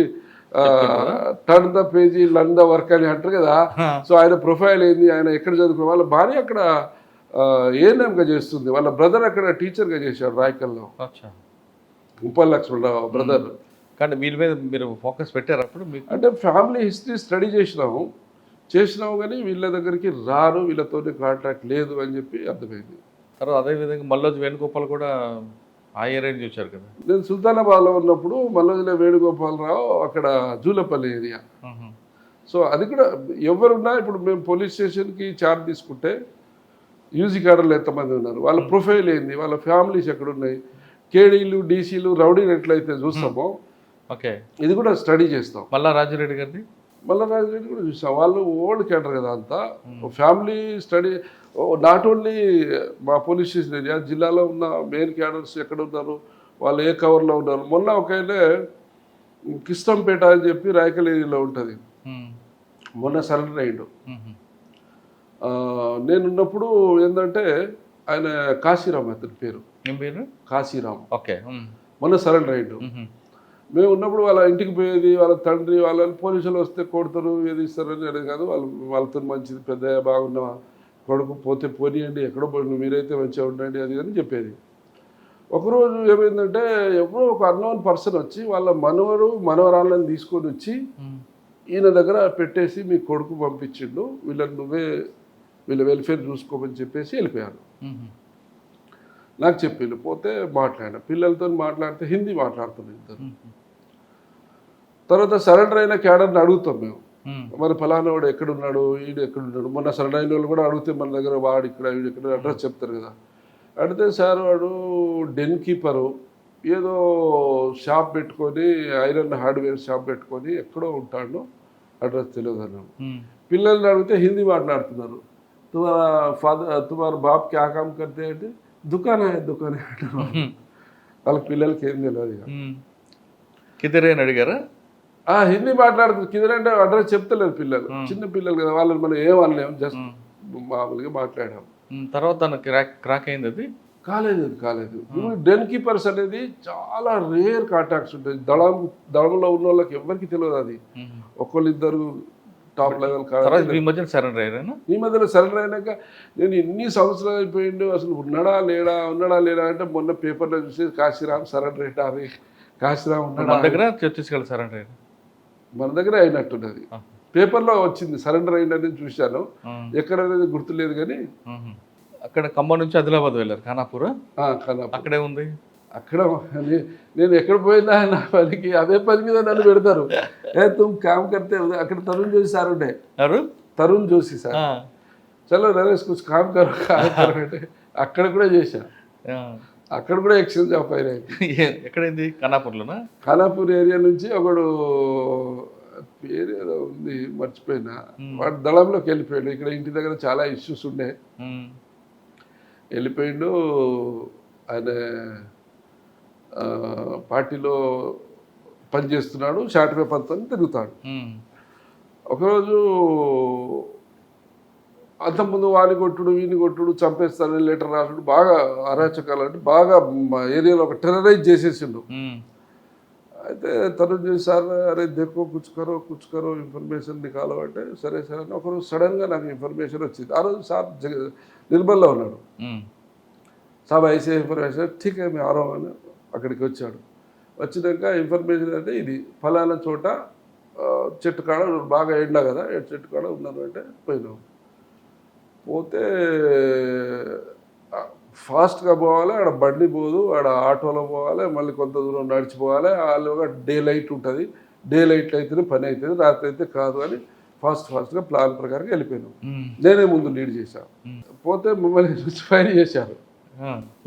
turn the page learn the work అని అంటారు కదా. సో ఆయన ప్రొఫైల్ ఏంది, ఆయన ఎక్కడ చదువుకున్న, వాళ్ళ భార్య అక్కడ ఏఎన్ఎంగా చేస్తుంది, వాళ్ళ బ్రదర్ అక్కడ టీచర్గా చేశాడు రాయకల్లో, ఉప్పల్ లక్ష్మణరావు బ్రదర్. కానీ వీళ్ళ మీద మీరు ఫోకస్ పెట్టారు అప్పుడు? అంటే ఫ్యామిలీ హిస్టరీ స్టడీ చేసినాము కానీ వీళ్ళ దగ్గరికి రారు, వీళ్ళతో కాంటాక్ట్ లేదు అని చెప్పి అర్థమైంది. తర్వాత అదేవిధంగా మల్లోజు వేణుగోపాల్ కూడా ఆ ఏరియా నుంచి వచ్చారు కదా. నేను సుల్తానాబాద్లో ఉన్నప్పుడు మల్లోజుల వేణుగోపాలరావు అక్కడ జూలపల్లి ఏరియా. సో అది కూడా ఎవరున్నా, ఇప్పుడు మేము పోలీస్ స్టేషన్కి చార్జ్ తీసుకుంటే యూజీ కాడర్లు ఎంతమంది ఉన్నారు, వాళ్ళ ప్రొఫైల్ ఏంది, వాళ్ళ ఫ్యామిలీస్ ఎక్కడున్నాయి, కేడీలు డీసీలు రౌడీలు ఎట్లయితే చూస్తామో ఓకే ఇది కూడా స్టడీ చేస్తాం. మల్లా రాజరెడ్డి గారిది కూడా చూసాం. వాళ్ళు ఓల్డ్ క్యాడర్ కదా అంతా. ఫ్యామిలీ స్టడీ నాట్ ఓన్లీ మా పోలీస్ స్టేషన్ ఏరియా, జిల్లాలో ఉన్న మెయిన్ క్యాడర్స్ ఎక్కడ ఉన్నారు, వాళ్ళు ఏ కవర్లో ఉన్నారు. మొన్న ఒకైనా కిష్టంపేట అని చెప్పి రాయకల్ ఏరియాలో ఉంటుంది, మొన్న సరెండర్ అయ్యిండు. నేనున్నప్పుడు ఏంటంటే ఆయన కాశీరామ్ అతని పేరు, కాశీరామ్. ఓకే, మొన్న సరెండర్ అయ్యిండు. మేము ఉన్నప్పుడు వాళ్ళ ఇంటికి పోయేది, వాళ్ళ తండ్రి వాళ్ళని పోలీసులు వస్తే కొడతారు, ఏది ఇస్తారని అనేది కాదు. వాళ్ళతో మంచిది, పెద్ద బాగున్న కొడుకు, పోతే పోనీయండి, ఎక్కడో పోయి మీరైతే మంచిగా ఉండండి అది అని చెప్పేది. ఒకరోజు ఏమైందంటే ఎప్పుడో ఒక అన్నోన్ పర్సన్ వచ్చి వాళ్ళ మనవరాళ్ళని తీసుకొని వచ్చి ఈయన దగ్గర పెట్టేసి మీ కొడుకు పంపించిండు, వీళ్ళ వెల్ఫేర్ చూసుకోమని చెప్పేసి వెళ్ళిపోయారు. నాకు చెప్పిండు. పోతే మాట్లాడిన పిల్లలతో మాట్లాడితే హిందీ మాట్లాడుతున్నాం ఇద్దరు. తర్వాత సరెండర్ అయిన క్యాడర్ని అడుగుతాం మేము, మరి ఫలానా వాడు ఎక్కడున్నాడు, ఈడు ఎక్కడున్నాడు. మొన్న సరెండర్ అయిన వాళ్ళు కూడా అడిగితే మన దగ్గర వాడు ఇక్కడ వీడు ఎక్కడ అడ్రస్ చెప్తారు కదా. అడిగితే సార్ వాడు డెన్ కీపరు, ఏదో షాప్ పెట్టుకొని ఐరన్ హార్డ్వేర్ షాప్ పెట్టుకొని ఎక్కడో ఉంటాడు, అడ్రస్ తెలియదు అన్నాడు. పిల్లల్ని అడిగితే హిందీ మాట్లాడుతున్నారు. తుమారా బాప్ క్యా కామ్ కర్తే అంటే దుకాణం అంటారు. వాళ్ళకి పిల్లలకి ఏం తెలియదు. కిదరే అని అడిగారా? హిందీ మాట్లాడుతుంది. కిదరే అంటే అడ్రస్ చెప్తలేదు పిల్లలు, చిన్న పిల్లలు కదా, వాళ్ళని మనం ఏమనలేము, జస్ట్ మామూలుగా మాట్లాడాం. తర్వాత క్రాక్ అయింది. అది కాలేదు. డెన్ కీపర్స్ అనేది చాలా రేర్ కాంటాక్ట్స్ ఉంటాయి. దళంలో ఉన్న వాళ్ళకి ఎవరికి తెలియదు. అది ఒకళ్ళిద్దరు టాప్ లెవెల్ కాదు. ఈ మధ్యలో సరెండర్ అయ్యారా? ఈ మధ్యలో సరెండర్ అయినాక నేను ఎన్ని సంవత్సరాలు అయిపోయిండు, అసలు ఉన్నాడా లేడా అంటే మొన్న పేపర్లో చూసి కాశీరామ్ సరెండర్ అయ్యారు. కాశీరామ్ ఉన్నాడు మన దగ్గర, ఛత్తీస్గఢ్ సరెండర్ అయ్యారు, మన దగ్గర అయినట్టున్నది. పేపర్లో వచ్చింది సరెండర్ అయిందని చూశాను, ఎక్కడ అనేది గుర్తులేదు. కానీ అక్కడ ఖమ్మం నుంచి ఆదిలాబాద్ వెళ్ళారు, ఖానాపూర్. అక్కడే ఉంది. అక్కడ నేను ఎక్కడ పోయినా నా పనికి అదే పని మీద నన్ను పెడతారు. తుమ్ కామ్ కర్తే. అక్కడ తరుణ్ జోషి సార్ ఉండే, తరుణ్ జోషి సార్, చలో నరేష్ కుछ కామ్ కరో అంటే అక్కడ కూడా చేశా. అక్కడ కూడా ఎక్స్చేంజ్ ఆఫ్ అయినాయి. ఎక్కడైంది? ఖానాపూర్లోనా? ఖానాపూర్ ఏరియా నుంచి ఒకడు పేరు ఏదో ఉంది మర్చిపోయినా, వాడు దళంలోకి వెళ్ళిపోయాడు. ఇక్కడ ఇంటి దగ్గర చాలా ఇష్యూస్ ఉండే, వెళ్ళిపోయిండు. ఆయన పార్టీలో పనిచేస్తున్నాడు, షార్ట్ పేపర్తో తిరుగుతాడు. ఒకరోజు అంతకుముందు వాని కొట్టుడు వీని కొట్టుడు, చంపేస్తానని లెటర్ రాసుడు, బాగా అరాచకాలు అంటే బాగా ఏరియాలో ఒక టెర్రరైజ్ చేసేసిండు. అయితే తరుణ్ జోషి సార్ అరే దేకో కుచ్చుకరో ఇన్ఫర్మేషన్ నికాలో అంటే సరే అని ఒకరోజు సడన్గా నాకు ఇన్ఫర్మేషన్ వచ్చింది. ఆ రోజు సార్ నిర్మల్లో ఉన్నాడు. సాబ్ ఐసే ఇన్ఫర్మేషన్ ఠీక్ మేము ఆరో అని అక్కడికి వచ్చాడు. వచ్చినాక ఇన్ఫర్మేషన్ అంటే ఇది ఫలానా చోట చెట్టు కాడ బాగా ఎండా కదా, చెట్టు కాడ ఉన్నారు అంటే పోయినాం. పోతే ఫాస్ట్గా పోవాలి, ఆడ బండి పోదు, ఆడ ఆటోలో పోవాలి, మళ్ళీ కొంత దూరం నడిచిపోవాలి. వాళ్ళగా డే లైట్ ఉంటుంది, డే లైట్లు అయితేనే పని అవుతుంది, రాత్రి అయితే కాదు అని ఫాస్ట్గా ప్లాన్ ప్రకారం వెళ్ళిపోయినాం. నేనే ముందు లీడ్ చేశాను. పోతే మమ్మల్ని చూసి ఫైర్ చేశారు,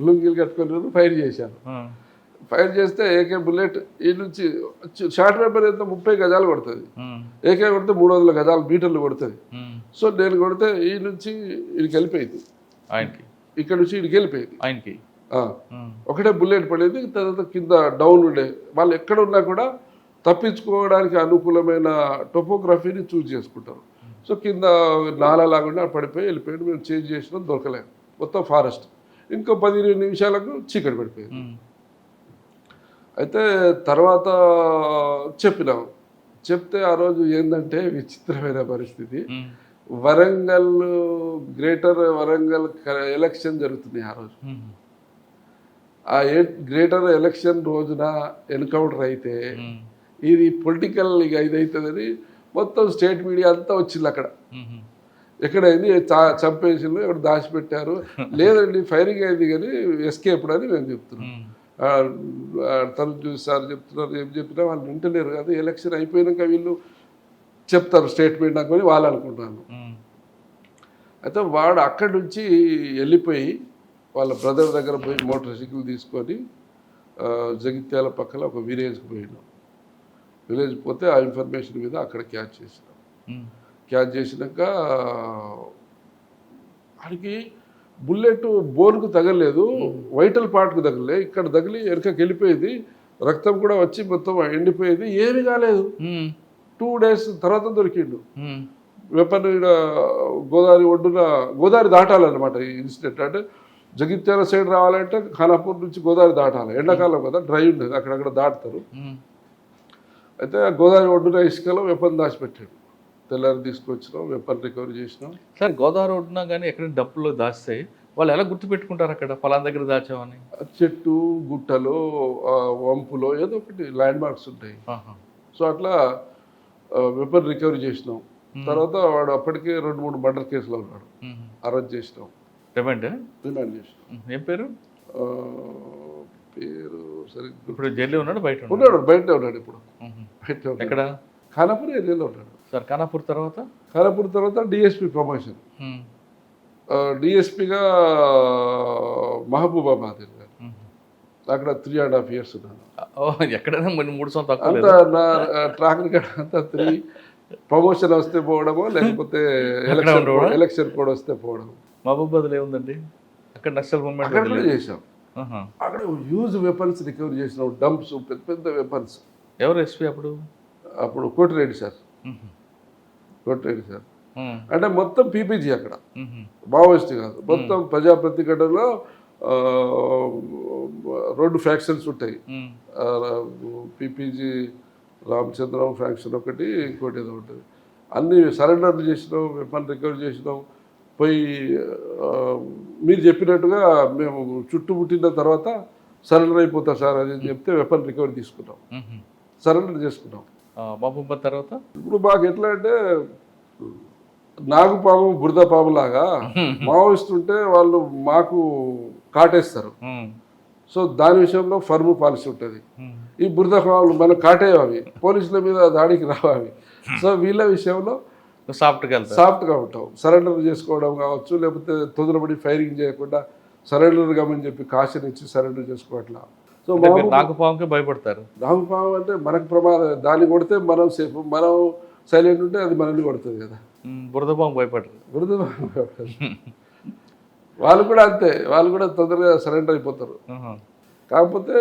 లుంగీలు కట్టుకొని ఫైర్ చేశారు. ఫైర్ చేస్తే ఏకే బుల్లెట్ ఈ నుంచి షార్ట్ పేపర్ ఎంత 30 గజాలు కొడుతుంది, ఏకే కొడితే 300 గజాలు మీటర్లు కొడుతుంది. సో నేను కొడితే ఈ నుంచి ఇడికి వెళ్ళిపోయింది, ఆయనకి ఇక్కడ నుంచి ఇడికి వెళ్ళిపోయింది ఆయనకి. ఒకటే బుల్లెట్ పడేది. తర్వాత కింద డౌన్ ఉండే వాళ్ళు ఎక్కడ ఉన్నా కూడా తప్పించుకోవడానికి అనుకూలమైన టోపోగ్రఫీని చూజ్ చేసుకుంటారు. సో కింద నాలా లాగా పడిపోయి వెళ్ళిపోయాడు. మేము చేంజ్ చేసినాం, దొరకలేదు. మొత్తం ఫారెస్ట్. ఇంకో 15 నిమిషాలకు చీకటి పడిపోయింది. అయితే తర్వాత చెప్పినాం. చెప్తే ఆ రోజు ఏంటంటే విచిత్రమైన పరిస్థితి. వరంగల్ గ్రేటర్ వరంగల్ ఎలక్షన్ జరుగుతుంది ఆ రోజు. ఆ గ్రేటర్ ఎలక్షన్ రోజున ఎన్కౌంటర్ అయితే ఇది పొలిటికల్ ఇక ఇదవుతుందని మొత్తం స్టేట్ మీడియా అంతా వచ్చింది. అక్కడ ఎక్కడైంది చంపేసిండు, ఎక్కడ దాచిపెట్టారు, లేదండి ఫైరింగ్ అయింది కానీ ఎస్కేప్డ్ అని మేము చెప్తున్నాం. తను చూసి సార్ చెప్తున్నారు, ఏం చెప్పినా వాళ్ళు వింటలేరు కదా. ఎలక్షన్ అయిపోయినాక వీళ్ళు చెప్తారు స్టేట్మెంట్ అనుకొని వాళ్ళు అనుకుంటున్నాను. అయితే వాడు అక్కడి నుంచి వెళ్ళిపోయి వాళ్ళ బ్రదర్ దగ్గర పోయి మోటార్ సైకిల్ తీసుకొని జగిత్యాల పక్కన ఒక విలేజ్కి పోయినాం. విలేజ్ పోతే ఆ ఇన్ఫర్మేషన్ మీద అక్కడ క్యాచ్ చేసినాం. క్యాచ్ చేసినాక వాడికి బుల్లెట్ బోన్కు తగలలేదు, వైటల్ పార్ట్కు తగలే, ఇక్కడ తగిలి వెనకకి వెళ్ళిపోయింది. రక్తం కూడా వచ్చి మొత్తం ఎండిపోయేది, ఏమీ కాలేదు. 2 days తర్వాత దొరికిండు. వెపన్ గోదావరి ఒడ్డున, గోదావరి దాటాలన్నమాట ఈ ఇన్సిడెంట్. అంటే జగిత్యాల సైడ్ రావాలంటే ఖానాపూర్ నుంచి గోదావరి దాటాలి. ఎండాకాలం కదా, డ్రై ఉండేది, అక్కడక్కడ దాటుతారు. అయితే గోదావరి ఒడ్డున ఇసుకలో వెపన్ దాచిపెట్టాడు. తెల్లారి తీసుకొచ్చినాం, వెపన్ రికవరీ చేసినాం. సార్ గోదావరి ఒడ్డున కానీ ఎక్కడ డప్పులో దాస్తే వాళ్ళు ఎలా గుర్తుపెట్టుకుంటారు అక్కడ ఫలానా దగ్గర దాచామని? చెట్టు గుట్టలో వంపులో ఏదో ఒకటి ల్యాండ్ మార్క్స్ ఉంటాయి. సో అట్లా వెపన్ రికవరీ చేసినాం. తర్వాత వాడు అప్పటికే 2-3 మర్డర్ కేసులో ఉన్నాడు, అరెస్ట్ చేసినాం. రిమాండ్ చేసినాం. ఏం పేరు సరిగ్గా ఇప్పుడు జైల్లో ఉన్నాడు, బయట బయట ఉన్నాడు ఇప్పుడు. ఎక్కడ? ఖానాపూర్ ఏరియాలో ఉన్నాడు సార్. ఖానాపూర్ తర్వాత డిఎస్పీ ప్రమోషన్. డిఎస్పీగా మహబూబాబాద్ వెళ్ళాను. అక్కడ 3.5 years ఉన్నాను. ఎక్కడైనా 3 సంవత్సరాలు అంతా నా ట్రాక్ రికార్డ్ అంతా 3. ప్రమోషన్ వస్తే పోవడమో, లేకపోతే ఎలక్షన్ కూడా వస్తే పోవడం. మహబూబాబాద్లో ఏముందండి? అక్కడ నక్సల్ మూవ్మెంట్ అక్కడ కూడా చేసాం. అక్కడ హ్యూజ్ వెపన్స్ రికవరీ చేసినాం, డంప్స్, పెద్ద పెద్ద వెపన్స్. ఎవరు ఎస్పీ అప్పుడు? కోటిరెడ్డి సార్. అంటే మొత్తం పీపీజీ అక్కడ, మావోయిస్ట్ కాదు, మొత్తం ప్రజా ప్రతిఘటనలో 2 ఫ్యాక్షన్స్ ఉంటాయి. పీపీజీ రామచంద్రం ఫ్యాక్షన్ ఒకటి, ఇంకోటి ఏదో ఉంటుంది. అన్ని సరెండర్ చేసినాం, వెపన్ రికవరీ చేసినాం. పోయి మీరు చెప్పినట్టుగా మేము చుట్టుముట్టిన తర్వాత సరెండర్ అయిపోతాం సార్ అని చెప్తే వెపన్ రికవరీ తీసుకున్నాం, సరెండర్ చేసుకున్నాం. మహబూబాబాద్ తర్వాత ఇప్పుడు మాకు ఎట్లా అంటే నాగుపాము బురద పాము లాగా మావోయిస్ట్ ఉంటే వాళ్ళు మాకు కాటేస్తారు. సో దాని విషయంలో ఫర్మ్ పాలసీ ఉంటుంది. ఈ బురద పాములు మనం కాటేవి, పోలీసుల మీద దాడికి రావాలి. సో వీళ్ళ విషయంలో సాఫ్ట్గా ఉంటాం. సరెండర్ చేసుకోవడం కావచ్చు, లేకపోతే తొందరపడి ఫైరింగ్ చేయకుండా సరెండర్ కామని చెప్పి కాషన్ ఇచ్చి సరెండర్ చేసుకోవట్లా. సో నాగుపాముకే భయపడతారు. నాగుపాము అంటే మనకు ప్రమాదం, దాన్ని కొడితే మనం సేఫ్, మనం సైలెంట్ ఉంటే అది మనల్ని కొడుతుంది కదా. బురదపాము భయపడరు. వాళ్ళు కూడా అంతే, వాళ్ళు కూడా తొందరగా సరెండర్ అయిపోతారు. కాకపోతే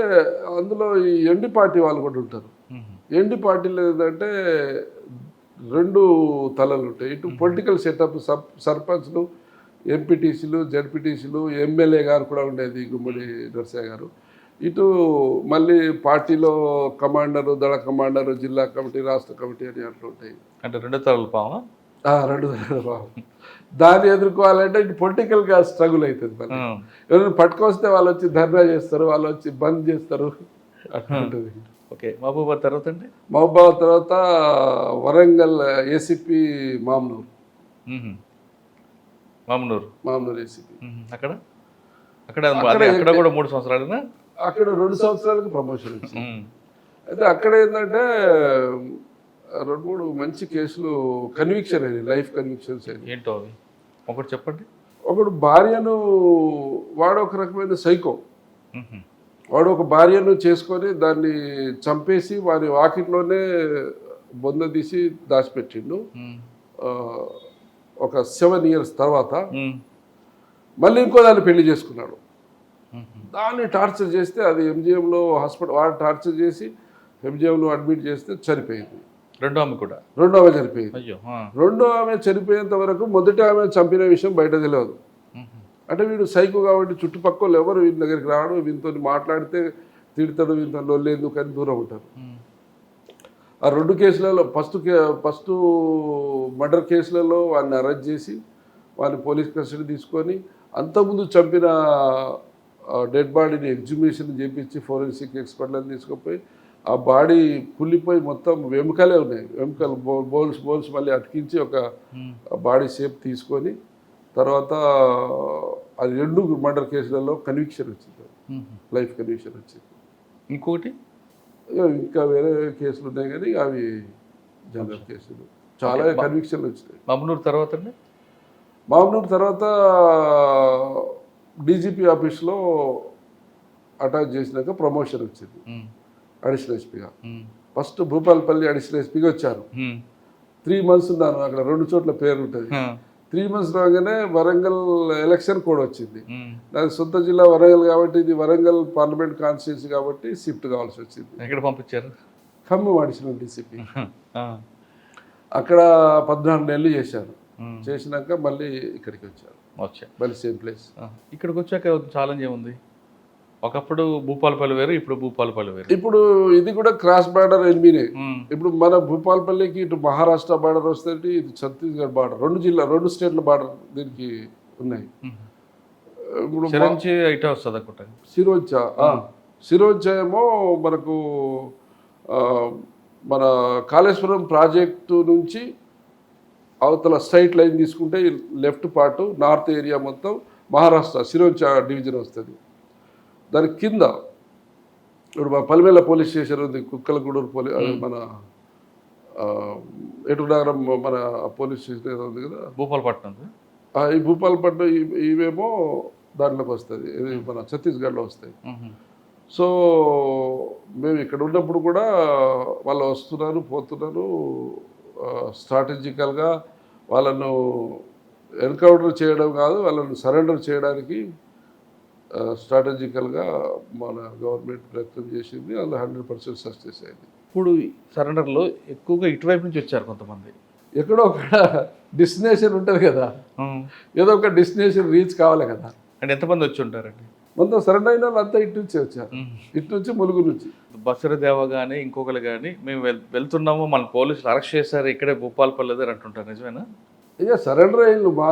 అందులో ఈ ఎండి పార్టీ వాళ్ళు కూడా ఉంటారు. ఎండి పార్టీలు ఏంటంటే 2 తలలు ఉంటాయి. ఇటు పొలిటికల్ సెటప్, సర్పంచ్లు, ఎంపీటీసీలు, జడ్పీటీసీలు, ఎమ్మెల్యే గారు కూడా ఉండేది గుమ్మడి నరసయ్య గారు. ఇటు మళ్ళీ పార్టీలో కమాండరు, దళ కమాండరు, జిల్లా కమిటీ, రాష్ట్ర కమిటీ అని అట్లా ఉంటాయి. అంటే 2 తలల పాము. 2 తలల పాము. దాన్ని ఎదుర్కోవాలంటే ఇటు పొలిటికల్గా స్ట్రగుల్ అవుతుంది. మళ్ళీ ఎవరైనా పట్టుకొస్తే వాళ్ళు వచ్చి ధర్నా చేస్తారు, వాళ్ళు వచ్చి బంద్ చేస్తారు, అట్లా ఉంటుంది. ఓకే. మహబూబాబాద్ తర్వాత అండి? మహబూబాబాద్ తర్వాత వరంగల్ ఏసీపీ మామ్నూర్ ఏసీపీ. అక్కడ కూడా 3 సంవత్సరాలు. అక్కడ 2 సంవత్సరాలకు ప్రమోషన్ వచ్చింది. అయితే అక్కడ ఏంటంటే 2-3 మంచి కేసులు కన్విక్షన్ అయ్యాయి, లైఫ్ కన్విక్షన్స్ అయ్యాయి. ఏంటో అవి ఒకటి చెప్పండి. ఒకడు భార్యను, వాడు ఒక రకమైన సైకో, మ్మ్. వాడు ఒక భార్యను చేసుకొని దాన్ని చంపేసి వారి వాకిట్లోనే బొంద తీసి దాచిపెట్టిండు. మ్మ్. ఒక 7 years తర్వాత మ్మ్. మళ్ళీ ఇంకో దాన్ని పెళ్లి చేసుకున్నాడు. మ్మ్. దాన్ని టార్చర్ చేస్తే అది ఎంజిఎంలో హాస్పిటల్, వాడు టార్చర్ చేసి ఎంజిఎంలో అడ్మిట్ చేస్తే చనిపోయింది. రెండో ఆమె కూడా. రెండో ఆమె చనిపోయింది. అయ్యో. రెండో ఆమె చనిపోయేంత వరకు మొదటి ఆమె చంపిన విషయం బయట తెలియదు. మ్మ్. అంటే వీడు సైకో కాబట్టి చుట్టుపక్కల ఎవరు వీని దగ్గరికి రావడం, వీనితో మాట్లాడితే తిడతాడు, వీనితో లొల్లేందుకు అని దూరం ఉంటారు. మ్మ్. ఆ 2 కేసులలో ఫస్ట్ మర్డర్ కేసులలో వాడిని అరెస్ట్ చేసి వాడిని పోలీస్ కస్టడీ తీసుకొని అంతకుముందు చంపిన డెడ్ బాడీని ఎగ్జిబిషన్ చేపించి ఫోరెన్సిక్ ఎక్స్పర్ట్లను తీసుకుపోయి ఆ బాడీ కుళ్ళిపోయి మొత్తం వెముకలే ఉన్నాయి, వెముకలు బోల్స్ మళ్ళీ అతికించి ఒక బాడీ షేప్ తీసుకొని తర్వాత అది 2 మర్డర్ కేసులలో కన్విక్షన్ వచ్చింది, లైఫ్ కన్విక్షన్ వచ్చింది. ఇంకొకటి ఇంకా వేరే కేసులు ఉన్నాయి కానీ అవి జనరల్ కేసులు, చాలా కన్విక్షన్లు వచ్చినాయి. మమ్నూర్ తర్వాత అండి? మామూలు తర్వాత డీజీపీ ఆఫీస్లో అటాచ్ చేసినాక ప్రమోషన్ వచ్చింది అడిషనల్ ఎస్పీగా. ఫస్ట్ భూపాలపల్లి అడిషనల్ ఎస్పీగా వచ్చారు. 3 months ఉన్నాను అక్కడ, 2 చోట్ల పేరు ఉంటుంది. 3 months రాగానే వరంగల్ ఎలక్షన్ కోడ్ వచ్చింది. నాకు సొంత జిల్లా వరంగల్ కాబట్టి ఇది వరంగల్ పార్లమెంట్ కాన్స్టిట్యూన్సీ కాబట్టి షిఫ్ట్ కావాల్సి వచ్చింది. ఎక్కడ పంపించారు? Khammam additional DCP. అక్కడ 14 నెలలు చేశాను. చేసినాక మళ్ళీ ఇక్కడికి వచ్చాను, మళ్ళీ సేమ్ ప్లేస్. ఇక్కడికి వచ్చాక ఛాలెంజ్ ఏముంది? ఒకప్పుడు భూపాలపల్లి వేరు, ఇప్పుడు భూపాలపల్లి వేరు. ఇప్పుడు ఇది కూడా క్రాస్ బార్డర్ ఎనిమినే. ఇప్పుడు మన భూపాలపల్లికి ఇటు మహారాష్ట్ర బార్డర్ వస్తుంది, ఇటు ఛత్తీస్గఢ్ బార్డర్, 2 స్టేట్ల బార్డర్ దీనికి ఉన్నాయి. ఇప్పుడు ఇటే వస్తుంది అనుకుంటా. సిరోంచా ఏమో మనకు మన కాళేశ్వరం ప్రాజెక్టు నుంచి అవతల స్ట్రైట్ లైన్ తీసుకుంటే లెఫ్ట్ పార్ట్ నార్త్ ఏరియా మొత్తం మహారాష్ట్ర సిరోంచా డివిజన్ వస్తుంది. దాని కింద ఇప్పుడు మన పల్మేల పోలీస్ స్టేషన్ ఉంది, కుక్కలగూడూరు మన ఎటునగరం మన పోలీస్ స్టేషన్ ఏదో ఉంది కదా, భూపాలపట్నం. ఈ భూపాలపట్నం ఇవేమో దాంట్లోకి వస్తుంది, ఇది మన ఛత్తీస్గఢ్లో వస్తాయి. సో మేము ఇక్కడ ఉన్నప్పుడు కూడా వాళ్ళు వస్తున్నారు పోతున్నారు, స్ట్రాటజికల్గా వాళ్ళను ఎన్కౌంటర్ చేయడం కాదు, వాళ్ళను సరెండర్ చేయడానికి స్ట్రాటజికల్గా మన గవర్నమెంట్ ప్రయత్నం చేసింది. వాళ్ళు 100% సక్సెస్ అయింది. ఇప్పుడు సరెండర్లో ఎక్కువగా ఇటువైపు నుంచి వచ్చారు కొంతమంది. ఎక్కడో ఒక డెస్టినేషన్ ఉంటుంది కదా, ఏదో ఒక డెస్టినేషన్ రీచ్ కావాలి కదా. అంటే ఎంతమంది వచ్చి ఉంటారండి? మొత్తం సరెండర్ అయిన వాళ్ళు అంతా ఇటు నుంచి వచ్చారు, ఇటు నుంచి ములుగు నుంచి. బసరదేవ కానీ ఇంకొకరు కానీ మేము వెళ్తున్నాము, మన పోలీసులు అరెస్ట్ చేశారు ఇక్కడే భూపాలపల్లి అని అంటుంటారు, నిజమేనా? ఇక సరెండర్ అయ్యిండు. మా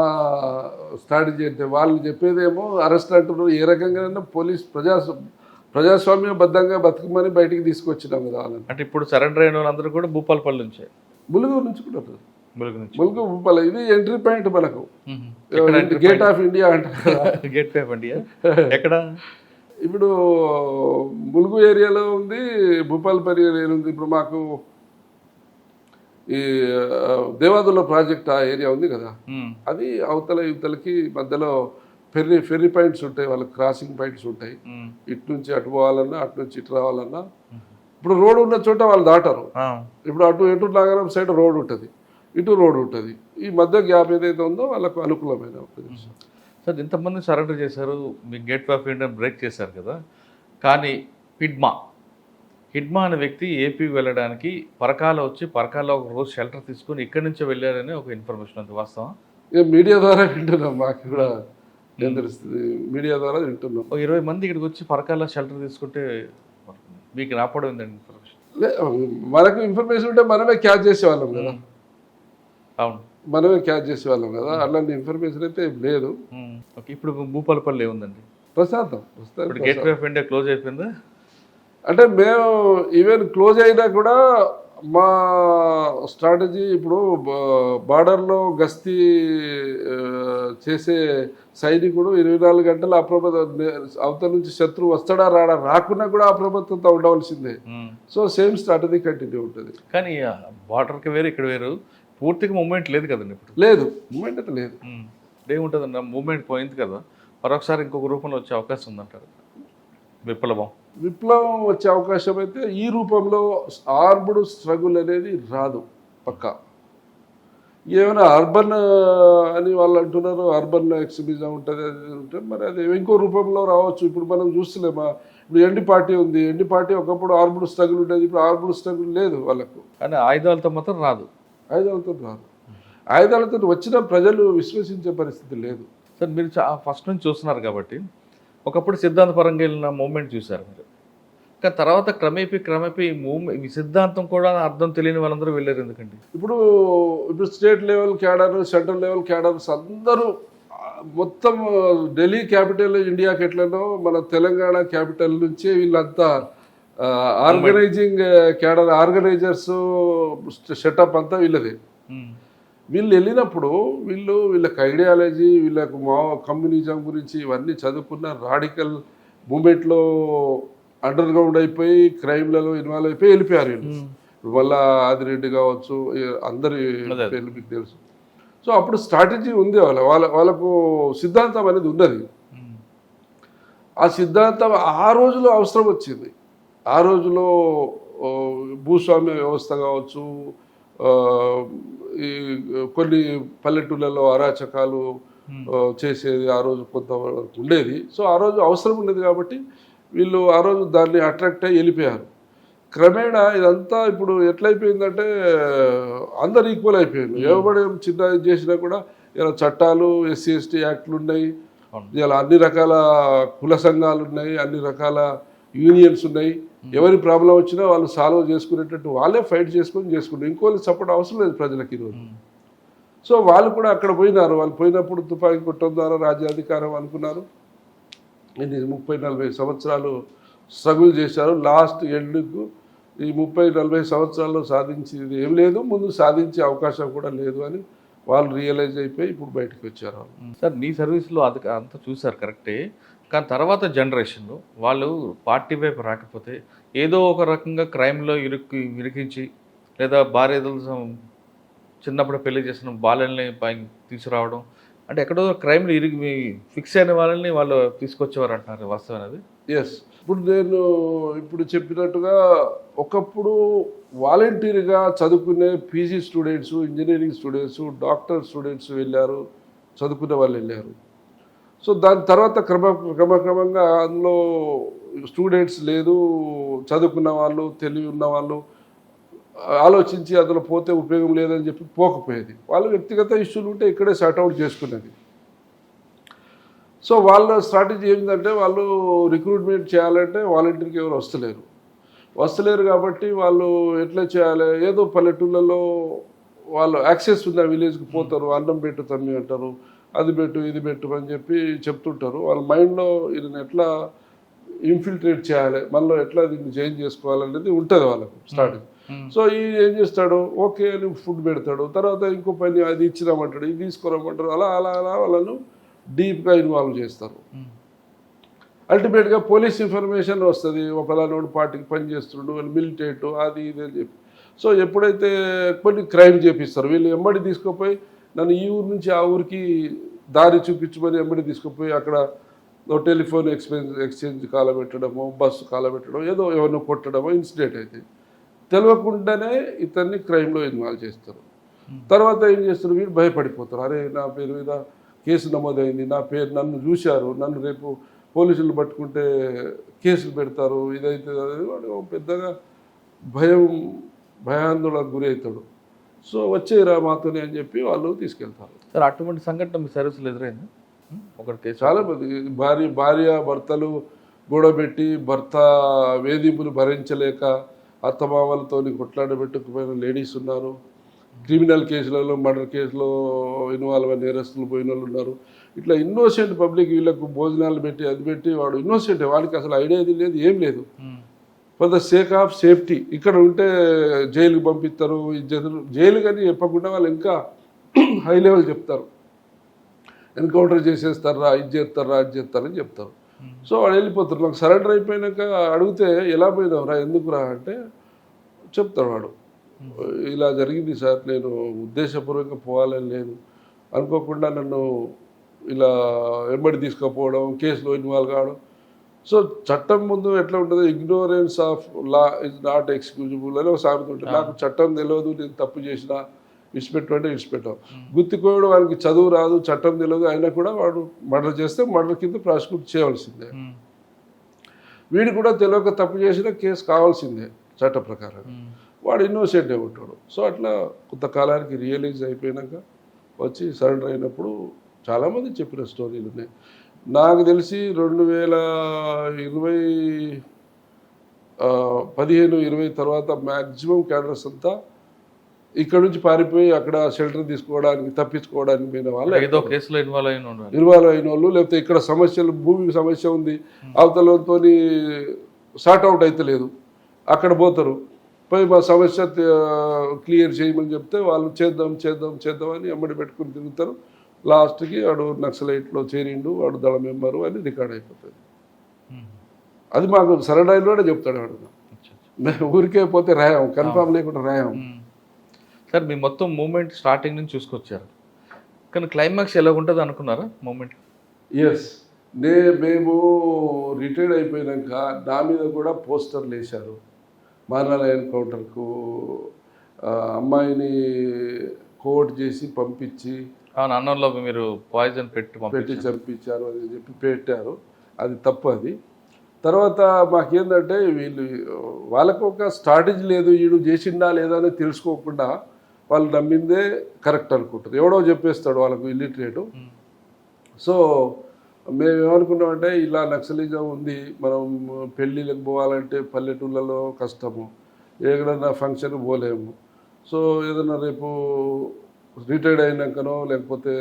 స్ట్రాటజీ అంటే వాళ్ళు చెప్పేదేమో అరెస్ట్ అంటున్నారు. ఏ రకంగా పోలీస్ ప్రజాస్వామ్యబద్ధంగా బతుకమని బయటికి తీసుకొచ్చినాం కదా వాళ్ళని. అంటే ఇప్పుడు సరెండర్ అయిన వాళ్ళందరూ కూడా భూపాలపల్లి నుంచే, ములుగు నుంచి కూడా ఉంటారు. ములుగు భూపాల ఇది ఎంట్రీ పాయింట్ మనకు, గేట్ ఆఫ్ ఇండియా అంటారు. గేట్ ఆఫ్ ఇండియా ఎక్కడ? ఇప్పుడు ములుగు ఏరియాలో ఉంది, భూపాలపల్లి ఏరియాలో ఉంది. ఇప్పుడు మాకు ఈ దేవాదుల ప్రాజెక్ట్ ఆ ఏరియా ఉంది కదా, అది అవతల యువతలకి మధ్యలో ఫెర్రీ పాయింట్స్ ఉంటాయి, వాళ్ళకి క్రాసింగ్ పాయింట్స్ ఉంటాయి. ఇటు నుంచి అటు పోవాలన్నా అటు నుంచి ఇటు రావాలన్నా ఇప్పుడు రోడ్ ఉన్న చోట వాళ్ళు దాటారు. ఇప్పుడు ఎటు నగరం సైడ్ రోడ్ ఉంటుంది, ఇటు రోడ్ ఉంటుంది, ఈ మధ్య గ్యాప్ ఏదైతే ఉందో వాళ్ళకు అనుకూలమైన ప్రదేశం. సార్ ఇంతమంది సరెండర్ చేశారు, మీ గేట్ ఆఫ్ ఇండియా బ్రేక్ చేశారు కదా, కానీ హిడ్మా అనే వ్యక్తి ఏపీకి వెళ్ళడానికి పరకాల వచ్చి పరకాల ఒక రోజు షెల్టర్ తీసుకొని ఇక్కడి నుంచే వెళ్ళారని ఒక ఇన్ఫర్మేషన్ ఉంది, వాస్తవం? ఇక మీడియా ద్వారా వింటున్నాం, మాకు కూడా ఏం తెలుస్తుంది, మీడియా ద్వారా వింటున్నాం. 20 మంది ఇక్కడికి వచ్చి పరకాల షెల్టర్ తీసుకుంటే మీకు రాపడం ఉందండి ఇన్ఫర్మేషన్? మనకు ఇన్ఫర్మేషన్ ఉంటే మనమే క్యాచ్ చేసేవాళ్ళం కదా. అవును, మనమే క్యాచ్ చేసేవాళ్ళం కదా, అలాంటి ఇన్ఫర్మేషన్ అయితే లేదు. ఓకే, ఇప్పుడు భూపాలపల్లి ఏముందండి? ప్రశాంతం. గేట్ ఆఫ్ ఇండియా క్లోజ్ అయిపోయిందా? అంటే మేము ఈవెన్ క్లోజ్ అయినా కూడా మా స్ట్రాటజీ ఇప్పుడు బార్డర్లో గస్తీ చేసే సైనికుడు 24 గంటలు అవతల నుంచి శత్రువు వస్తాడా రాడా, రాకున్నా కూడా అప్రమత్తతో ఉండవలసిందే. సో సేమ్ స్ట్రాటజీ కంటిన్యూ ఉంటుంది. కానీ బార్డర్కి వేరు ఇక్కడ వేరు, పూర్తిగా మూమెంట్ లేదు కదండి ఇప్పుడు. లేదు, మూమెంట్ అయితే లేదు. ఏముంటుందన్న, మూమెంట్ పోయింది కదా, మరొకసారి ఇంకొక రూపంలో వచ్చే అవకాశం ఉందంటారు. విప్లవం వచ్చే అవకాశం అయితే ఈ రూపంలో ఆర్మ్డ్ స్ట్రగుల్ అనేది రాదు పక్కా. ఏమైనా అర్బన్ అని వాళ్ళు అంటున్నారు, అర్బన్ ఎక్స్ట్రీమిజం ఉంటుంది అది ఉంటుంది, మరి అది ఇంకో రూపంలో రావచ్చు. ఇప్పుడు మనం చూస్తలేమా, ఇప్పుడు ఎన్డీ పార్టీ ఉంది, ఎన్డీ పార్టీ ఒకప్పుడు ఆర్మ్డ్ స్ట్రగుల్ ఉండేది, ఇప్పుడు ఆర్మ్డ్ స్ట్రగుల్ లేదు వాళ్ళకు. కానీ ఆయుధాలతో మాత్రం రాదు. ఆయుధాలతో వచ్చిన ప్రజలు విశ్వసించే పరిస్థితి లేదు. సార్ మీరు ఫస్ట్ నుంచి చూస్తున్నారు కాబట్టి, ఒకప్పుడు సిద్ధాంతపరంగా వెళ్ళిన మూమెంట్ చూశారు మీరు, కానీ తర్వాత క్రమేపీ ఈ సిద్ధాంతం కూడా అర్థం తెలియని వాళ్ళందరూ వెళ్ళారు ఎందుకండి? ఇప్పుడు state level cadre, central level cadres అందరూ మొత్తం ఢిల్లీ క్యాపిటల్ ఇండియాకి ఎట్లనో మన తెలంగాణ క్యాపిటల్ నుంచే వీళ్ళంతా ఆర్గనైజింగ్ క్యాడర్, ఆర్గనైజర్స్ సెటప్ అంతా వీళ్ళది. వీళ్ళు వెళ్ళినప్పుడు వీళ్ళకి ఐడియాలజీ, వీళ్ళకు కమ్యూనిజం గురించి ఇవన్నీ చదువుకున్న రాడికల్ మూమెంట్లో అండర్ గ్రౌండ్ అయిపోయి క్రైమ్లలో ఇన్వాల్వ్ అయిపోయి వెళ్ళిపోయారు వీళ్ళు. మళ్ళా ఆదిరెడ్డి కావచ్చు, అందరి పేర్లు మీకు తెలుసు. సో అప్పుడు స్ట్రాటజీ ఉంది, వాళ్ళకు సిద్ధాంతం అనేది ఉన్నది. ఆ సిద్ధాంతం ఆ రోజులో అవసరం వచ్చింది. ఆ రోజులో భూస్వామ్య వ్యవస్థ కావచ్చు, ఈ కొన్ని పల్లెటూళ్ళలో అరాచకాలు చేసేది ఆ రోజు కొంతవరకు ఉండేది. సో ఆ రోజు అవసరం ఉండేది కాబట్టి వీళ్ళు ఆ రోజు దాన్ని అట్రాక్ట్ అయ్యి వెళ్ళిపోయారు. క్రమేణా ఇదంతా ఇప్పుడు ఎట్లయిపోయిందంటే అందరు ఈక్వల్ అయిపోయారు. ఎవరు చిన్న చేసినా కూడా ఇలా చట్టాలు, ఎస్సీ ఎస్టీ యాక్ట్లు ఉన్నాయి, ఇలా అన్ని రకాల కుల సంఘాలు ఉన్నాయి, అన్ని రకాల యూనియన్స్ ఉన్నాయి. ఎవరి ప్రాబ్లం వచ్చినా వాళ్ళు సాల్వ్ చేసుకునేటట్టు వాళ్ళే ఫైట్ చేసుకుంటారు. ఇంకోళ్ళు సపోర్ట్ అవసరం లేదు ప్రజలకు ఈరోజు. సో వాళ్ళు కూడా అక్కడ పోయినారు. వాళ్ళు పోయినప్పుడు తుపాకీ కొట్టడం ద్వారా రాజ్యాధికారం అనుకున్నారు. ఇది 30-40 సంవత్సరాలు స్ట్రగుల్ చేశారు. లాస్ట్ ఎండ్కు ఈ 30-40 సంవత్సరాల్లో సాధించేది ఏం లేదు, ముందు సాధించే అవకాశం కూడా లేదు అని వాళ్ళు రియలైజ్ అయిపోయి ఇప్పుడు బయటకు వచ్చారు. సార్ మీ సర్వీస్లో అది అంతా చూసారు కరెక్టే, కానీ తర్వాత జనరేషన్ వాళ్ళు పార్టీ వైపు రాకపోతే ఏదో ఒక రకంగా క్రైమ్లో ఇరికించి, లేదా భార్యలు చిన్నప్పుడు పెళ్లి చేసిన బాలల్ని తీసుకురావడం, అంటే ఎక్కడో క్రైమ్లు ఫిక్స్ అయిన వాళ్ళని వాళ్ళు తీసుకొచ్చేవారు అంటున్నారు, వాస్తవం అనేది? ఎస్. ఇప్పుడు నేను చెప్పినట్టుగా ఒకప్పుడు వాలంటీర్గా చదువుకునే PG students, engineering students, doctor students వెళ్ళారు, చదువుకునే వాళ్ళు వెళ్ళారు. సో దాని తర్వాత క్రమక్రమంగా అందులో స్టూడెంట్స్ లేదు, చదువుకున్న వాళ్ళు, తెలివి ఉన్న వాళ్ళు ఆలోచించి అందులో పోతే ఉపయోగం లేదని చెప్పి పోకపోయేది. వాళ్ళు వ్యక్తిగత ఇష్యూలు ఉంటే ఇక్కడే సార్ట్అవుట్ చేసుకునేది. సో వాళ్ళ స్ట్రాటజీ ఏంటంటే వాళ్ళు రిక్రూట్మెంట్ చేయాలంటే వాలంటీర్కి ఎవరు వస్తలేరు కాబట్టి వాళ్ళు ఎట్లా చేయాలి, ఏదో పల్లెటూళ్ళలో వాళ్ళు యాక్సెస్ ఉన్న విలేజ్కి పోతారు, అన్నం పెట్టు తమ్మి అంటారు, అది పెట్టు ఇది పెట్టు అని చెప్పి చెప్తుంటారు. వాళ్ళ మైండ్లో ఇది ఎట్లా ఇన్ఫిల్ట్రేట్ చేయాలి, మనలో ఎట్లా దీన్ని చేంజ్ చేసుకోవాలనేది ఉంటుంది వాళ్ళకు స్టార్టింగ్. సో ఈ ఏం చేస్తాడు, ఓకే అని ఫుడ్ పెడతాడు, తర్వాత ఇంకో పని అది ఇచ్చినామంటాడు, ఇది తీసుకురామంటారు, అలా అలా అలా వాళ్ళను డీప్గా ఇన్వాల్వ్ చేస్తారు. అల్టిమేట్గా పోలీస్ ఇన్ఫర్మేషన్ వస్తుంది, ఒకలానోడు పార్టీకి పని చేస్తుండు, వాళ్ళు మిలిటేట్ అది ఇది అని చెప్పి. సో ఎప్పుడైతే కొన్ని క్రైమ్ చేపిస్తారు, వీళ్ళు ఎమ్మడి తీసుకుపోయి నన్ను ఈ ఊరు నుంచి ఆ ఊరికి దారి చూపించమని ఎమ్మడి తీసుకుపోయి అక్కడ టెలిఫోన్ ఎక్స్చేంజ్ కాలబెట్టడమో, బస్సు కాలబెట్టడం, ఏదో ఎవరినో కొట్టడమో ఇన్సిడెంట్ అయితే తెలియకుండానే ఇతన్ని క్రైమ్లో ఇన్వాల్వ్ చేస్తారు. తర్వాత ఏం చేస్తారు, వీళ్ళు భయపడిపోతారు, అరే నా పేరు మీద కేసు నమోదైంది, నన్ను చూశారు, నన్ను రేపు పోలీసులు పట్టుకుంటే కేసులు పెడతారు, ఇదైతే వాడు పెద్దగా భయాందోళనకు గురి అవుతాడు. సో వచ్చేరా మాతోనే అని చెప్పి వాళ్ళు తీసుకెళ్తారు. సార్ అటువంటి సంఘటన మీ సర్వీసులు ఎదురైంది? ఒకటి చాలా మంది భార్య భర్తలు గొడవబెట్టి, భర్త వేధింపులు భరించలేక అత్తమామలతో కొట్లాడబెట్టుకుపోయిన లేడీస్ ఉన్నారు. క్రిమినల్ కేసులలో, మర్డర్ కేసులో ఇన్వాల్వ్ అయిన నేరస్తులు పోయిన వాళ్ళు ఉన్నారు. ఇట్లా ఇన్నోసెంట్ పబ్లిక్ వీళ్ళకు భోజనాలు పెట్టి అది పెట్టి వాడు ఇన్నోసెంట్, వాడికి అసలు ఐడియా లేదు, ఏం లేదు. For the sake of safety. ఇక్కడ ఉంటే జైలుకి పంపిస్తారు, జైలు కానీ చెప్పకుండా వాళ్ళు ఇంకా హై లెవెల్ చెప్తారు, ఎన్కౌంటర్ చేసేస్తారా, ఇది చేస్తారా, అది చేస్తారని చెప్తారు. సో వాడు వెళ్ళిపోతారు. నాకు సరెండర్ అయిపోయినాక అడిగితే ఎలా పోయినావురా, ఎందుకురా అంటే చెప్తాడు వాడు, ఇలా జరిగింది సార్, నేను ఉద్దేశపూర్వకంగా పోవాలని లేదు, అనుకోకుండా నన్ను ఇలా వెంబడి తీసుకుపోవడం, కేసులో ఇన్వాల్వ్ కావడం. సో చట్టం ముందు ఎట్లా ఉంటుందో, ignorance of law is not excusable అని ఒక సామెత ఉంటుంది. నాకు చట్టం తెలియదు, నేను తప్పు చేసినా విడిచిపెట్టమంటే విడిచిపెట్టాం. గుర్తుకోవడం వానికి చదువు రాదు, చట్టం తెలియదు, అయినా కూడా వాడు మర్డర్ చేస్తే మర్డర్ కింద ప్రాసిక్యూట్ చేయవలసిందే. వీడు కూడా తెలియక తప్పు చేసినా కేసు కావాల్సిందే చట్ట ప్రకారం. వాడు ఇన్నోసెంట్ ఉంటాడు. సో అట్లా కొంతకాలానికి రియలైజ్ అయిపోయినాక వచ్చి సరెండర్ అయినప్పుడు చాలామంది చెప్పిన స్టోరీలు ఉన్నాయి. నాకు తెలిసి 2015-20 తర్వాత మ్యాక్సిమం క్యాడర్స్ అంతా ఇక్కడ నుంచి పారిపోయి అక్కడ షెల్టర్ తీసుకోవడానికి, తప్పించుకోవడానికి పోయిన వాళ్ళు, ఏదో కేసులో ఇన్వాల్వ్ అయిన వాళ్ళు, లేకపోతే ఇక్కడ సమస్యలు, భూమి సమస్య ఉంది, అవతలతో సార్ట్ అవుట్ అయితే లేదు, అక్కడ పోతారు, పోయి మా సమస్య క్లియర్ చేయమని చెప్తే వాళ్ళు చేద్దాం అని అమ్మడి పెట్టుకుని తిరుగుతారు. లాస్ట్కి వాడు నక్సలైట్లో చేరిండు, వాడు దళ మెంబరు అని రికార్డ్ అయిపోతుంది. అది మాకు సరడాయిలోనే చెప్తాడు వాడు. మేము ఊరికే పోతే రాయాం, కన్ఫామ్ లేకుండా రాయాం. సార్ మీ మొత్తం మూమెంట్ స్టార్టింగ్ నుంచి చూసుకొచ్చారు, కానీ క్లైమాక్స్ ఎలా ఉంటుంది అనుకున్నారా మూమెంట్? ఎస్, మేము రిటైర్డ్ అయిపోయినాక నా మీద కూడా పోస్టర్లు వేశారు. మానాల ఎన్కౌంటర్కు అమ్మాయిని కోర్టు చేసి పంపించి అన్నంలో మీరు పాయిజన్ పెట్టి చంపించారు అని చెప్పి పెట్టారు. అది తప్పు. అది తర్వాత మాకేందంటే వాళ్ళకు ఒక స్ట్రాటజీ లేదు, వీడు చేసిండా లేదా అని తెలుసుకోకుండా వాళ్ళు నమ్మిందే కరెక్ట్ అనుకుంటారు. ఎవడో చెప్పేస్తాడు వాళ్ళకు ఇల్లిటరేటు. సో మేము ఏమనుకున్నామంటే ఇలా నక్సలిజం ఉంది, మనం పెళ్ళిళ్ళకి పోవాలంటే పల్లెటూళ్ళలో కష్టము, ఎక్కడన్నా ఫంక్షన్ పోలేము. సో ఏదన్నా రేపు రిటైర్డ్ అయినాకనో లేకపోతే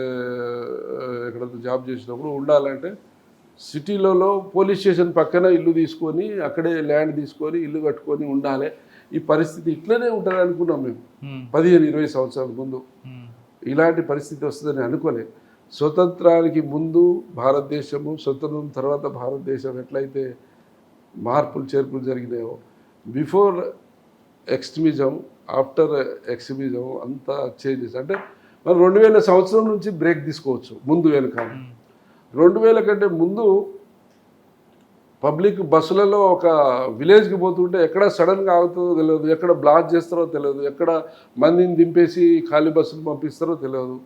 ఎక్కడైనా జాబ్ చేసినప్పుడు ఉండాలంటే సిటీలలో పోలీస్ స్టేషన్ పక్కన ఇల్లు తీసుకొని అక్కడే ల్యాండ్ తీసుకొని ఇల్లు కట్టుకొని ఉండాలి. ఈ పరిస్థితి ఇట్లనే ఉంటుంది అనుకున్నాం మేము 15-20 సంవత్సరాల ముందు. ఇలాంటి పరిస్థితి వస్తుందని అనుకోలేదు. స్వతంత్రానికి ముందు భారతదేశము, స్వతంత్రం తర్వాత భారతదేశం ఎట్లయితే మార్పులు చేర్పులు జరిగినాయో, బిఫోర్ ఎక్స్ట్రీమిజం, ఆఫ్టర్ ఎక్స్ట్రీమిజం అంతా చేంజెస్. అంటే మనం 2000 సంవత్సరం నుంచి బ్రేక్ తీసుకోవచ్చు, ముందు వెనుక. 2000 కంటే ముందు పబ్లిక్ బస్సులలో ఒక విలేజ్కి పోతుంటే ఎక్కడ సడన్గా ఆగుతుందో తెలియదు, ఎక్కడ బ్లాక్ చేస్తారో తెలియదు, ఎక్కడ మందిని దింపేసి ఖాళీ బస్సులు పంపిస్తారో తెలియదు.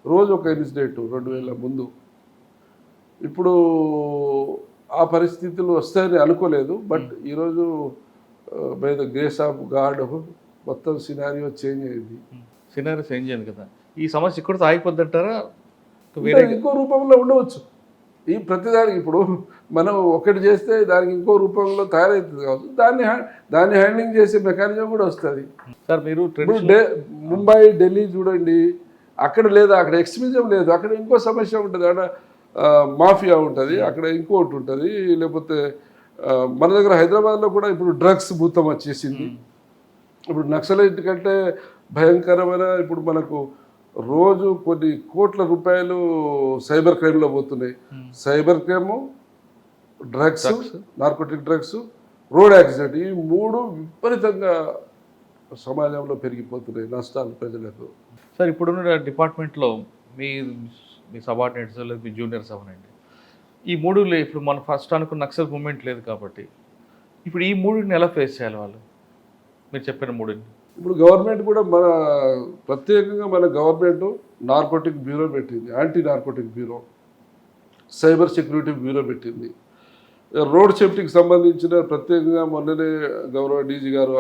రోజు ఒక ఇన్సిడెంట్ 2000 ముందు. ఇప్పుడు ఆ పరిస్థితులు వస్తాయని అనుకోలేదు. బట్ ఈరోజు by the grace of God మొత్తం సినారియో చేంజ్ అయింది. సినారియో చేంజ్ అయింది కదా. ఈ సమస్య ఇక్కడ ఆగిపోద్ది అంటారా? ఇంకో రూపంలో ఉండవచ్చు. ఈ ప్రతిదానికి ఇప్పుడు మనం ఒకటి చేస్తే దానికి ఇంకో రూపంలో తయారవుతుంది కావచ్చు. దాన్ని హ్యాండ్లింగ్ చేసే మెకానిజం కూడా వస్తుంది. సార్ మీరు ముంబై, ఢిల్లీ చూడండి, అక్కడ లేదా, అక్కడ ఎక్స్ట్రీమిజం లేదు, అక్కడ ఇంకో సమస్య ఉంటుంది, అక్కడ మాఫియా ఉంటుంది, అక్కడ ఇంకోటి ఉంటుంది. లేకపోతే మన దగ్గర హైదరాబాద్లో కూడా ఇప్పుడు డ్రగ్స్ భూతం వచ్చేసింది. ఇప్పుడు నక్సలైట్ కంటే భయంకరమైన ఇప్పుడు మనకు రోజు కొన్ని కోట్ల రూపాయలు సైబర్ క్రైమ్లో పోతున్నాయి. Cyber crime, drugs, narcotic drugs, road accident, ఈ మూడు విపరీతంగా సమాజంలో పెరిగిపోతున్నాయి నష్టాలు ప్రజలకు. సార్ ఇప్పుడున్న డిపార్ట్మెంట్లో మీ సబార్డినేట్స్ లేదు, మీ జూనియర్స్ అవనండి, ఈ మూడు ఇప్పుడు మనం ఫస్ట్ అనుకున్న నక్సల్ మూమెంట్ లేదు కాబట్టి ఇప్పుడు ఈ మూడుని ఎలా ఫేస్ చేయాలి వాళ్ళు? మీరు చెప్పిన మూడుని. ఇప్పుడు గవర్నమెంట్ కూడా ప్రత్యేకంగా మన గవర్నమెంట్ నార్కోటిక్ బ్యూరో పెట్టింది, anti narcotic bureau, cyber security bureau పెట్టింది. రోడ్ సేఫ్టీకి సంబంధించిన ప్రత్యేకంగా మొన్ననే గౌరవ డీజీ గారు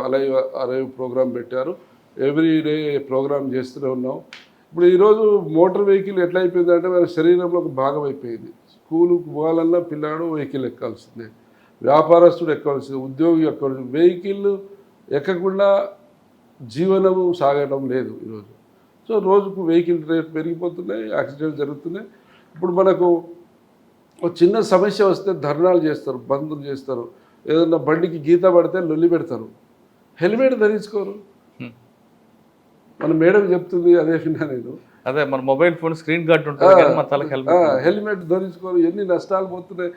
అలైవ్ ప్రోగ్రాం పెట్టారు. ఎవ్రీ డే ప్రోగ్రామ్ చేస్తూనే ఉన్నాం. ఇప్పుడు ఈరోజు మోటార్ వెహికల్ ఎట్లా అయిపోయిందంటే మన శరీరంలో ఒక భాగం అయిపోయింది. స్కూలుకు పోవాలన్నా పిల్లాడు వెహికల్ ఎక్కాల్సిందే, వ్యాపారస్తుడు ఎక్కాల్సిందే, ఉద్యోగి ఎక్కాల్సిందే. వెహికల్ ఎక్కకుండా జీవనము సాగడం లేదు ఈరోజు. సో రోజుకు వెహికల్ రేట్ పెరిగిపోతున్నాయి, యాక్సిడెంట్లు జరుగుతున్నాయి. ఇప్పుడు మనకు ఒక చిన్న సమస్య వస్తే ధర్నాలు చేస్తారు, బంధులు చేస్తారు. ఏదన్నా బండికి గీత పడితే లొల్లి పెడతారు, హెల్మెట్ ధరించుకోరు. మన మేడం చెప్తుంది, అదే విన్నా నేను. అదే మన మొబైల్ ఫోన్ స్క్రీన్ గార్డ్ ఉంటుంది, మన తలకి హెల్మెట్ ధరించుకోరు. ఎన్ని నష్టాలు పోతున్నాయి.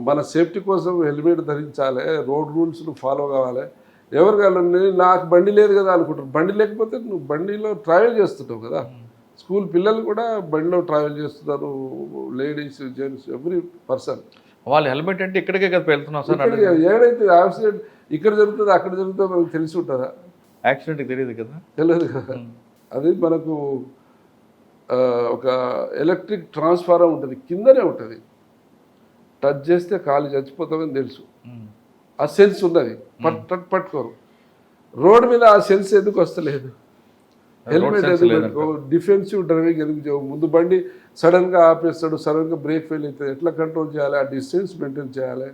మన సేఫ్టీ కోసం హెల్మెట్ ధరించాలి, రోడ్ రూల్స్ను ఫాలో కావాలి. ఎవరు కావాలని నాకు బండి లేదు కదా అనుకుంటారు. బండి లేకపోతే నువ్వు బండిలో ట్రావెల్ చేస్తుంటావు కదా. స్కూల్ పిల్లలు కూడా బండిలో ట్రావెల్ చేస్తున్నారు, లేడీస్, జెంట్స్, ఎవ్రీ పర్సన్. వాళ్ళు హెల్మెట్ అంటే ఇక్కడికే కదా వెళ్తున్నాం సార్. ఏడైతే యాక్సిడెంట్ ఇక్కడ జరుగుతుంది అక్కడ జరుగుతుందో మనకు తెలిసి ఉంటుందా? యాక్సిడెంట్ తెలియదు కదా, తెలియదు కదా. అది మనకు ఒక ఎలక్ట్రిక్ ట్రాన్స్ఫారం ఉంటుంది, కిందనే ఉంటుంది. టచ్ చేస్తే కాలు చచ్చిపోతామని తెలుసు, ఆ సెన్స్ ఉన్నది. పట్టుకోరు. రోడ్ మీద ఆ సెన్స్ ఎందుకు వస్తలేదు? హెల్మెట్ ఎందుకు? డిఫెన్సివ్ డ్రైవింగ్ ఎందుకు? ముందు బండి సడన్గా ఆపేస్తాడు, సడన్గా బ్రేక్ ఫెయిల్ అవుతుంది, ఎట్లా కంట్రోల్ చేయాలి? ఆ డిస్టెన్స్ మెయింటైన్ చేయాలి.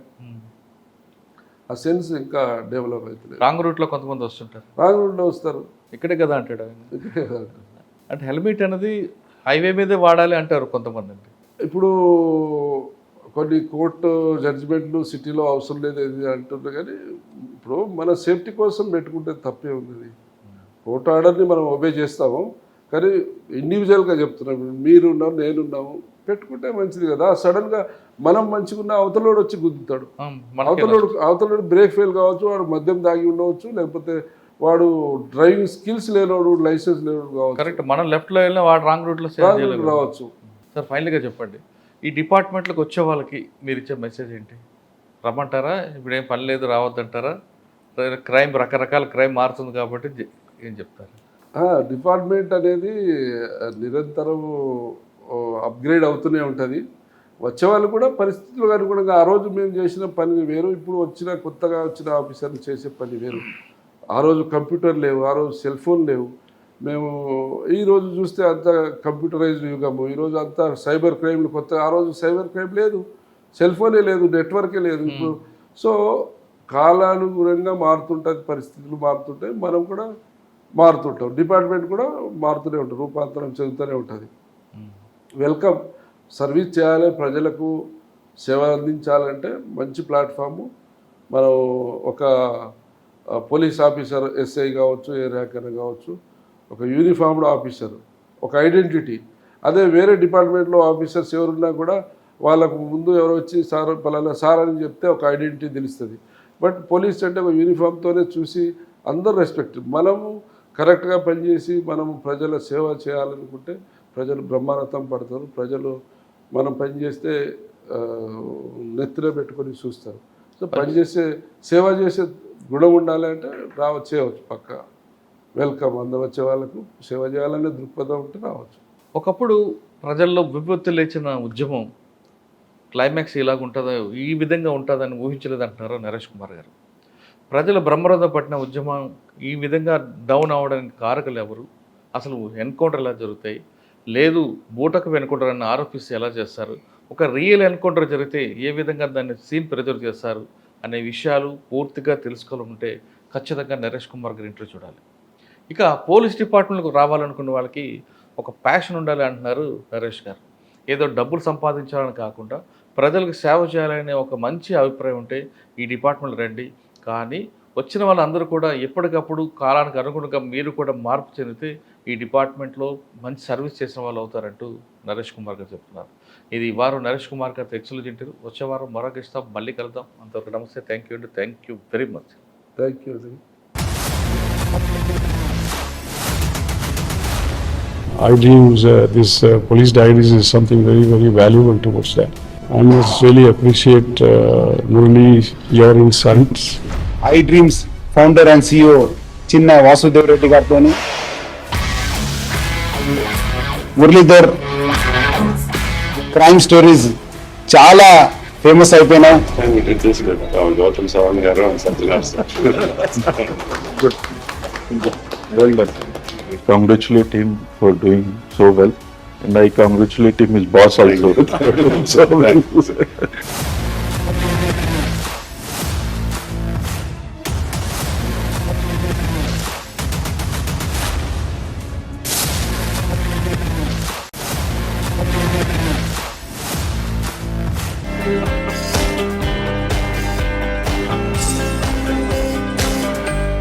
ఆ సెన్స్ ఇంకా డెవలప్ అవుతుంది. రాంగ్ రూట్లో కొంతమంది వస్తుంటారు, రాంగ్ రూట్లో వస్తారు, ఇక్కడే కదా అంటాడు. అంటే హెల్మెట్ అనేది హైవే మీదే వాడాలి అంటారు కొంతమంది. అంటే ఇప్పుడు కొన్ని కోర్టు జడ్జిమెంట్లు సిటీలో అవసరం లేదు అంటున్నారు, కానీ ఇప్పుడు మన సేఫ్టీ కోసం పెట్టుకుంటే తప్పే ఉన్నది. కోర్టు ఆర్డర్ని మనం ఒబే చేస్తాము, కానీ ఇండివిజువల్గా చెప్తున్నాం. మీరున్నాం, నేనున్నాము, పెట్టుకుంటే మంచిది కదా. సడన్గా మనం మంచిగా అవతలోడు వచ్చి గుద్దుతాడు. అవతలోడు బ్రేక్ ఫెయిల్ కావచ్చు, వాడు మద్యం దాగి ఉండవచ్చు, లేకపోతే వాడు డ్రైవింగ్ స్కిల్స్ లేనోడు, లైసెన్స్ లేనోడు కావచ్చు. కరెక్ట్, మనం లెఫ్ట్లో వెళ్ళినా వాడు రాంగ్ రూట్లో రావచ్చు. సార్ ఫైనల్గా చెప్పండి, ఈ డిపార్ట్మెంట్లకు వచ్చే వాళ్ళకి మీరు ఇచ్చే మెసేజ్ ఏంటి? రమ్మంటారా? ఇప్పుడు ఏం పని లేదు రావద్దంటారా? క్రైమ్ రకరకాల క్రైమ్ మారుతుంది కాబట్టి ఏం చెప్తారు? డిపార్ట్మెంట్ అనేది నిరంతరం అప్గ్రేడ్ అవుతూనే ఉంటుంది. వచ్చేవాళ్ళు కూడా పరిస్థితులకు అనుగుణంగా ఆ రోజు మేము చేసిన పని వేరు, ఇప్పుడు కొత్తగా వచ్చిన ఆఫీసర్లు చేసే పని వేరు. ఆ రోజు కంప్యూటర్ లేవు, ఆ రోజు సెల్ ఫోన్ లేవు. మేము ఈరోజు చూస్తే అంత కంప్యూటరైజ్డ్ యుగము, ఈరోజు అంతా సైబర్ క్రైమ్లు కొత్త. ఆ రోజు సైబర్ క్రైమ్ లేదు, సెల్ ఫోనే లేదు, నెట్వర్కే లేదు. ఇప్పుడు సో కాలానుగుణంగా మారుతుంటుంది, పరిస్థితులు మారుతుంటాయి, మనం కూడా మారుతుంటాం, డిపార్ట్మెంట్ కూడా మారుతూనే ఉంటుంది, రూపాంతరం చెందుతూనే ఉంటుంది. వెల్కమ్. సర్వీస్ చేయాలి, ప్రజలకు సేవ అందించాలంటే మంచి ప్లాట్ఫాము. మనం ఒక పోలీస్ ఆఫీసర్, ఎస్ఐ కావచ్చు, ఏ ర్యాంక్ అయినా కావచ్చు, ఒక యూనిఫామ్డ్ ఆఫీసర్, ఒక ఐడెంటిటీ. అదే వేరే డిపార్ట్మెంట్లో ఆఫీసర్స్ ఎవరున్నా కూడా వాళ్ళకు ముందు ఎవరు వచ్చి సార్ పలానా సార్ అని చెప్తే ఒక ఐడెంటిటీ తెలుస్తుంది. బట్ పోలీస్ అంటే ఒక యూనిఫామ్తోనే చూసి అందరూ రెస్పెక్ట్. మనము కరెక్ట్గా పనిచేసి మనము ప్రజల సేవ చేయాలనుకుంటే ప్రజలు బ్రహ్మానందం పడతారు. ప్రజలు మనం పనిచేస్తే నెత్తిలో పెట్టుకొని చూస్తారు. సో పనిచేసే సేవ చేసే గుణం ఉండాలి అంటే చేయవచ్చు పక్క. వెల్కమ్. అందరూ వచ్చే వాళ్ళకు సేవ చేయాలనే దృక్పథం ఉంటే రావచ్చు. ఒకప్పుడు ప్రజల్లో విపత్తు లేచిన ఉద్యమం క్లైమాక్స్ ఇలాగుంటుందో, ఈ విధంగా ఉంటుందని ఊహించలేదంటున్నారు నరేష్ కుమార్ గారు. ప్రజలు బ్రహ్మరథం పట్టిన ఉద్యమం ఈ విధంగా డౌన్ అవ్వడానికి కారకులు ఎవరు? అసలు ఎన్కౌంటర్ ఎలా జరుగుతాయి? లేదు బూటకు ఎన్కౌంటర్ అని ఆరోపిస్తే ఎలా చేస్తారు? ఒక రియల్ ఎన్కౌంటర్ జరిగితే ఏ విధంగా దాన్ని సీన్ ప్రెజర్ చేస్తారు అనే విషయాలు పూర్తిగా తెలుసుకోవాలంటే ఖచ్చితంగా నరేష్ కుమార్ గారి ఇంట్లో చూడాలి. ఇక పోలీస్ డిపార్ట్మెంట్కి రావాలనుకున్న వాళ్ళకి ఒక ప్యాషన్ ఉండాలి అంటున్నారు నరేష్ గారు. ఏదో డబ్బులు సంపాదించాలని కాకుండా ప్రజలకు సేవ చేయాలనే ఒక మంచి అభిప్రాయం ఉంటే ఈ డిపార్ట్మెంట్ రండి. కానీ వచ్చిన వాళ్ళందరూ కూడా ఎప్పటికప్పుడు కాలానికి అనుగుణంగా మీరు కూడా మార్పు చెందితే ఈ డిపార్ట్మెంట్లో మంచి సర్వీస్ చేసిన వాళ్ళు అవుతారంటూ నరేష్ కుమార్ గారు చెప్తున్నారు. ఇది ఈ వారం నరేష్ కుమార్ గారు ఎక్సలెంట్ ఇంటర్వ్యూ. వచ్చే వారం మరొక ఇస్తాం, మళ్ళీ కలుద్దాం. అంతవరకు నమస్తే. థ్యాంక్ యూ అండి. Thank you very much. Thank you. I dreams, this police diaries is something very, very valuable towards that. I must really appreciate Murali, your insights. I Dreams founder and CEO చిన్న వాసుదేవ్ రెడ్డి గారితో Muralidhar crime stories చాలా famous అయిపోయినాయి. గౌతమ్ సవాంగ్ గారు I congratulate him for doing so well, and I congratulate him, his boss also. So well.